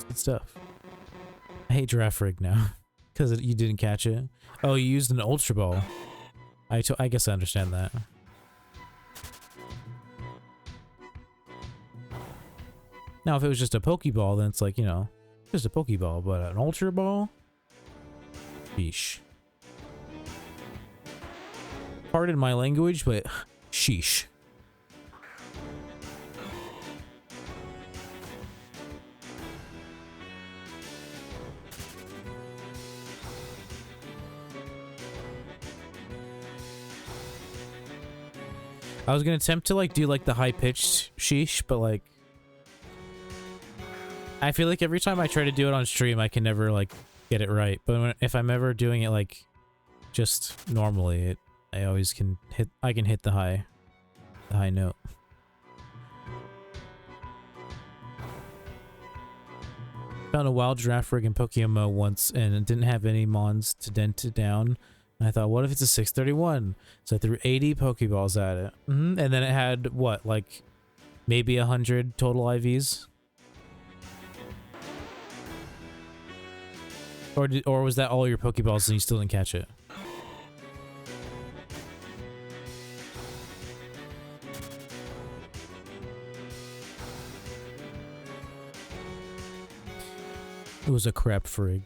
Good stuff. I hate Giraffe Rig now because you didn't catch it. Oh, you used an Ultra Ball. I guess I understand that. Now, if it was just a Pokeball, then it's like, you know, just a Pokeball, but an Ultra Ball? Sheesh. Pardon my language, but sheesh. I was gonna attempt to like do like the high-pitched sheesh, but like I feel like every time I try to do it on stream, I can never like get it right. But if I'm ever doing it like just normally, I always can hit. I can hit the high note. Found a wild Giraffe Rig in Pokemon once, and it didn't have any mons to dent it down. And I thought, what if it's a 631? So I threw 80 Pokeballs at it, and then it had what, like maybe 100 total IVs. Or was that all your Pokeballs and you still didn't catch it? It was a crap frig.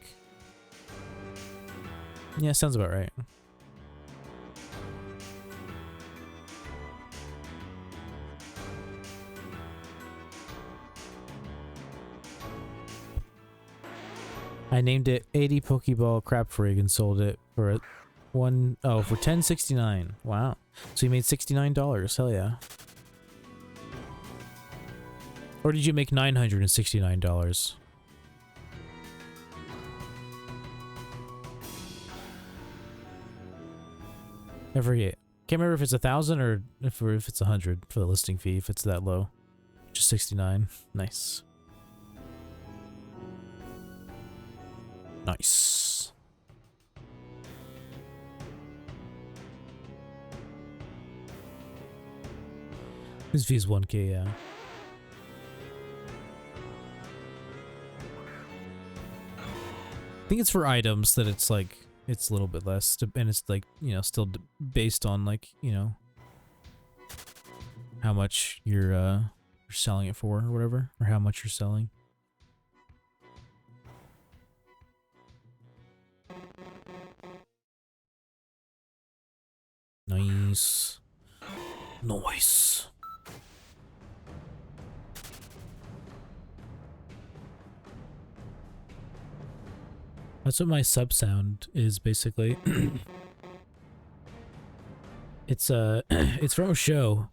Yeah, sounds about right. I named it 80 Pokeball Crap Frig and sold it for for $10.69. Wow. So you made $69. Hell yeah. Or did you make $969? I forget. Can't remember if it's 1,000 or if it's 100 for the listing fee, if it's that low. Just 69. Nice. Nice. This fee is 1K, yeah. I think it's for items that it's like, it's a little bit less, and it's like, you know, still based on like, you know, how much you're selling it for or whatever, or how much you're selling. Nice. Nice. That's what my sub sound is basically. It's it's from a show.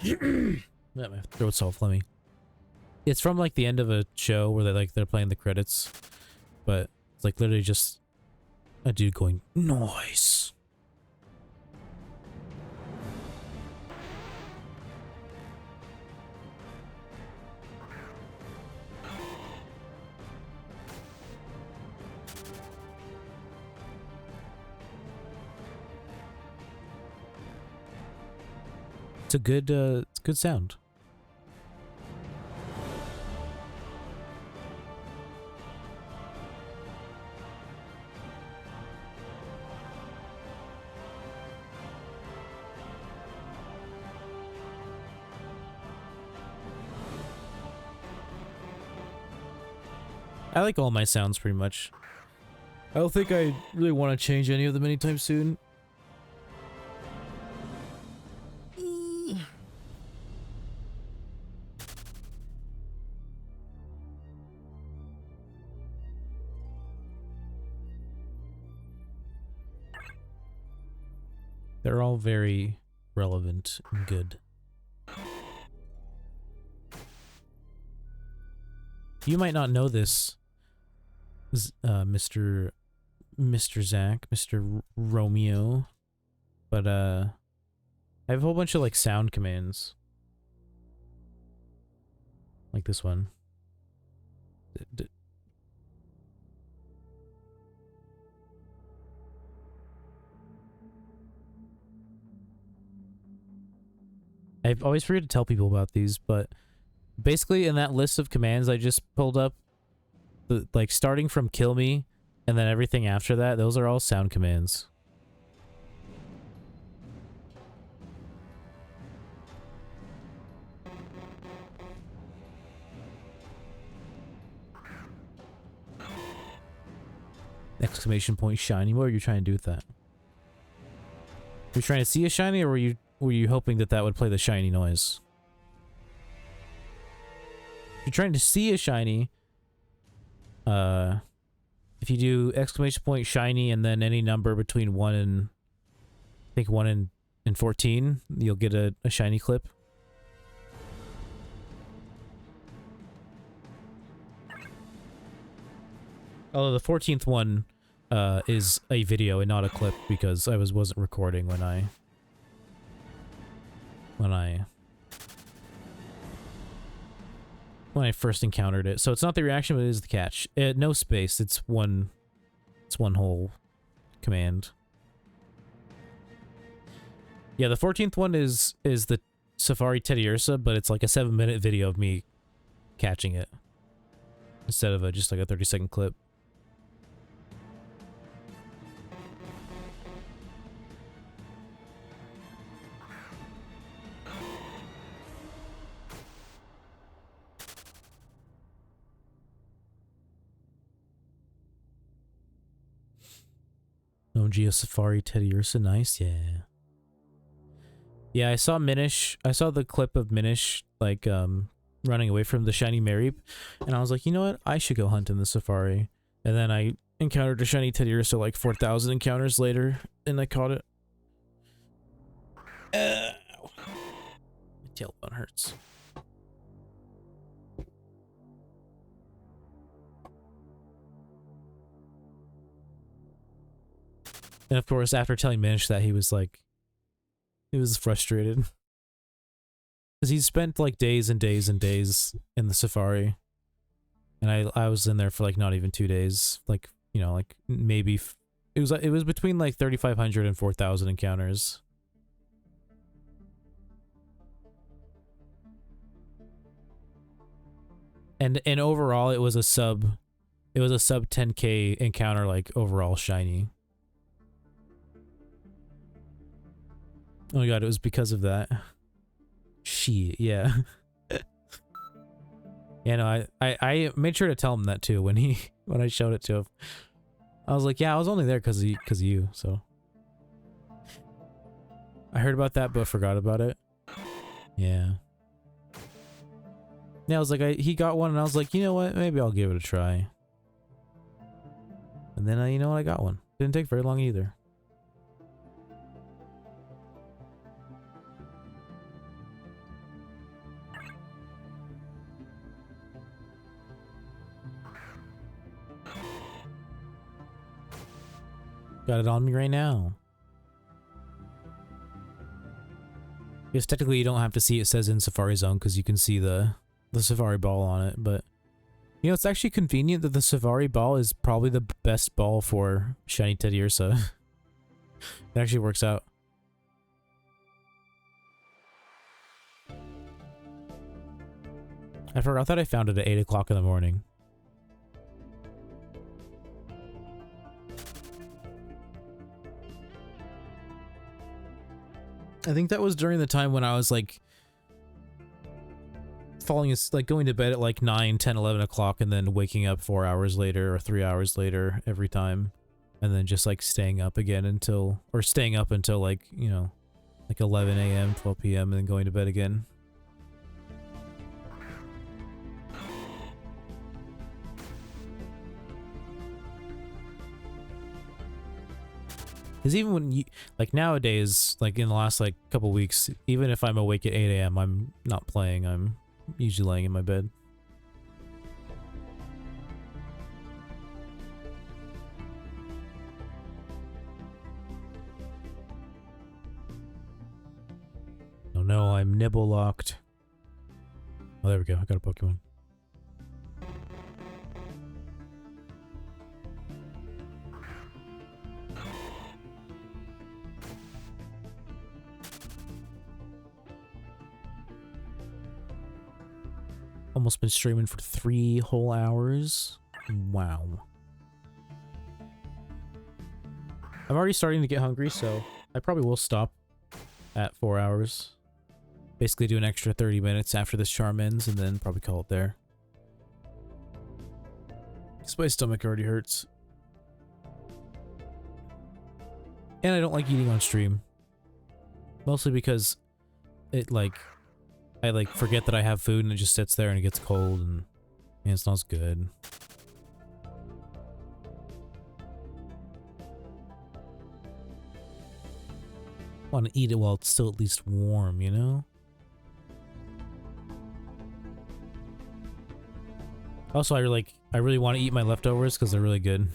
My throat's all phlegmy. It's from like the end of a show where they're playing the credits, but it's like literally just a dude going nice. It's a good sound. I like all my sounds pretty much. I don't think I really want to change any of them anytime soon. They're all very relevant and good. You might not know this, Mr. Zach, Mr. Romeo, but I have a whole bunch of like sound commands, like this one. I always forget to tell people about these, but basically in that list of commands I just pulled up, like starting from kill me and then everything after that, those are all sound commands. Exclamation point shiny. What are you trying to do with that? Were you trying to see a shiny, or were you hoping that that would play the shiny noise? If you're trying to see a shiny, if you do exclamation point shiny and then any number between 1 and I think 1 and 14, you'll get a shiny clip. Although the 14th one is a video and not a clip because I wasn't recording when I first encountered it. So it's not the reaction, but it is the catch. No space. It's one whole command. Yeah, the 14th one is the Safari Teddiursa, but it's like a 7-minute video of me catching it instead of just like a 30-second clip. No Geo Safari Teddiursa, nice, yeah. Yeah, I saw Minish. I saw the clip of Minish, like, running away from the shiny Mareep, and I was like, you know what? I should go hunt in the Safari. And then I encountered a shiny Teddiursa like 4,000 encounters later, and I caught it. My tailbone hurts. And of course, after telling Minish that, he was frustrated. Because he spent like days and days and days in the Safari. And I was in there for like not even 2 days. Like, you know, like maybe, it was between like 3,500 and 4,000 encounters. And overall, it was a sub 10k encounter, like overall shiny. Oh my god, it was because of that. Shit, yeah. Yeah, no, I made sure to tell him that too when I showed it to him. I was like, yeah, I was only there because of you, so. I heard about that but forgot about it. Yeah. Yeah, I was like, he got one and I was like, you know what, maybe I'll give it a try. And then, you know what, I got one. Didn't take very long either. Got it on me right now. Because technically you don't have to see it says in Safari Zone because you can see the Safari ball on it, but you know, it's actually convenient that the Safari ball is probably the best ball for shiny Teddiursa. It actually works out. I forgot that I found it at 8 o'clock in the morning. I think that was during the time when I was like going to bed at like 9, 10, 11 o'clock and then waking up 4 hours later or 3 hours later every time. And then just like staying up again until like, you know, like 11 a.m., 12 p.m. and then going to bed again. Because even when you, like nowadays, like in the last like couple weeks, even if I'm awake at 8 a.m., I'm not playing. I'm usually laying in my bed. no, I'm nibble locked. Oh, there we go. I got a Pokemon. Almost been streaming for 3 whole hours. Wow. I'm already starting to get hungry, so I probably will stop at 4 hours. Basically do an extra 30 minutes after this charm ends, and then probably call it there. Because my stomach already hurts. And I don't like eating on stream. Mostly because it, like, I, like, forget that I have food and it just sits there and it gets cold and it's not as good. Want to eat it while it's still at least warm, you know? Also, I really want to eat my leftovers because they're really good.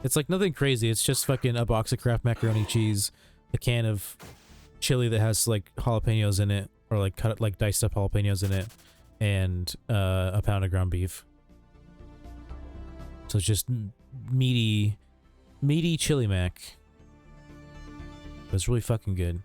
It's like nothing crazy. It's just fucking a box of Kraft macaroni cheese, a can of chili that has like jalapenos in it, or like cut like diced up jalapenos in it, and a pound of ground beef. So it's just meaty chili mac. But it's really fucking good.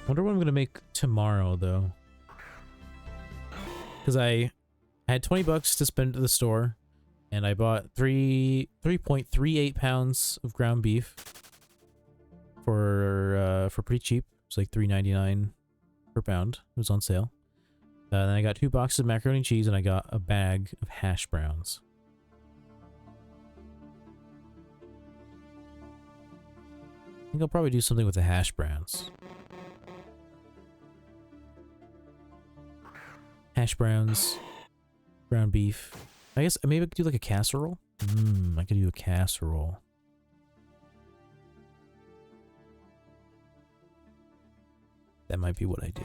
Wonder what I'm gonna make tomorrow though. Because I had 20 bucks to spend at the store, and I bought 3.38 pounds of ground beef for pretty cheap. It's like $3.99 per pound. It was on sale. Then I got 2 boxes of macaroni and cheese, and I got a bag of hash browns. I think I'll probably do something with the hash browns. Hash browns, ground beef. I guess maybe I could do like a casserole. I could do a casserole. That might be what I do.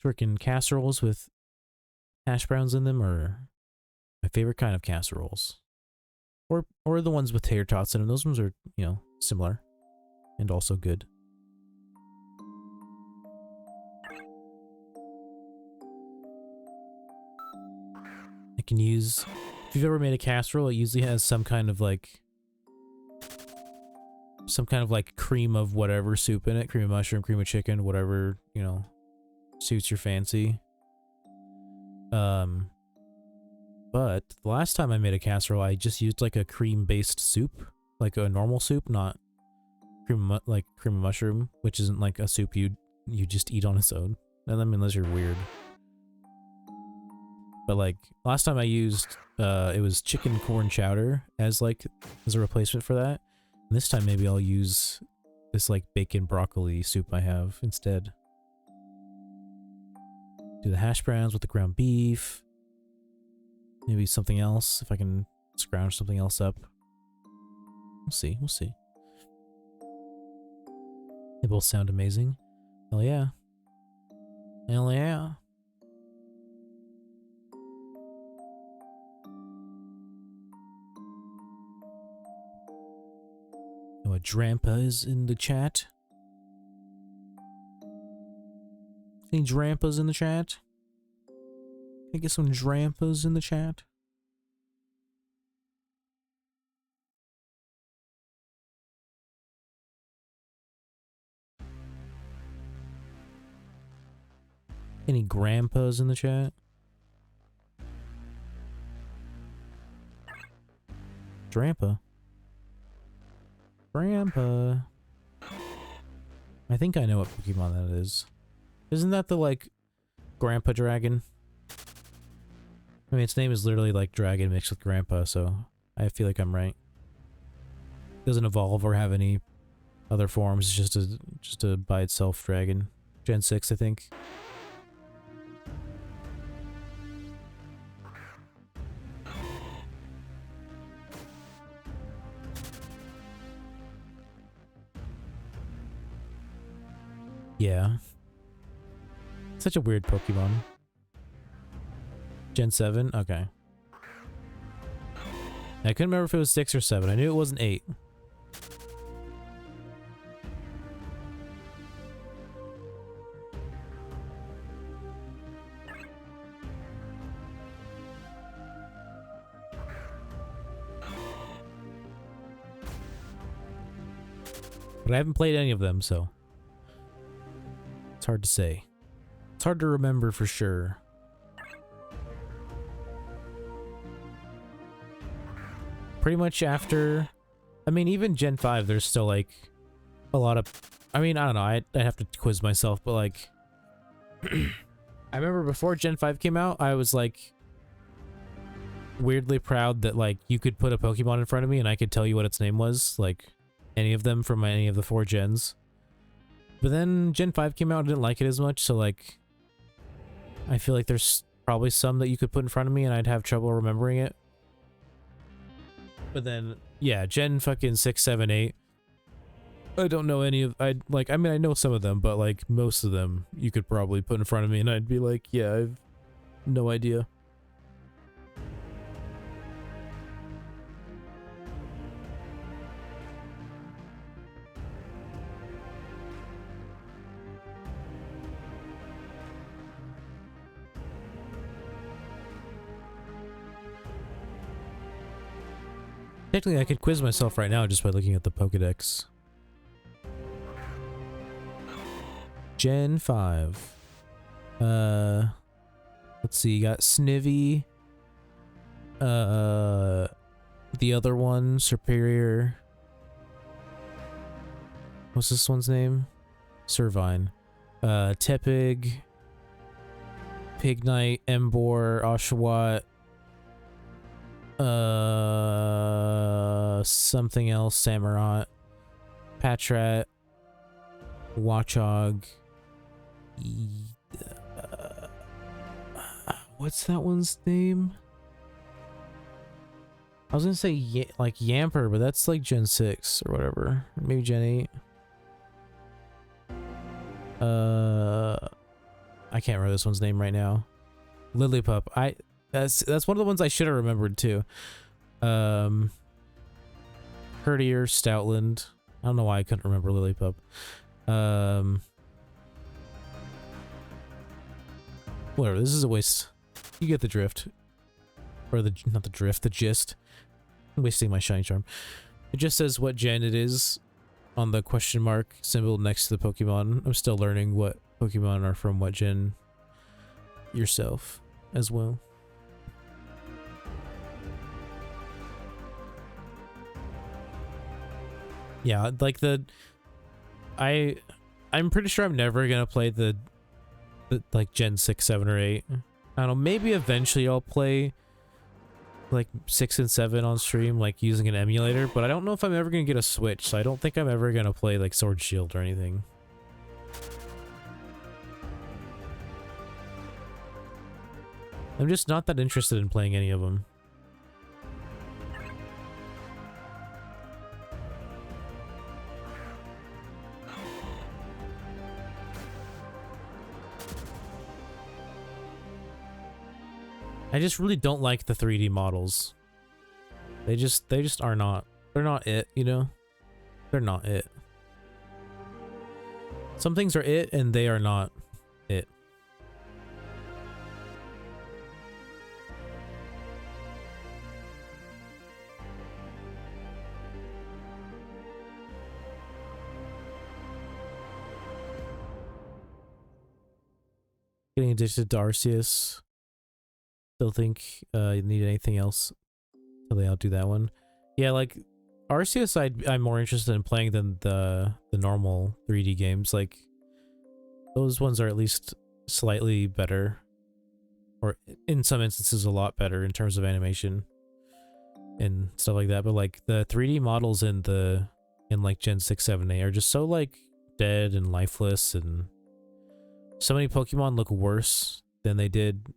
Freaking casseroles with hash browns in them are my favorite kind of casseroles. Or the ones with tater tots in them. Those ones are, you know, similar and also good. I can use, if you've ever made a casserole, it usually has some kind of like cream of whatever soup in it. Cream of mushroom, cream of chicken, whatever, you know, suits your fancy. But the last time I made a casserole, I just used like a cream-based soup, like a normal soup, not cream of mushroom, which isn't like a soup you just eat on its own. I mean, unless you're weird. But like last time I used, it was chicken corn chowder as a replacement for that. And this time maybe I'll use this like bacon broccoli soup I have instead. Do the hash browns with the ground beef. Maybe something else, if I can scrounge something else up. We'll see, we'll see. They both sound amazing. Hell yeah. Hell yeah. Oh, a Drampa is in the chat. Any Drampas in the chat? Can I get some Drampas in the chat? Any grandpas in the chat? Drampa. Grandpa. I think I know what Pokemon that is. Isn't that the, like, Grandpa Dragon? I mean, its name is literally like dragon mixed with grandpa, so I feel like I'm right. Doesn't evolve or have any other forms. It's just a by itself dragon. Gen 6, I think. Yeah. Such a weird Pokemon. Gen 7? Okay. I couldn't remember if it was 6 or 7. I knew it wasn't 8. But I haven't played any of them, so it's hard to say. It's hard to remember for sure. Pretty much after, I mean, even Gen 5, there's still like a lot of, I mean, I don't know, I'd have to quiz myself, but like, I remember before Gen 5 came out, I was like weirdly proud that like you could put a Pokemon in front of me and I could tell you what its name was, like any of them from any of the 4 gens. But then Gen 5 came out and I didn't like it as much, so like I feel like there's probably some that you could put in front of me and I'd have trouble remembering it. But then, yeah, Gen fucking 6, 7, 8. I don't know any of, I mean, I know some of them, but like most of them you could probably put in front of me and I'd be like, yeah, I've no idea. Technically, I could quiz myself right now just by looking at the Pokedex. Gen 5. Let's see, you got Snivy. The other one, Superior. What's this one's name? Servine. Tepig. Pignite, Embor, Oshawott. Something else, Samurott, Patrat, Watchog, what's that one's name? I was gonna say like Yamper, but that's like Gen 6 or whatever, maybe Gen 8. I can't remember this one's name right now. Lillipup. That's one of the ones I should have remembered too. Herdier, Stoutland. I don't know why I couldn't remember Lillipup. Whatever, this is a waste. You get the drift. Or not the drift, the gist. I'm wasting my shiny charm. It just says what gen it is on the question mark symbol next to the Pokemon. I'm still learning what Pokemon are from what gen yourself as well. Yeah, like I'm pretty sure I'm never gonna play the like Gen 6, 7, or 8. I don't know, maybe eventually I'll play like 6 and 7 on stream, like using an emulator, but I don't know if I'm ever gonna get a Switch, so I don't think I'm ever gonna play like Sword Shield or anything. I'm just not that interested in playing any of them. I just really don't like the 3D models. They just are not. They're not it, you know? They're not it. Some things are it and they are not it. Getting addicted to Arceus. Still think you need anything else till they outdo that one. Yeah, like Arceus I'm more interested in playing than the normal 3D games. Like those ones are at least slightly better, or in some instances a lot better in terms of animation and stuff like that. But like the 3D models in the in like Gen 6, 7, 8 are just so like dead and lifeless, and so many Pokemon look worse than they did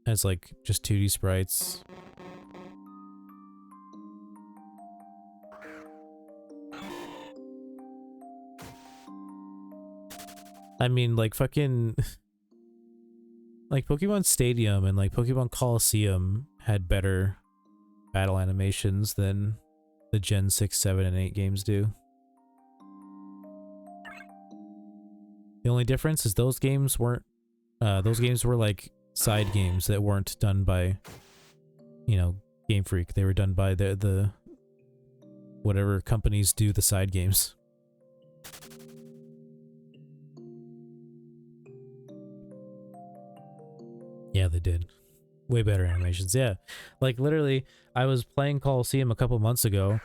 as like just 2D sprites. I mean, like fucking like Pokemon Stadium and like Pokemon Coliseum had better battle animations than the Gen 6, 7, and 8 games do. The only difference is those games weren't those games were like side games that weren't done by, you know, Game Freak. They were done by the whatever companies do the side games. Yeah, they did. Way better animations, yeah. Like, literally, I was playing Coliseum a couple months ago,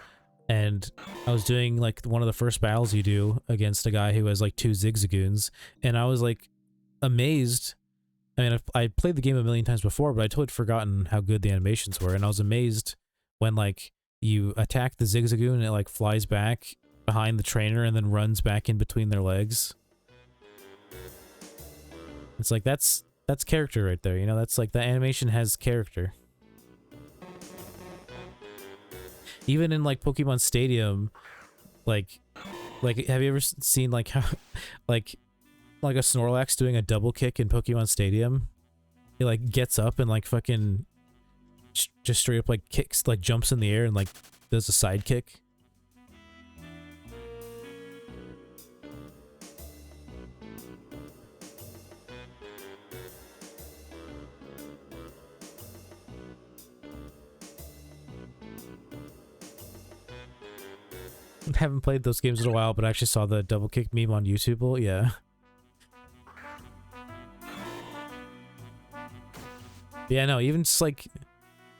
and I was doing, like, one of the first battles you do against a guy who has, like, 2 Zigzagoons, and I was, like, amazed. I mean, I played the game a million times before, but I totally forgotten how good the animations were, and I was amazed when, like, you attack the Zigzagoon and it, like, flies back behind the trainer and then runs back in between their legs. It's like, that's character right there, you know? That's like, the animation has character. Even in like Pokemon Stadium, like have you ever seen like how like a Snorlax doing a double kick in Pokemon Stadium? He like gets up and like fucking just straight up like kicks, like jumps in the air and like does a side kick. Haven't played those games in a while, but I actually saw the double kick meme on YouTube. Well, yeah. Yeah, no, even just like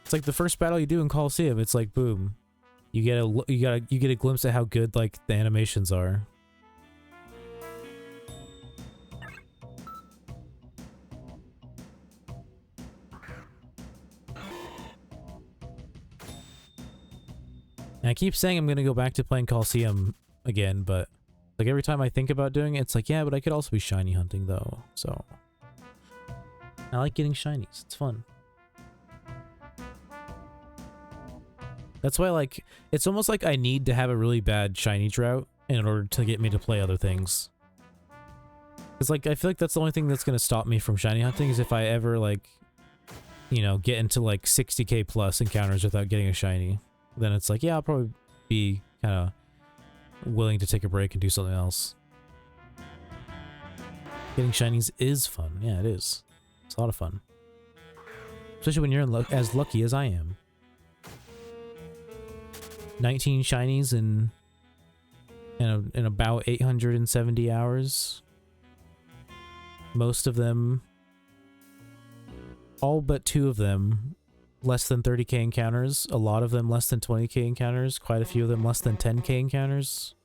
it's like the first battle you do in Coliseum, it's like boom. You get a glimpse at how good like the animations are. And I keep saying I'm gonna go back to playing Coliseum again, but like every time I think about doing it, it's like, yeah, but I could also be shiny hunting though, so I like getting shinies. It's fun. That's why, like, it's almost like I need to have a really bad shiny drought in order to get me to play other things. Because, like, I feel like that's the only thing that's gonna stop me from shiny hunting is if I ever, like, you know, get into, like, 60k plus encounters without getting a shiny. Then it's like, yeah, I'll probably be kind of willing to take a break and do something else. Getting shinies is fun. Yeah, it is. It's a lot of fun. Especially when you're as lucky as I am. 19 shinies in about 870 hours. Most of them, all but 2 of them, less than 30k encounters. A lot of them less than 20k encounters. Quite a few of them less than 10k encounters.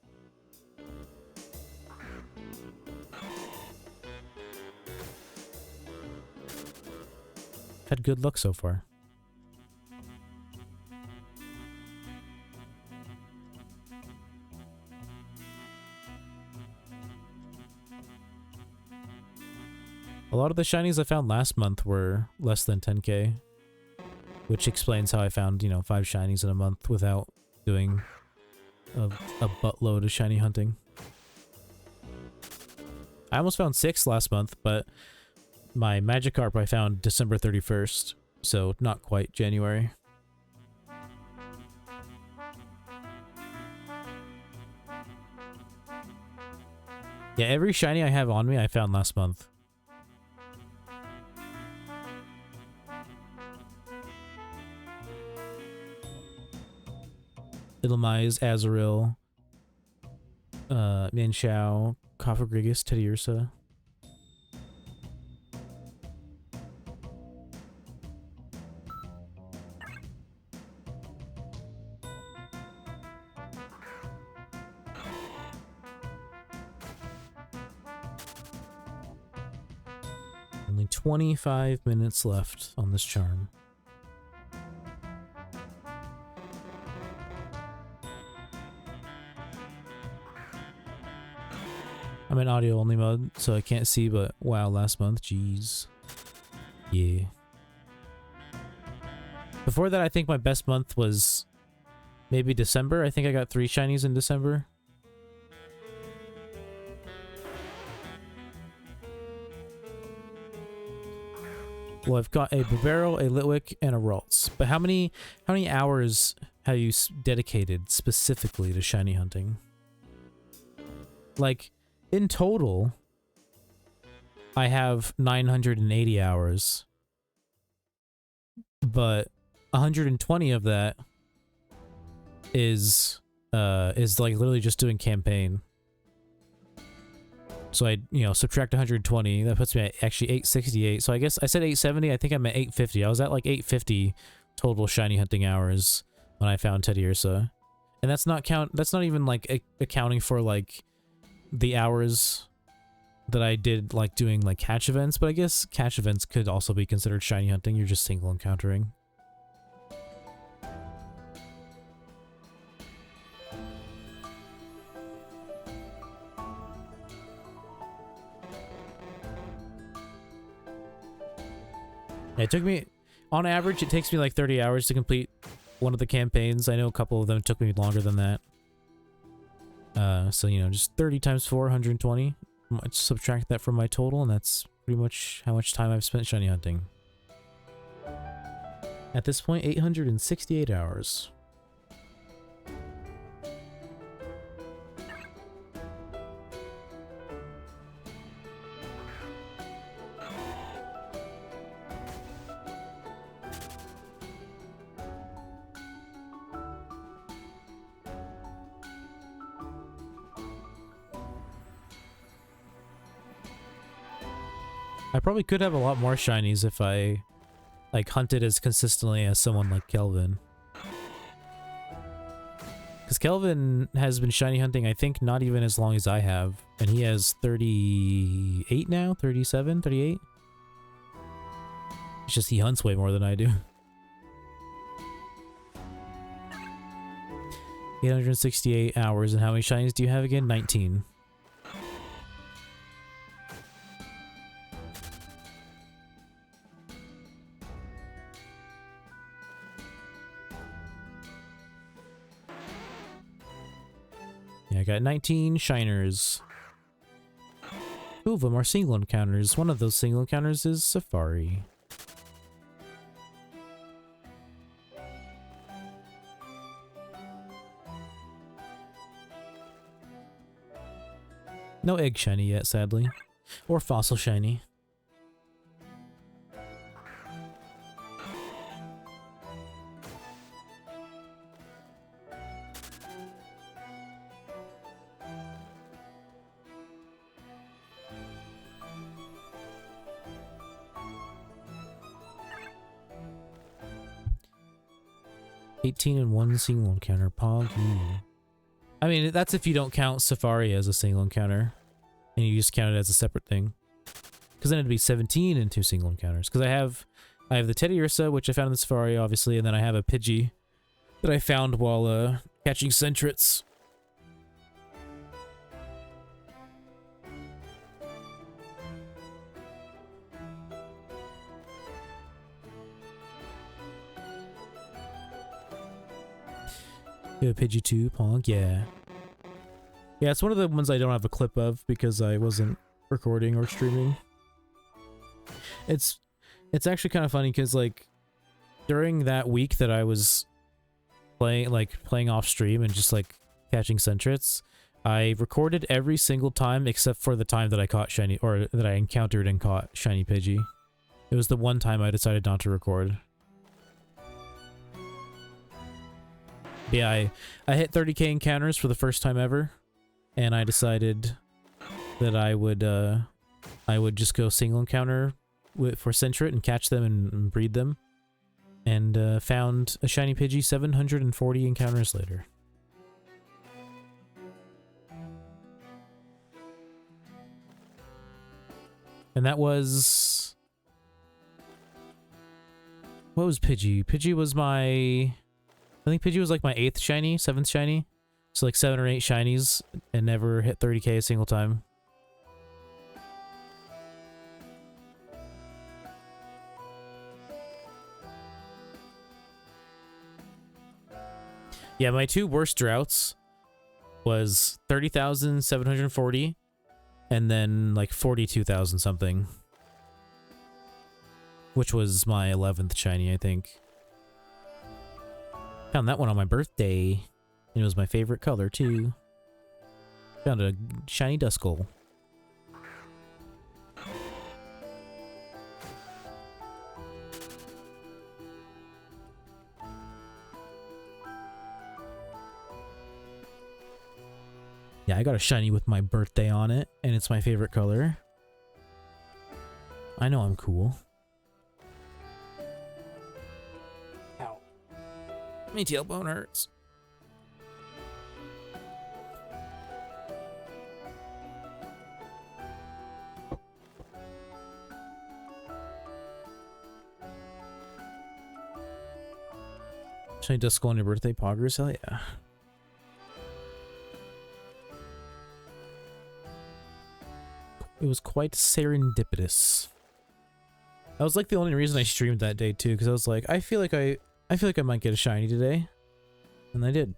Had good luck so far. A lot of the shinies I found last month were less than 10k, which explains how I found, you know, 5 shinies in a month without doing a buttload of shiny hunting. I almost found 6 last month, but my Magikarp I found December 31st, so not quite January. Yeah, every shiny I have on me I found last month. Illumise, Azurill, Manchao, Cofagrigus, Teddiursa. Only 25 minutes left on this charm. I'm in audio only mode, so I can't see, but wow, last month, jeez. Yeah. Before that, I think my best month was maybe December. I think I got 3 shinies in December. Well, I've got a Bavero, a Litwick, and a Ralts. But how many hours have you dedicated specifically to shiny hunting? Like, in total, I have 980 hours. But 120 of that is like literally just doing campaign. So I, you know, subtract 120, that puts me at actually 868. So I guess I said 870, I think I'm at 850. I was at like 850 total shiny hunting hours when I found Teddiursa. And that's not even like accounting for like the hours that I did like doing like catch events, but I guess catch events could also be considered shiny hunting. You're just single encountering. It took me, on average, it takes me like 30 hours to complete one of the campaigns. I know a couple of them took me longer than that. So, you know, just 30 times 4, 120. Subtract that from my total, and that's pretty much how much time I've spent shiny hunting. At this point, 868 hours. I probably could have a lot more shinies if I, like, hunted as consistently as someone like Kelvin. Because Kelvin has been shiny hunting, I think, not even as long as I have. And he has 38 now? 37? 38? It's just he hunts way more than I do. 868 hours, and how many shinies do you have again? 19. Yeah, I got 19 shiners. 2 of them are single encounters. One of those single encounters is Safari. No egg shiny yet, sadly. Or fossil shiny. And 1 single encounter. Pog you. I mean, that's if you don't count Safari as a single encounter. And you just count it as a separate thing. Because then it'd be 17 and 2 single encounters. Because I have the Teddiursa, which I found in the Safari, obviously, and then I have a Pidgey that I found while catching Sentrets. Yeah, Pidgey 2, Pog, yeah. Yeah, it's one of the ones I don't have a clip of because I wasn't recording or streaming. It's actually kind of funny because, like, during that week that I was playing off stream and just, like, catching Sentrets, I recorded every single time except for the time that I caught shiny, or that I encountered and caught shiny Pidgey. It was the one time I decided not to record. Yeah, I hit 30k encounters for the first time ever, and I decided that I would just go single encounter for Sentret and catch them and breed them, and found a shiny Pidgey 740 encounters later. And that was... what was Pidgey? Pidgey was my... I think Pidgey was like my 8th shiny, 7th shiny. So like 7 or 8 shinies and never hit 30k a single time. Yeah, my two worst droughts was 30,740 and then like 42,000 something. Which was my 11th shiny, I think. Found that one on my birthday. And it was my favorite color, too. Found a shiny Duskull. Yeah, I got a shiny with my birthday on it, and it's my favorite color. I know I'm cool. Ow. My tailbone hurts. Shiny Duskull on your birthday, Poggers? Hell yeah. It was quite serendipitous. That was like the only reason I streamed that day too, because I was like, I feel like I might get a shiny today, and I did.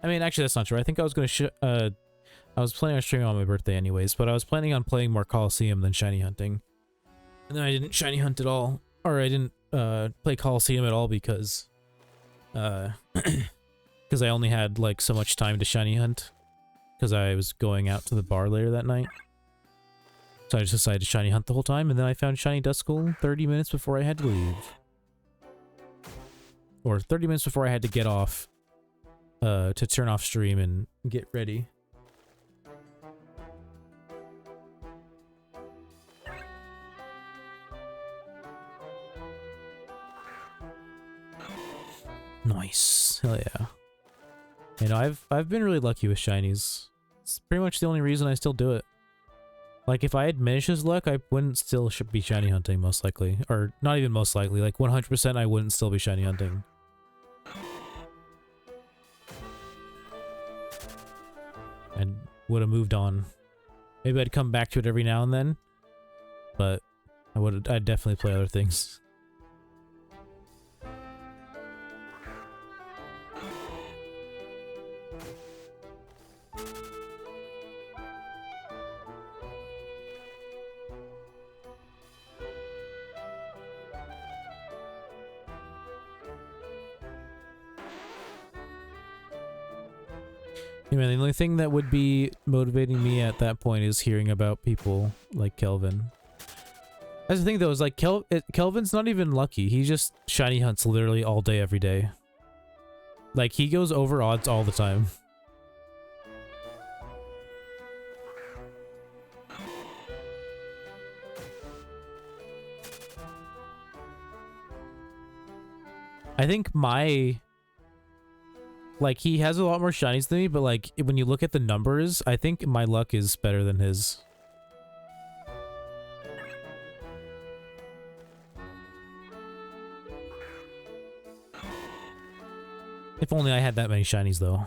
I mean, actually, that's not true. I think I was gonna I was planning on streaming on my birthday anyways, but I was planning on playing more Coliseum than shiny hunting, and then I didn't shiny hunt at all, or I didn't play Coliseum at all because because I only had like so much time to shiny hunt because I was going out to the bar later that night. So I just decided to shiny hunt the whole time, and then I found shiny Duskull 30 minutes before I had to leave. Or 30 minutes before I had to get off, to turn off stream and get ready. Nice. Hell yeah. You know, I've been really lucky with shinies. It's pretty much the only reason I still do it. Like, if I had Minish's luck, I wouldn't still be shiny hunting, most likely. Or, not even most likely, like 100% I wouldn't still be shiny hunting. And would have moved on. Maybe I'd come back to it every now and then, but I'd definitely play other things. Yeah, man, the only thing that would be motivating me at that point is hearing about people like Kelvin. That's the thing though, is like Kelvin's not even lucky. He just shiny hunts literally all day, every day. Like, he goes over odds all the time. I think like, he has a lot more shinies than me, but like, when you look at the numbers, I think my luck is better than his. If only I had that many shinies, though.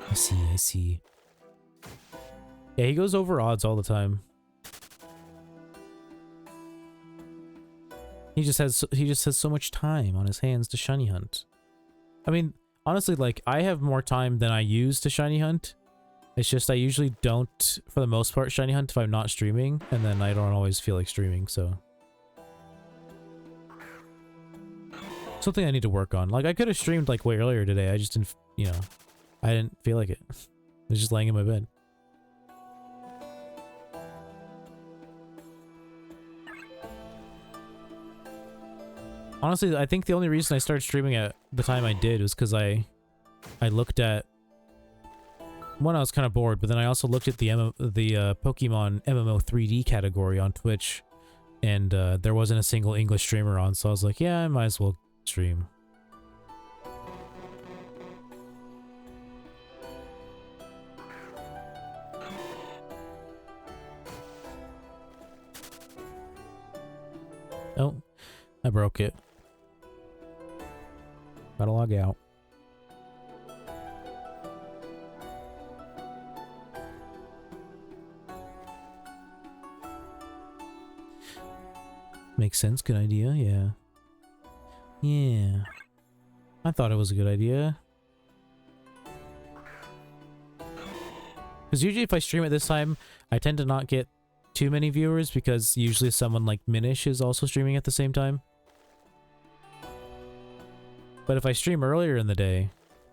I see. Yeah, he goes over odds all the time. He just has so much time on his hands to shiny hunt. I mean, honestly, like, I have more time than I use to shiny hunt. It's just I usually don't, for the most part, shiny hunt if I'm not streaming, and then I don't always feel like streaming, so. Something I need to work on. Like, I could have streamed, like, way earlier today, I just didn't, you know, I didn't feel like it. I was just laying in my bed. Honestly, I think the only reason I started streaming at the time I did was because I looked at... One, I was kind of bored, but then I also looked at the Pokemon MMO 3D category on Twitch, and there wasn't a single English streamer on, so I was like, yeah, I might as well stream. Oh, I broke it. Gotta log out. Makes sense. Good idea. Yeah. Yeah. I thought it was a good idea. Because usually if I stream at this time, I tend to not get too many viewers because usually someone like Minish is also streaming at the same time. But if I stream earlier in the day,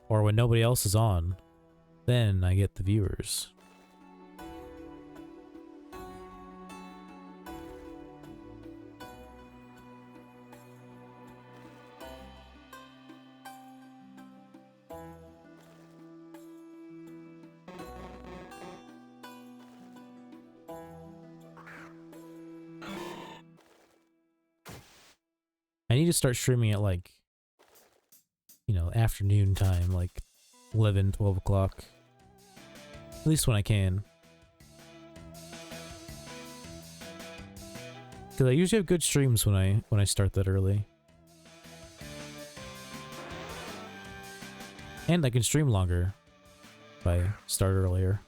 or when nobody else is on, then I get the viewers. I need to start streaming at like, you know, afternoon time, like 11, 12 o'clock. At least when I can. Because I usually have good streams when I start that early. And I can stream longer if I start earlier.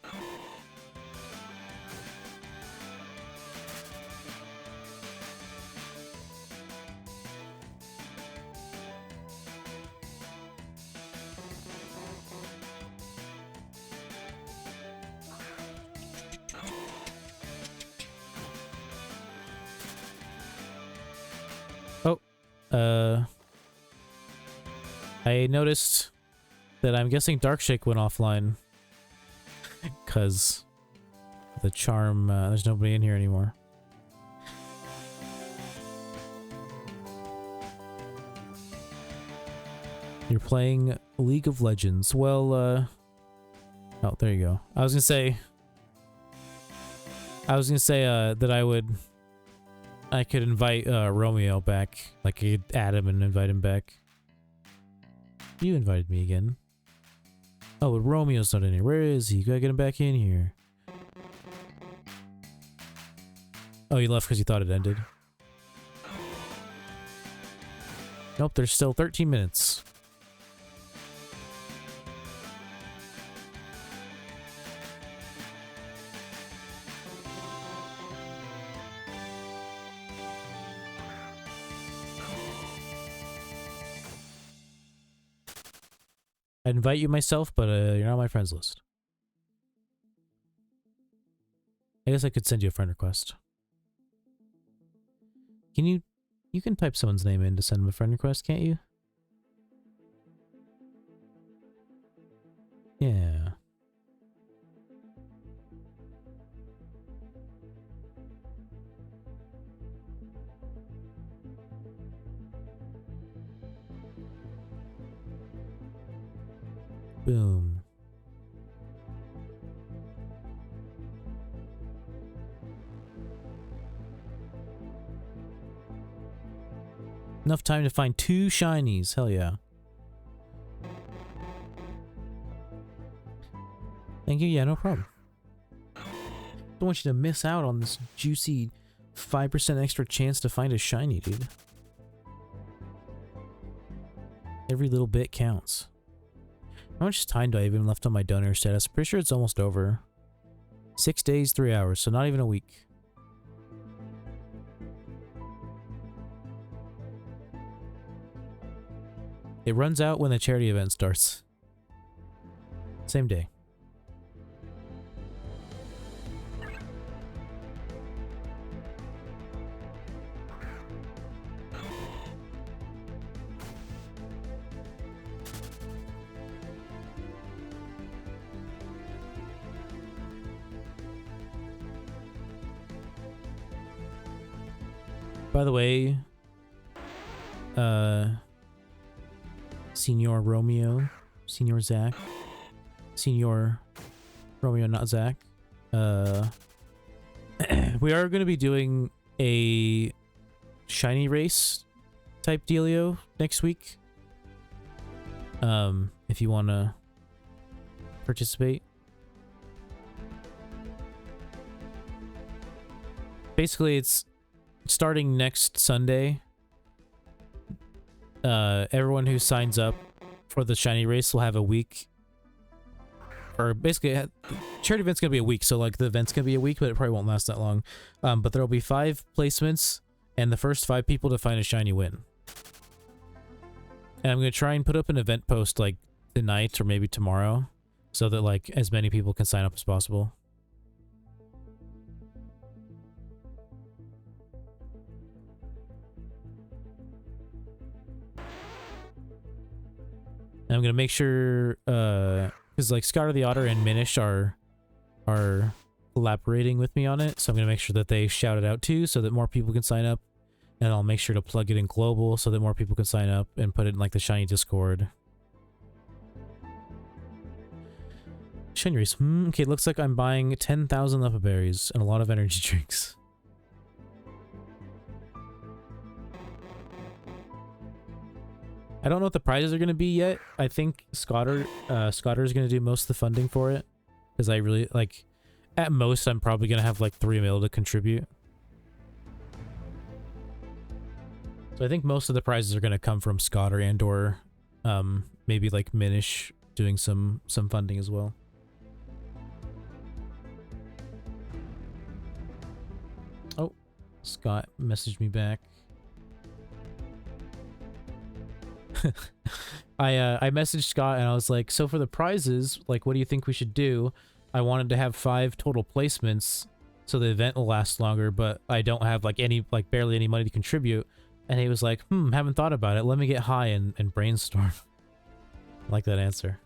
I noticed that I'm guessing Darkshake went offline. Because the charm, there's nobody in here anymore. You're playing League of Legends. Well, oh, there you go. I was gonna say that I could invite Romeo back. Like, I could add him and invite him back. You invited me again. Oh, but Romeo's not in here. Where is he? Gotta get him back in here. Oh, you left because you thought it ended. Nope, there's still 13 minutes. I'd invite you myself, but you're not on my friends list. I guess I could send you a friend request. Can you can type someone's name in to send them a friend request, can't you? Yeah. Boom. Enough time to find 2 shinies. Hell yeah. Thank you. Yeah, no problem. Don't want you to miss out on this juicy 5% extra chance to find a shiny, dude. Every little bit counts. How much time do I even left on my donor status? Pretty sure it's almost over. 6 days, 3 hours, so not even a week. It runs out when the charity event starts. Same day. By the way, Senior Romeo, Senior Zach, Senior Romeo, not Zach. We are going to be doing a shiny race type dealio next week. If you want to participate. Basically, it's starting next Sunday. Everyone who signs up for the shiny race will have a week, or basically charity event's gonna be a week, so like the event's gonna be a week, but it probably won't last that long. But there'll be 5 placements and the first 5 people to find a shiny win. And I'm going to try and put up an event post like tonight or maybe tomorrow so that like as many people can sign up as possible. And I'm going to make sure, because like Scar the Otter and Minish are collaborating with me on it, so I'm going to make sure that they shout it out too so that more people can sign up. And I'll make sure to plug it in global so that more people can sign up and put it in like the Shiny Discord. Shiny race. Okay, looks like I'm buying 10,000 Lepa berries and a lot of energy drinks. I don't know what the prizes are going to be yet. I think Scotter is going to do most of the funding for it. Because I really, like, at most, I'm probably going to have, like, 3 mil to contribute. So I think most of the prizes are going to come from Scotter and or maybe, like, Minish doing some funding as well. Oh, Scott messaged me back. I messaged Scott and I was like, so for the prizes, like, what do you think we should do? I wanted to have 5 total placements so the event will last longer, but I don't have like barely any money to contribute. And he was like, haven't thought about it. Let me get high and brainstorm. I like that answer.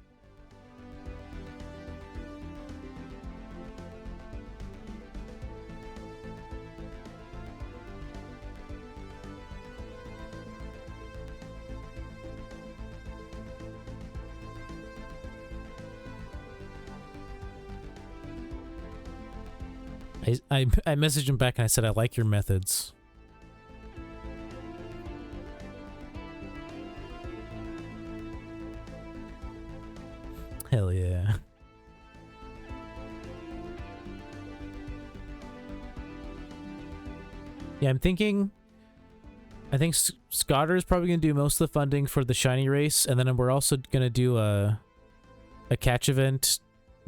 I messaged him back and I said, I like your methods. Hell yeah. Yeah, I think Scotter is probably going to do most of the funding for the shiny race, and then we're also going to do a catch event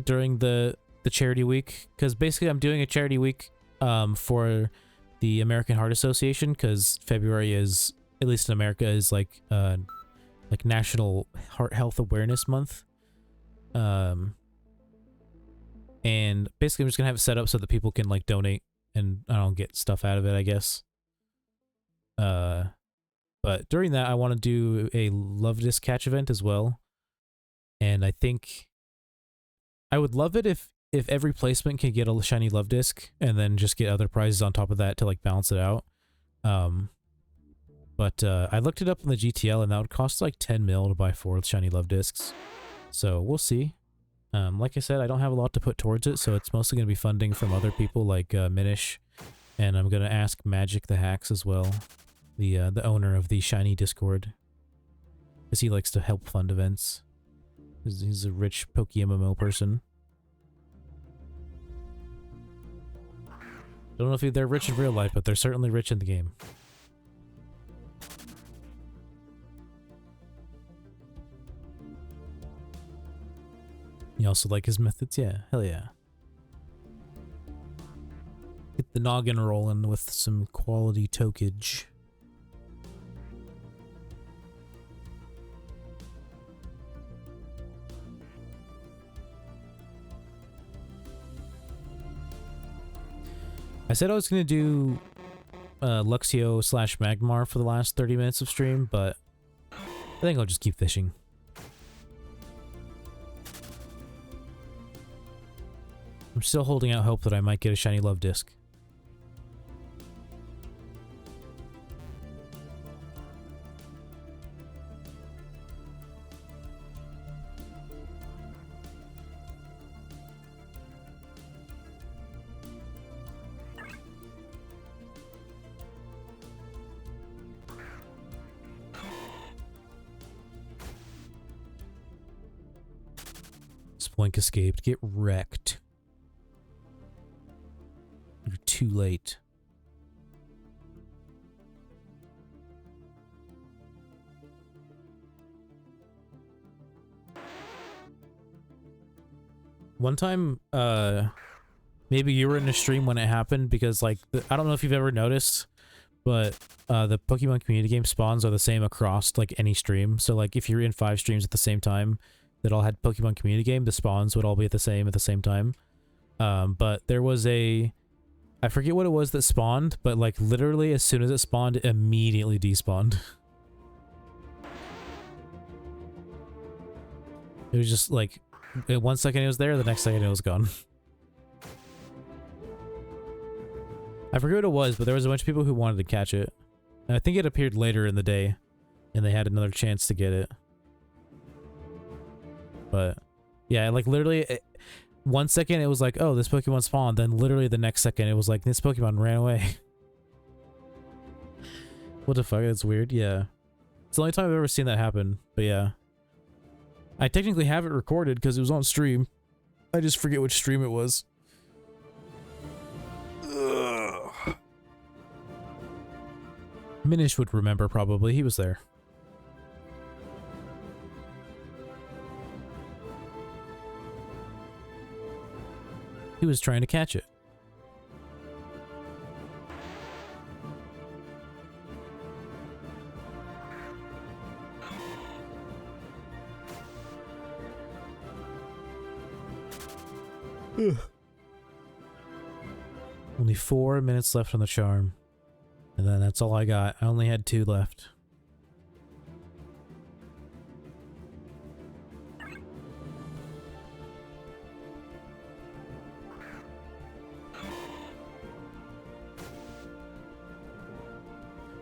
during the charity week, because basically I'm doing a charity week for the American Heart Association, because February is, at least in America, is like National Heart Health Awareness Month. And basically I'm just gonna have it set up so that people can like donate and I don't get stuff out of it, I guess. But during that I want to do a Love Disc catch event as well. And I think I would love it if every placement can get a shiny Love Disc and then just get other prizes on top of that to like balance it out. But I looked it up on the GTL and that would cost like 10 mil to buy 4 shiny Love Discs. So we'll see. Like I said, I don't have a lot to put towards it, so it's mostly going to be funding from other people like Minish. And I'm going to ask Magic the Hacks as well, the owner of the Shiny Discord, because he likes to help fund events. He's a rich PokeMMO person. Don't know if they're rich in real life, but they're certainly rich in the game. You also like his methods? Yeah, hell yeah. Get the noggin rolling with some quality tokage. I said I was going to do Luxio / Magmar for the last 30 minutes of stream, but I think I'll just keep fishing. I'm still holding out hope that I might get a shiny Love Disc. Spoink escaped. Get wrecked. You're too late. One time, maybe you were in a stream when it happened, because like, I don't know if you've ever noticed, but the Pokemon community game spawns are the same across like any stream. So like if you're in 5 streams at the same time that all had Pokemon community game, the spawns would all be at the same time. But there was I forget what it was that spawned, but like literally as soon as it spawned, it immediately despawned. It was just like 1 second it was there, the next second it was gone. I forget what it was, but there was a bunch of people who wanted to catch it. And I think it appeared later in the day, and they had another chance to get it. But yeah, like literally 1 second it was like, oh, this Pokemon spawned, then literally the next second it was like, this Pokemon ran away. What the fuck, that's weird, yeah. It's the only time I've ever seen that happen, but yeah. I technically have it recorded because it was on stream. I just forget which stream it was. Ugh. Minish would remember probably, he was there. He was trying to catch it. Ugh. Only 4 minutes left on the charm. And then that's all I got. I only had 2 left.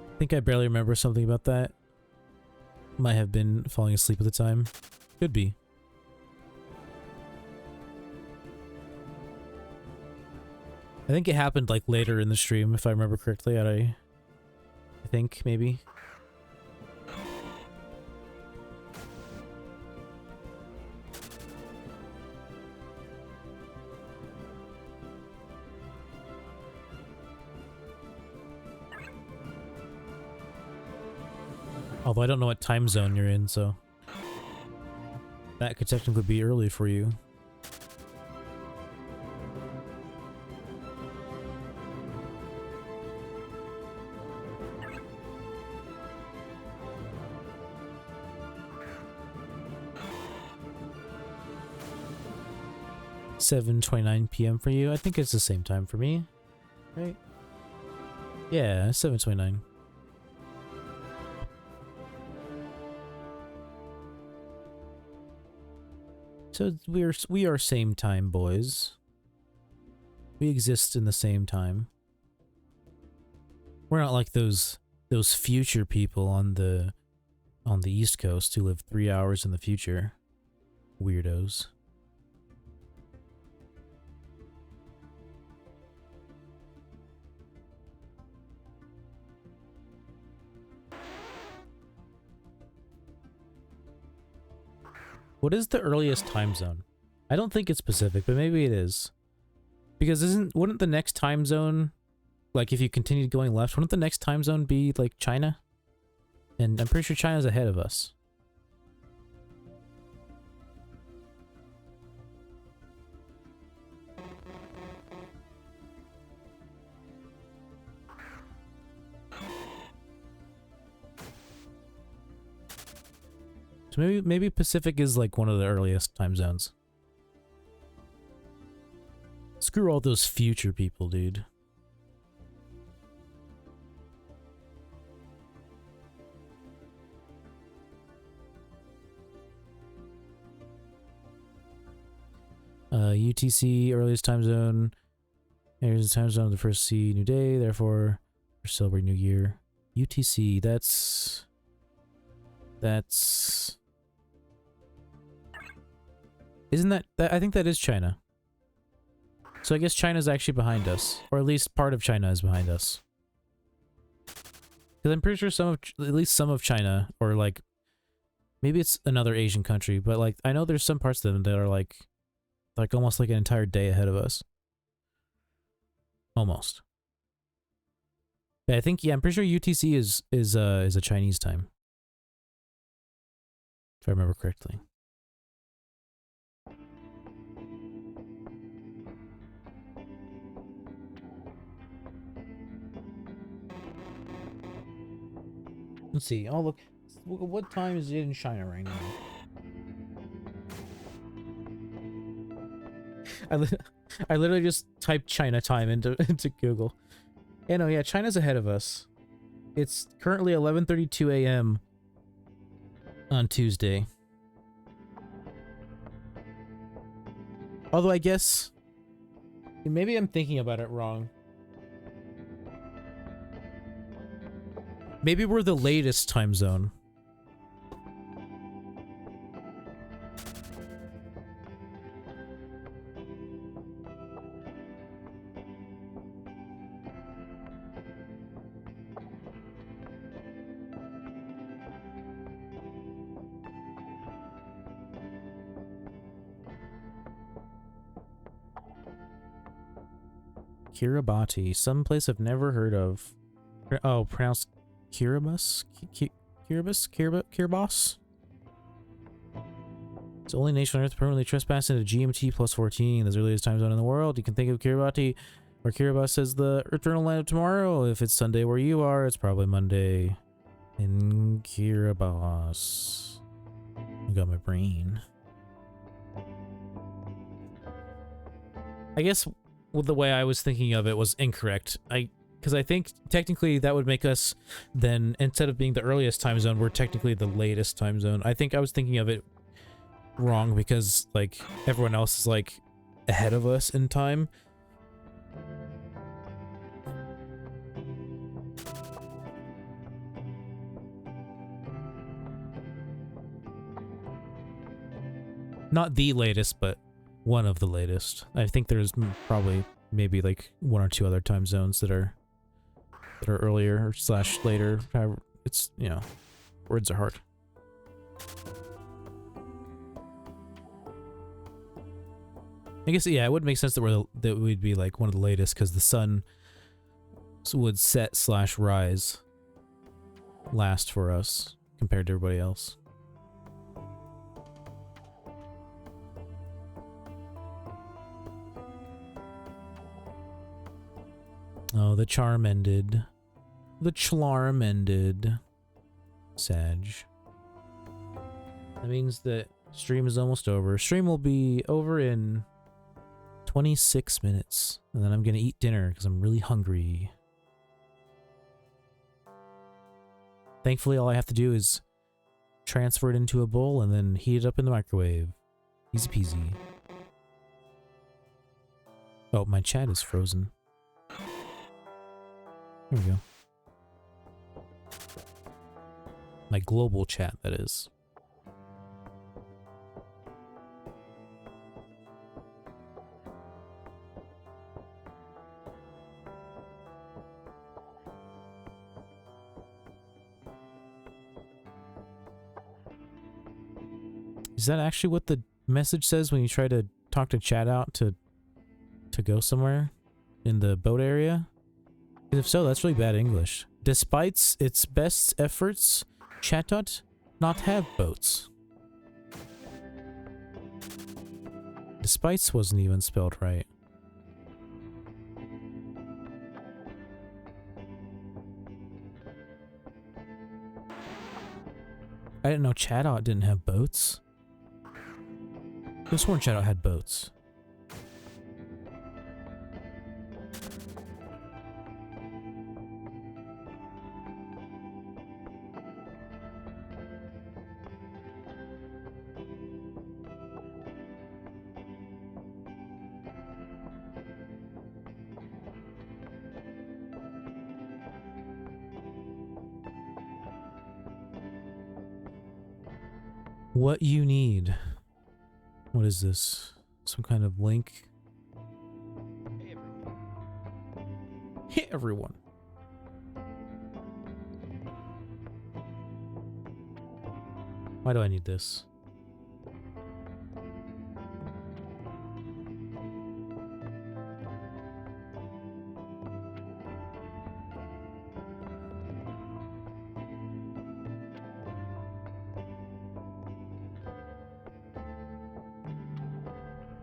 I think I barely remember something about that. Might have been falling asleep at the time. Could be. I think it happened like later in the stream, if I remember correctly. I think, maybe. Although I don't know what time zone you're in, so that could technically be early for you. $7:29 p.m. for you. I think it's the same time for me, right? Yeah, 7:29. So we are same time, boys. We exist in the same time. We're not like those future people on the East Coast who live 3 hours in the future. Weirdos. What is the earliest time zone? I don't think it's Pacific, but maybe it is. Because wouldn't the next time zone, like if you continued going left, wouldn't the next time zone be like China? And I'm pretty sure China's ahead of us. So maybe Pacific is like one of the earliest time zones. Screw all those future people, dude. UTC, earliest time zone. Here's the time zone of the first C, new day, therefore we're celebrating New Year. UTC, that's... Isn't that I think that is China. So I guess China's actually behind us. Or at least part of China is behind us. Because I'm pretty sure at least some of China, or like, maybe it's another Asian country, but like, I know there's some parts of them that are like almost like an entire day ahead of us. Almost. Yeah, I think, yeah, I'm pretty sure UTC is a Chinese time. If I remember correctly. Let's see. Oh, look. What time is it in China right now? I literally just typed China time into Google. Yeah, no, yeah, China's ahead of us. It's currently 11:32 a.m. on Tuesday. Although I guess maybe I'm thinking about it wrong. Maybe we're the latest time zone. Kiribati, someplace I've never heard of. Oh, pronounced Kiribati? Kiribati? It's the only nation on Earth permanently trespassing into GMT plus 14, the earliest time zone in the world. You can think of Kiribati or Kiribati as the eternal land of tomorrow. If it's Sunday where you are, it's probably Monday in Kiribati. I got my brain. I guess the way I was thinking of it was incorrect. Because I think technically that would make us then, instead of being the earliest time zone, we're technically the latest time zone. I think I was thinking of it wrong because, like, everyone else is, like, ahead of us in time. Not the latest, but one of the latest. I think there's probably maybe like one or two other time zones that are earlier or slash later. However, it's, you know, words are hard. I guess, yeah, it would make sense that we'd be like one of the latest because the sun would set slash rise last for us compared to everybody else. Oh, the charm ended. The charm ended. Sag. That means that stream is almost over. Stream will be over in 26 minutes. And then I'm gonna eat dinner because I'm really hungry. Thankfully, all I have to do is transfer it into a bowl and then heat it up in the microwave. Easy peasy. Oh, my chat is frozen. There we go. My global chat, that is. Is that actually what the message says when you try to talk to chat out to go somewhere in the boat area? If so, that's really bad English. Despite its best efforts, Chatot not have boats. Despite wasn't even spelled right. I didn't know Chatot didn't have boats. I could have sworn Chatot had boats. What you need. What is this? Some kind of link? Hey everyone. Why do I need this?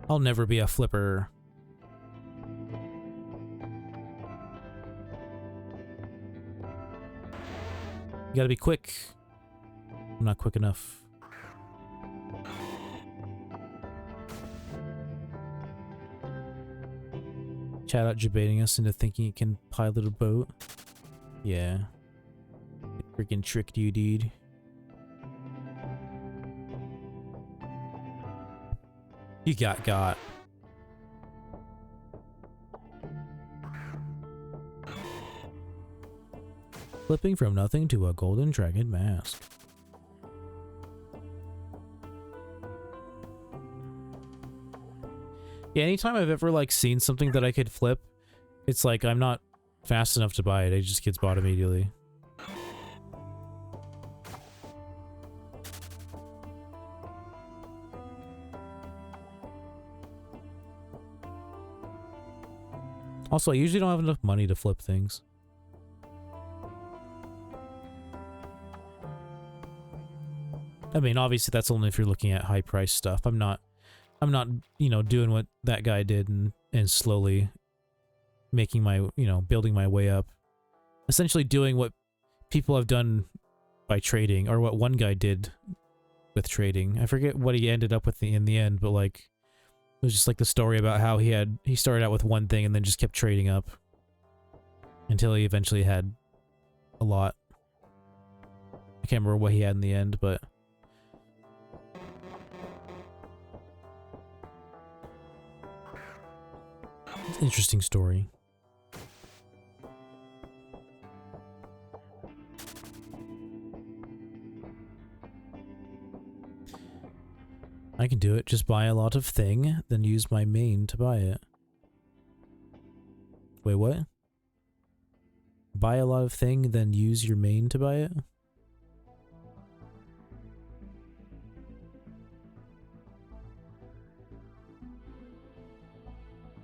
I'll never be a flipper. You gotta be quick. I'm not quick enough. Chat out debating us into thinking it can pilot a boat. Yeah. It freaking tricked you, dude. You got. Flipping from nothing to a golden dragon mask. Yeah, anytime I've ever like seen something that I could flip, it's like I'm not fast enough to buy it. It just gets bought immediately. Also, I usually don't have enough money to flip things. I mean, obviously that's only if you're looking at high price stuff. I'm not, you know, doing what that guy did and slowly making my, you know, building my way up. Essentially doing what people have done by trading, or what one guy did with trading. I forget what he ended up with in the end, but like, it was just like the story about how he started out with one thing and then just kept trading up until he eventually had a lot. I can't remember what he had in the end, but it's an interesting story. I can do it. Just buy a lot of thing, then use my main to buy it. Wait, what? Buy a lot of thing, then use your main to buy it?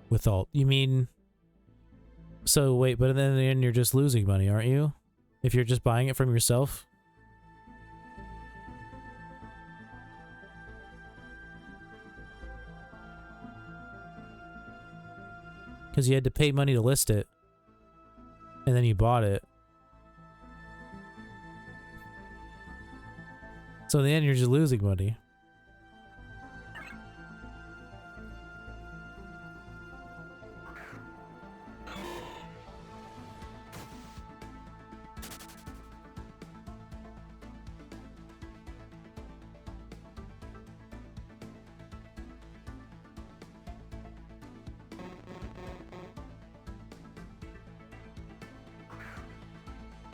With alt. You mean... So wait, but then in the end you're just losing money, aren't you? If you're just buying it from yourself? Because you had to pay money to list it. And then you bought it. So in the end you're just losing money.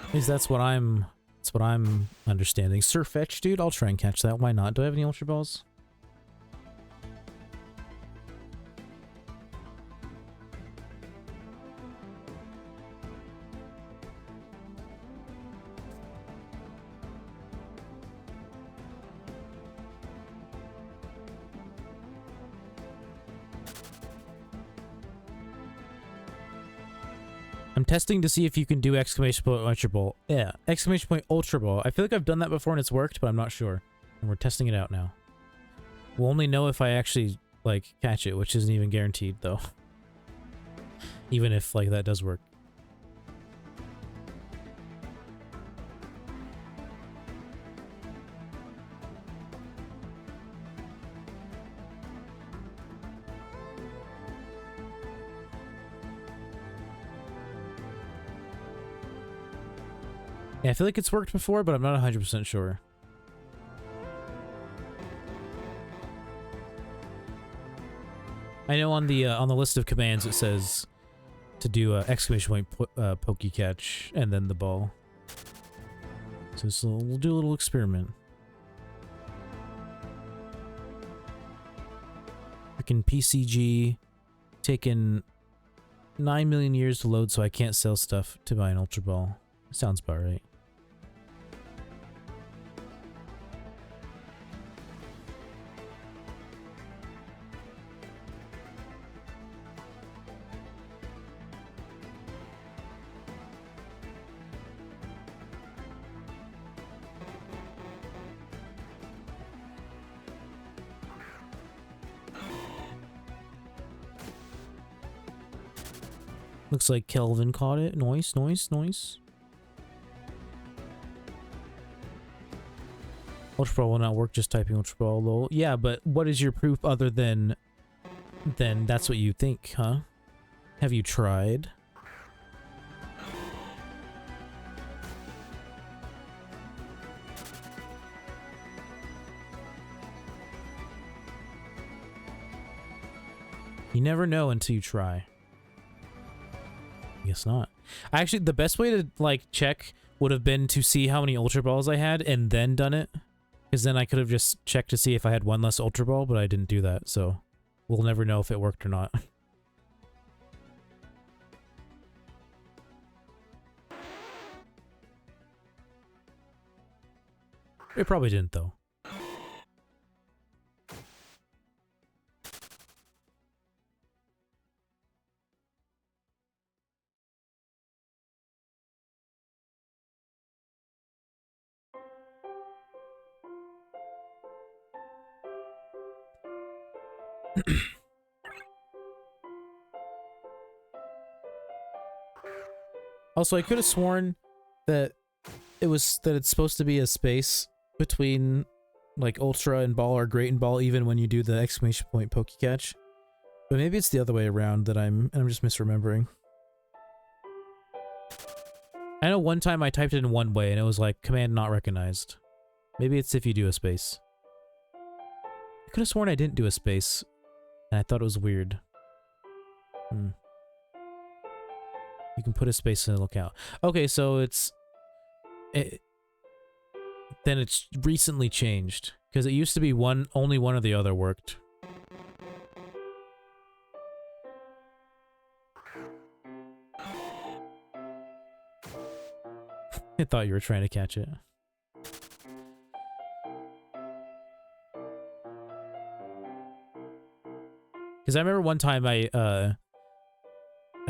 At least that's what I'm understanding. Sir Fetch, dude, I'll try and catch that. Why not? Do I have any Ultra Balls? I'm testing to see if you can do exclamation point Ultra Ball. Yeah, exclamation point Ultra Ball. I feel like I've done that before and it's worked, but I'm not sure. And we're testing it out now. We'll only know if I actually, like, catch it, which isn't even guaranteed, though. Even if, like, that does work. Yeah, I feel like it's worked before, but I'm not 100% sure. I know on the list of commands it says to do exclamation point poke catch and then the ball. So we'll do a little experiment. Freaking PCG taking 9 million years to load, so I can't sell stuff to buy an Ultra Ball. Sounds about right. Looks like Kelvin caught it. Nice, nice, nice. Ultra Ball will not work just typing Ultra Ball, lol. Yeah, but what is your proof other than that's what you think, huh? Have you tried? You never know until you try. Guess not. Actually, the best way to, like, check would have been to see how many Ultra Balls I had and then done it. Because then I could have just checked to see if I had one less Ultra Ball, but I didn't do that, so we'll never know if it worked or not. It probably didn't, though. Also, I could have sworn that it's supposed to be a space between like Ultra and Ball or Great and Ball even when you do the exclamation point Pokecatch. But maybe it's the other way around that I'm just misremembering. I know one time I typed it in one way and it was like command not recognized. Maybe it's if you do a space. I could have sworn I didn't do a space and I thought it was weird. You can put a space in the lookout. Okay, so then it's recently changed because it used to be only one or the other worked. I thought you were trying to catch it. Because I remember one time I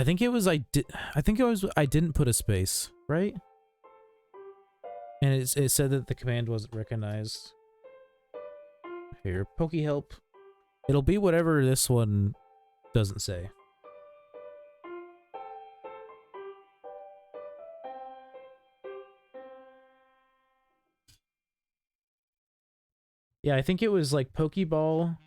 think it was I didn't put a space, right? And it said that the command wasn't recognized. Here, Pokehelp. It'll be whatever this one doesn't say. Yeah, I think it was like Pokeball.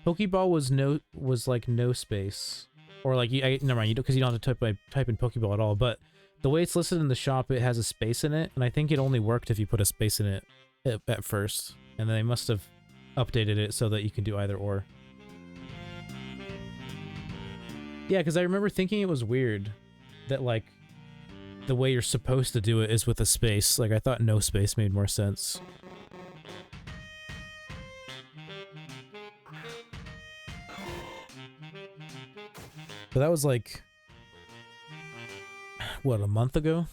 Pokeball was like no space, or like never mind, because you don't have to type in Pokeball at all. But the way it's listed in the shop, it has a space in it, and I think it only worked if you put a space in it at first, and then they must have updated it so that you can do either or. Yeah, because I remember thinking it was weird that like the way you're supposed to do it is with a space. Like I thought no space made more sense. But that was like, what, a month ago?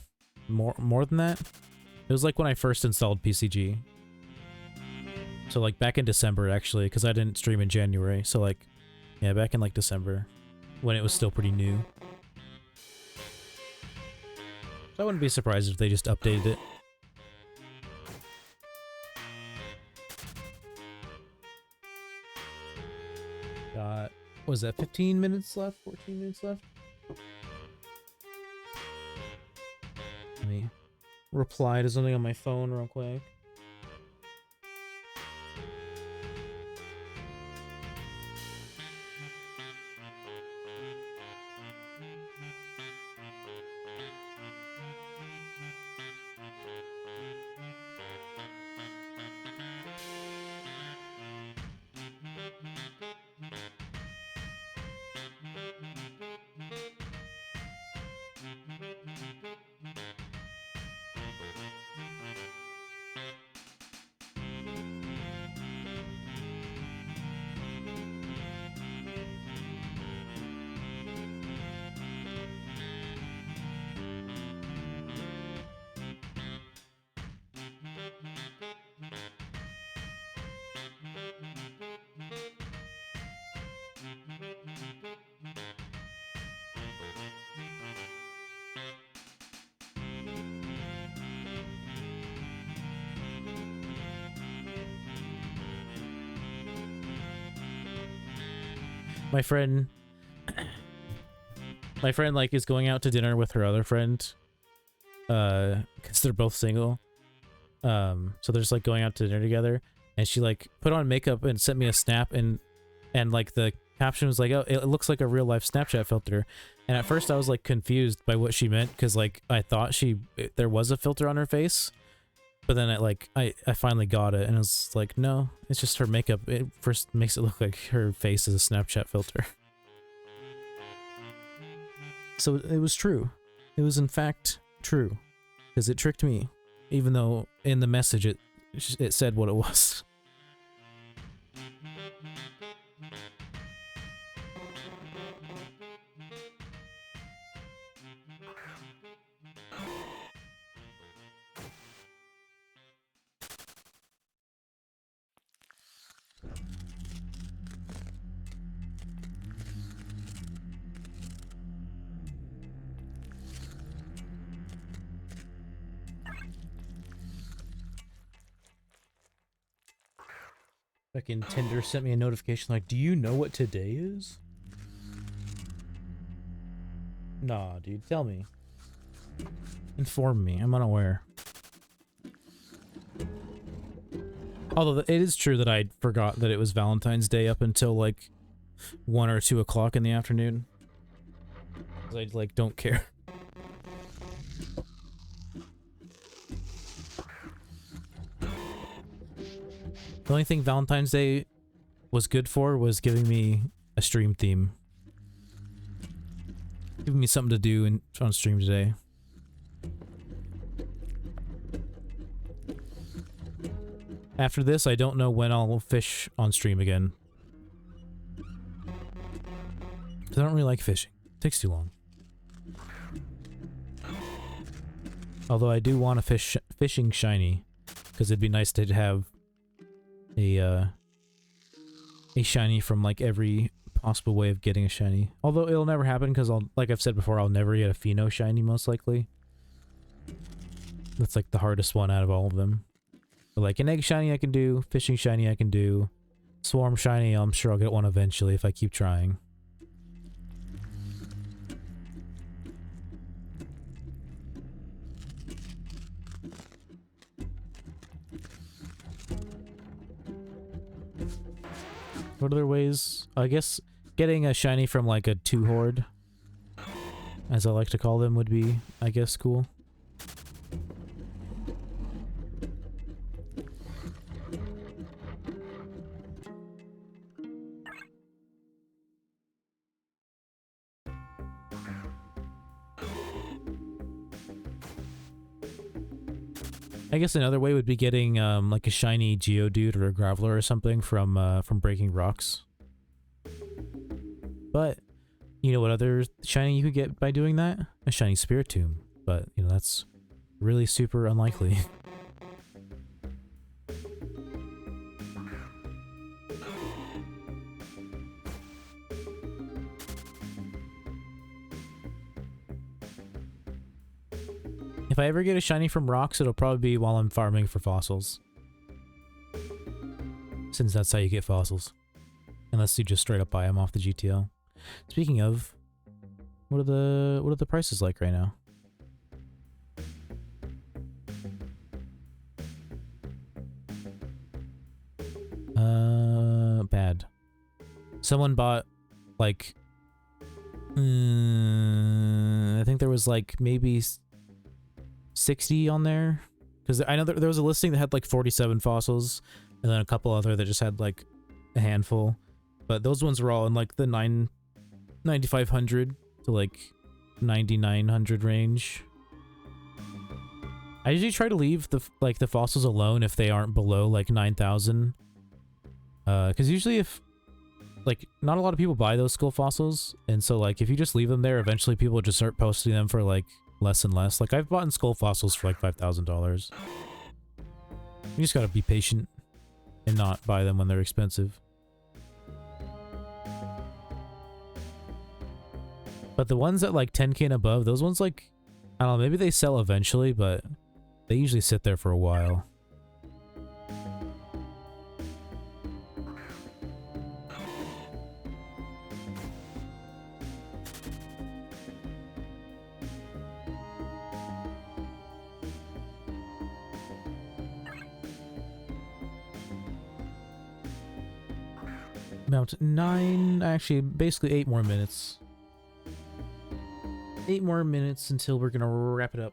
More than that? It was like when I first installed PCG. So like back in December actually, because I didn't stream in January. So like, yeah, back in like December, when it was still pretty new. So I wouldn't be surprised if they just updated it. Got, what was that, 15 minutes left? 14 minutes left? Let me reply to something on my phone real quick. My friend like is going out to dinner with her other friend, because they're both single, So they're just like going out to dinner together, and she like put on makeup and sent me a snap, and like the caption was like, oh, it looks like a real life Snapchat filter. And at first I was like confused by what she meant, because like I thought there was a filter on her face, but then I finally got it, and it was like, no, it's just her makeup. It first makes it look like her face is a Snapchat filter. So it was true. It was in fact true, because it tricked me, even though in the message it said what it was. Fucking Tinder sent me a notification like, do you know what today is? Nah, dude, tell me. Inform me, I'm unaware. Although it is true that I forgot that it was Valentine's Day up until like 1 or 2 o'clock in the afternoon. 'Cause I like don't care. The only thing Valentine's Day was good for was giving me a stream theme. Giving me something to do on stream today. After this, I don't know when I'll fish on stream again. I don't really like fishing. It takes too long. Although I do want a fishing shiny, because it'd be nice to have a shiny from like every possible way of getting a shiny. Although it'll never happen, because like I've said before, I'll never get a Pheno shiny most likely. That's like the hardest one out of all of them. But like an egg shiny I can do, fishing shiny I can do, swarm shiny I'm sure I'll get one eventually if I keep trying. What other ways? I guess getting a shiny from like a 2 horde, as I like to call them, would be, I guess, cool. I guess another way would be getting like a shiny Geodude or a Graveler or something from breaking rocks. But you know what other shiny you could get by doing that? A shiny Spiritomb. But you know, that's really super unlikely. If I ever get a shiny from rocks, it'll probably be while I'm farming for fossils. Since that's how you get fossils. Unless you just straight up buy them off the GTL. Speaking of, what are the prices like right now? Bad. Someone bought like I think there was like maybe 60 on there, because I know there was a listing that had like 47 fossils, and then a couple other that just had like a handful, but those ones were all in like the 9,500 to like 9,900 range. I usually try to leave the fossils alone if they aren't below like 9,000, because usually if like not a lot of people buy those skull fossils, and so like if you just leave them there, eventually people will just start posting them for like less and less. Like I've bought skull fossils for like $5,000. You just gotta be patient and not buy them when they're expensive. But the ones at like 10k and above, those ones like, I don't know, maybe they sell eventually, but they usually sit there for a while. About 9, actually, basically 8 more minutes. 8 more minutes until we're gonna wrap it up.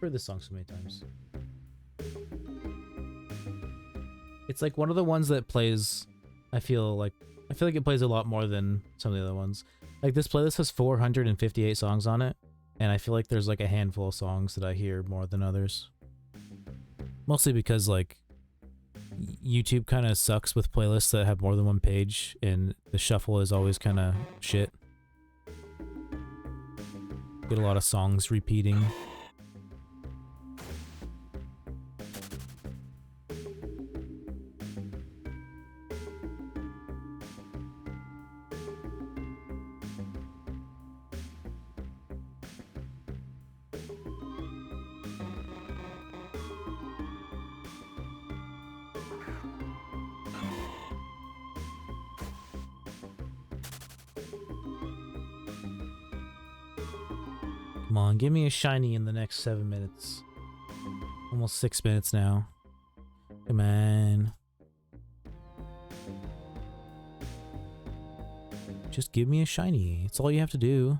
Heard this song so many times. It's like one of the ones that plays. I feel like it plays a lot more than some of the other ones. Like this playlist has 458 songs on it, and I feel like there's like a handful of songs that I hear more than others. Mostly because like YouTube kind of sucks with playlists that have more than one page, and the shuffle is always kind of shit. Get a lot of songs repeating. Come on, give me a shiny in the next 7 minutes. Almost 6 minutes now. Come on. Just give me a shiny. It's all you have to do.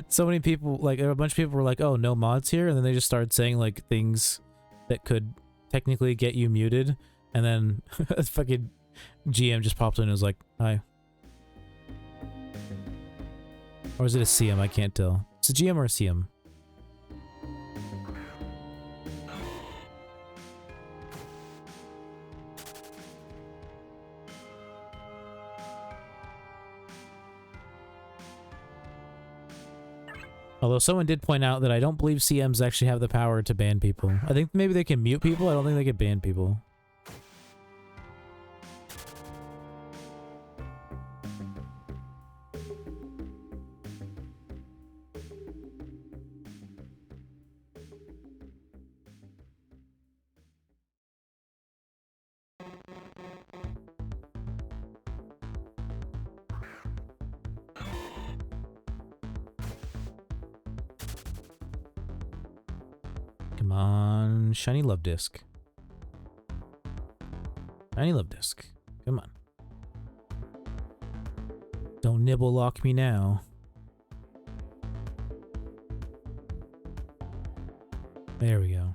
So many people, like a bunch of people were like, oh, no mods here, and then they just started saying like things that could technically get you muted, and then a fucking GM just popped in and was like, hi. Or is it a CM? I can't tell. It's a GM or a CM? Although someone did point out that I don't believe CMs actually have the power to ban people. I think maybe they can mute people. I don't think they can ban people. Come on, shiny love disc. Shiny love disc. Come on. Don't nibble lock me now. There we go.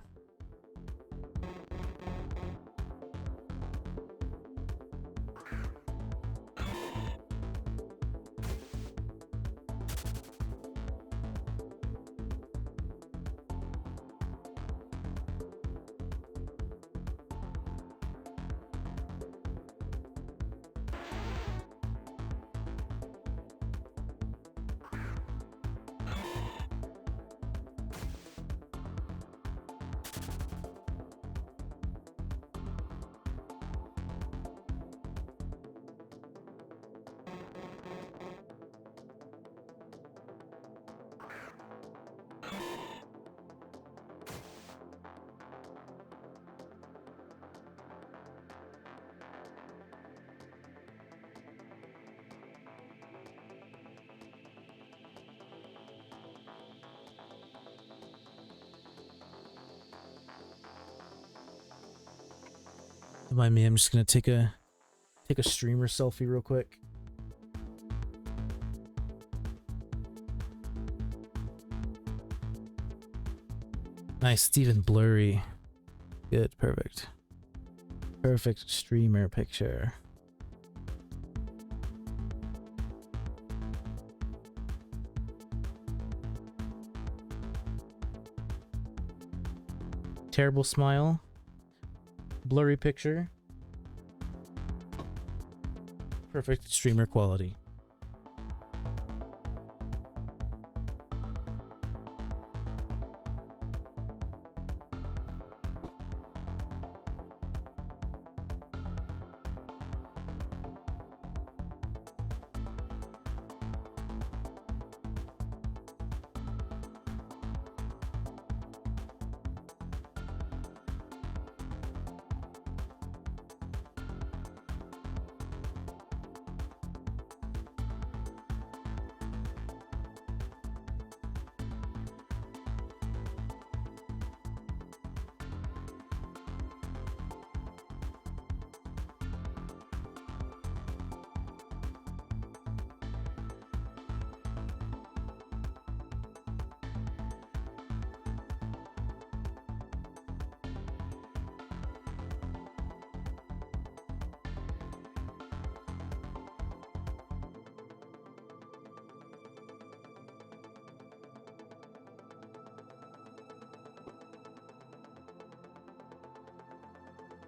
Don't mind me, I'm just gonna take a streamer selfie real quick. Nice, it's even blurry. Good, perfect. Perfect streamer picture. Terrible smile. Blurry picture. Perfect streamer quality.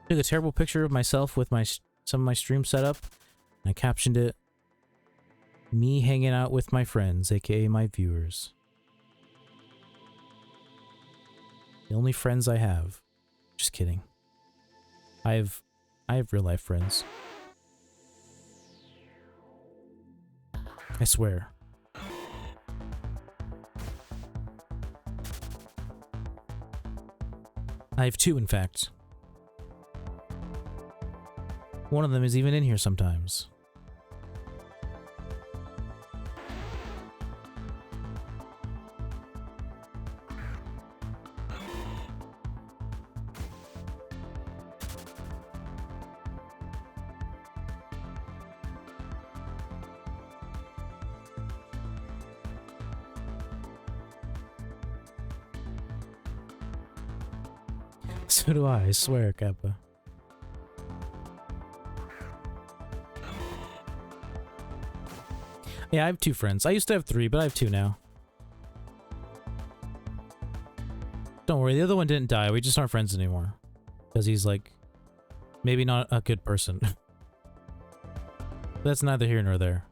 Took a terrible picture of myself with some of my stream setup, and I captioned it, "Me hanging out with my friends, aka my viewers. The only friends I have." Just kidding. I have real life friends. I swear. I have two, in fact. One of them is even in here sometimes. So do I swear, Kappa. Yeah, I have two friends. I used to have three, but I have two now. Don't worry, the other one didn't die. We just aren't friends anymore. Because he's, like, maybe not a good person. That's neither here nor there.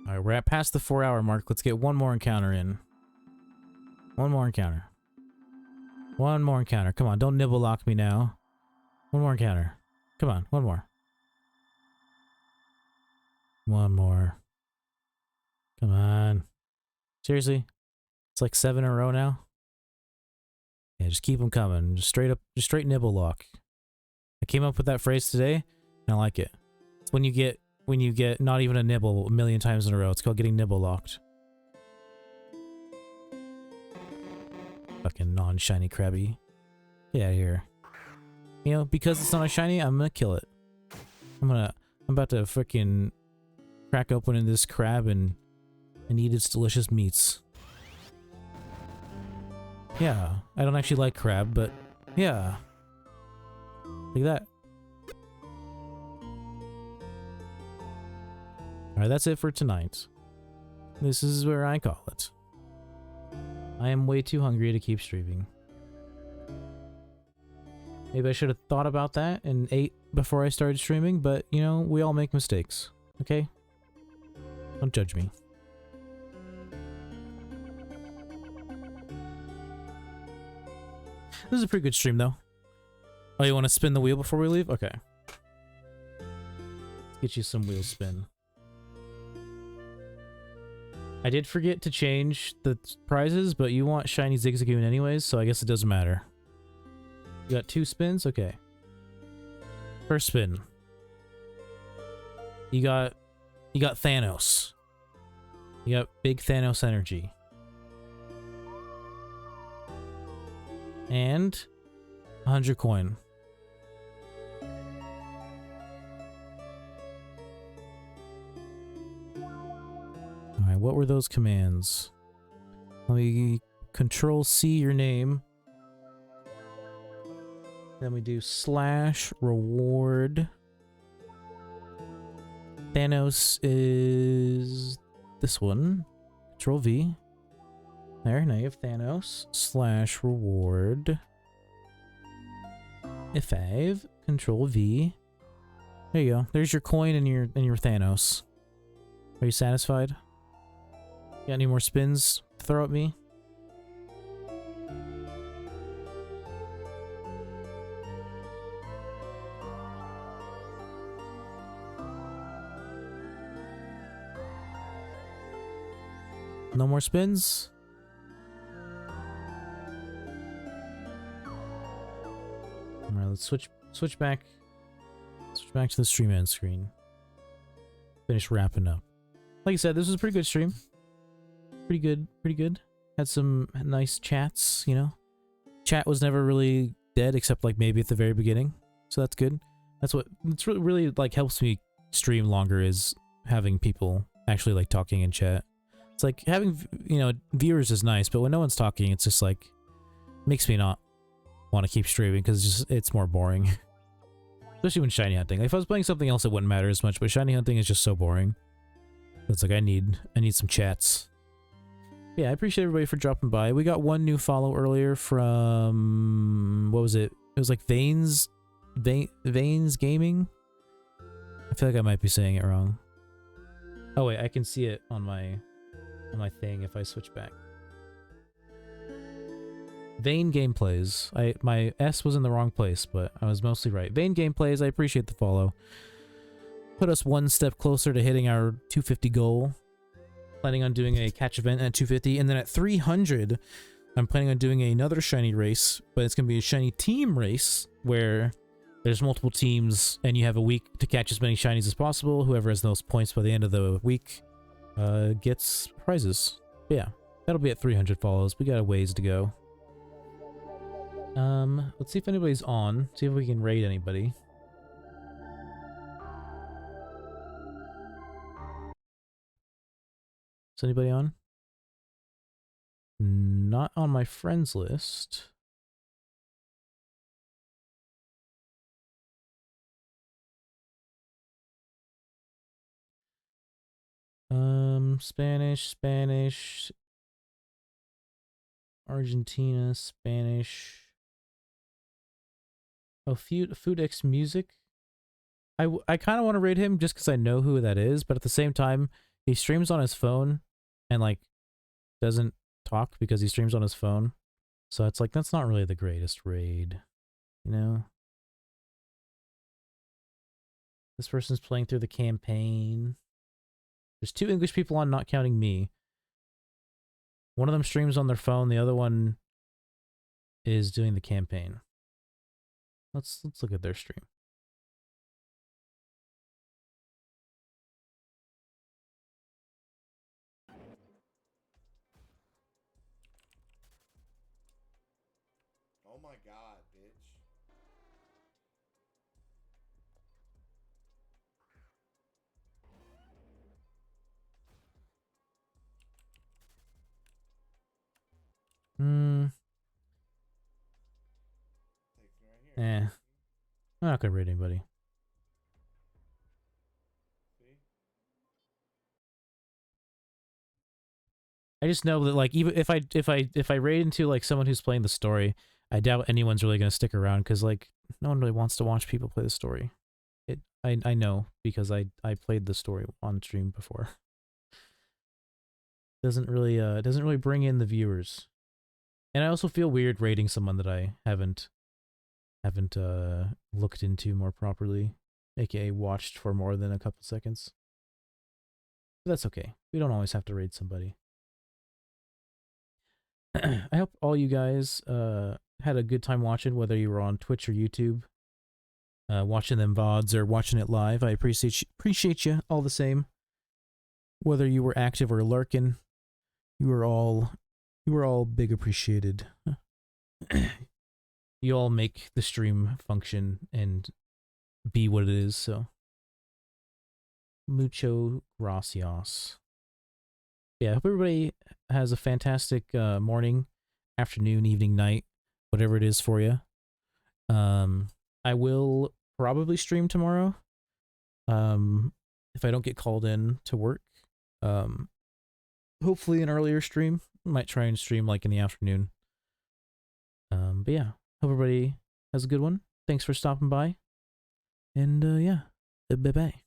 Alright, we're at past the 4-hour mark. Let's get one more encounter in. One more encounter. One more encounter. Come on, don't nibble lock me now. One more encounter. Come on, one more. One more. Come on. Seriously? It's like 7 in a row now? Yeah, just keep them coming. Just straight nibble lock. I came up with that phrase today, and I like it. It's when you get not even a nibble a million times in a row. It's called getting nibble locked. Fucking non-shiny crabby. Get out of here. You know, because it's not a shiny, I'm gonna kill it. I'm about to freaking crack open this crab and eat its delicious meats. Yeah, I don't actually like crab, but yeah. Look at that. Alright, that's it for tonight. This is where I call it. I am way too hungry to keep streaming. Maybe I should have thought about that and ate before I started streaming, but, you know, we all make mistakes. Okay? Don't judge me. This is a pretty good stream, though. Oh, you want to spin the wheel before we leave? Okay. Let's get you some wheel spin. I did forget to change the prizes, but you want shiny Zigzagoon anyways, so I guess it doesn't matter. You got 2 spins? Okay. First spin. You got Thanos. You got big Thanos energy. And 100 coin. Alright, what were those commands? Let me Control C your name. Then we do /reward. Thanos is this one. Control V. There, now you have Thanos /reward. F5. Control V. There you go. There's your coin and your Thanos. Are you satisfied? Got any more spins to throw at me? No more spins? Alright, let's switch back to the stream end screen. Finish wrapping up. Like I said, this was a pretty good stream. Pretty good. Had some nice chats, you know. Chat was never really dead except like maybe at the very beginning. So that's good. It's really like helps me stream longer is having people actually like talking in chat. It's like having, you know, viewers is nice, but when no one's talking, it's just like makes me not want to keep streaming because it's more boring. Especially when shiny hunting. Like if I was playing something else, it wouldn't matter as much, but shiny hunting is just so boring. It's like I need some chats. Yeah, I appreciate everybody for dropping by. We got one new follow earlier from what was it? It was like Veins Gaming. I feel like I might be saying it wrong. Oh wait, I can see it on my thing if I switch back. Vane Gameplays. My S was in the wrong place, but I was mostly right. Vane Gameplays, I appreciate the follow. Put us one step closer to hitting our 250 goal. Planning on doing a catch event at 250, and then at 300, I'm planning on doing another shiny race, but it's going to be a shiny team race where there's multiple teams and you have a week to catch as many shinies as possible. Whoever has the most points by the end of the week gets prizes. But yeah, that'll be at 300 follows. We got a ways to go. Let's see if anybody's on. See if we can raid anybody. Is anybody on? Not on my friends list. Spanish, Argentina, Spanish. Oh, Food X Music. I kind of want to raid him just because I know who that is, but at the same time, he streams on his phone and like doesn't talk because he streams on his phone. So it's like that's not really the greatest raid, you know? This person's playing through the campaign. There's 2 English people on, not counting me. One of them streams on their phone, the other one is doing the campaign. Let's look at their stream. Oh my god, bitch. I'm not gonna raid anybody. See? I just know that like even if I raid into like someone who's playing the story, I doubt anyone's really gonna stick around because like no one really wants to watch people play the story. I know because I played the story on stream before. Doesn't really bring in the viewers. And I also feel weird raiding someone that I haven't looked into more properly, aka watched for more than a couple seconds. But that's okay. We don't always have to raid somebody. I hope all you guys had a good time watching, whether you were on Twitch or YouTube. watching them VODs or watching it live. I appreciate you all the same. Whether you were active or lurking, you were all big appreciated. You all make the stream function and be what it is, so mucho gracias. Yeah, I hope everybody has a fantastic morning, afternoon, evening, night, whatever it is for you. I will probably stream tomorrow. If I don't get called in to work. Hopefully an earlier stream. Might try and stream like in the afternoon. But yeah, hope everybody has a good one. Thanks for stopping by. And yeah, bye-bye.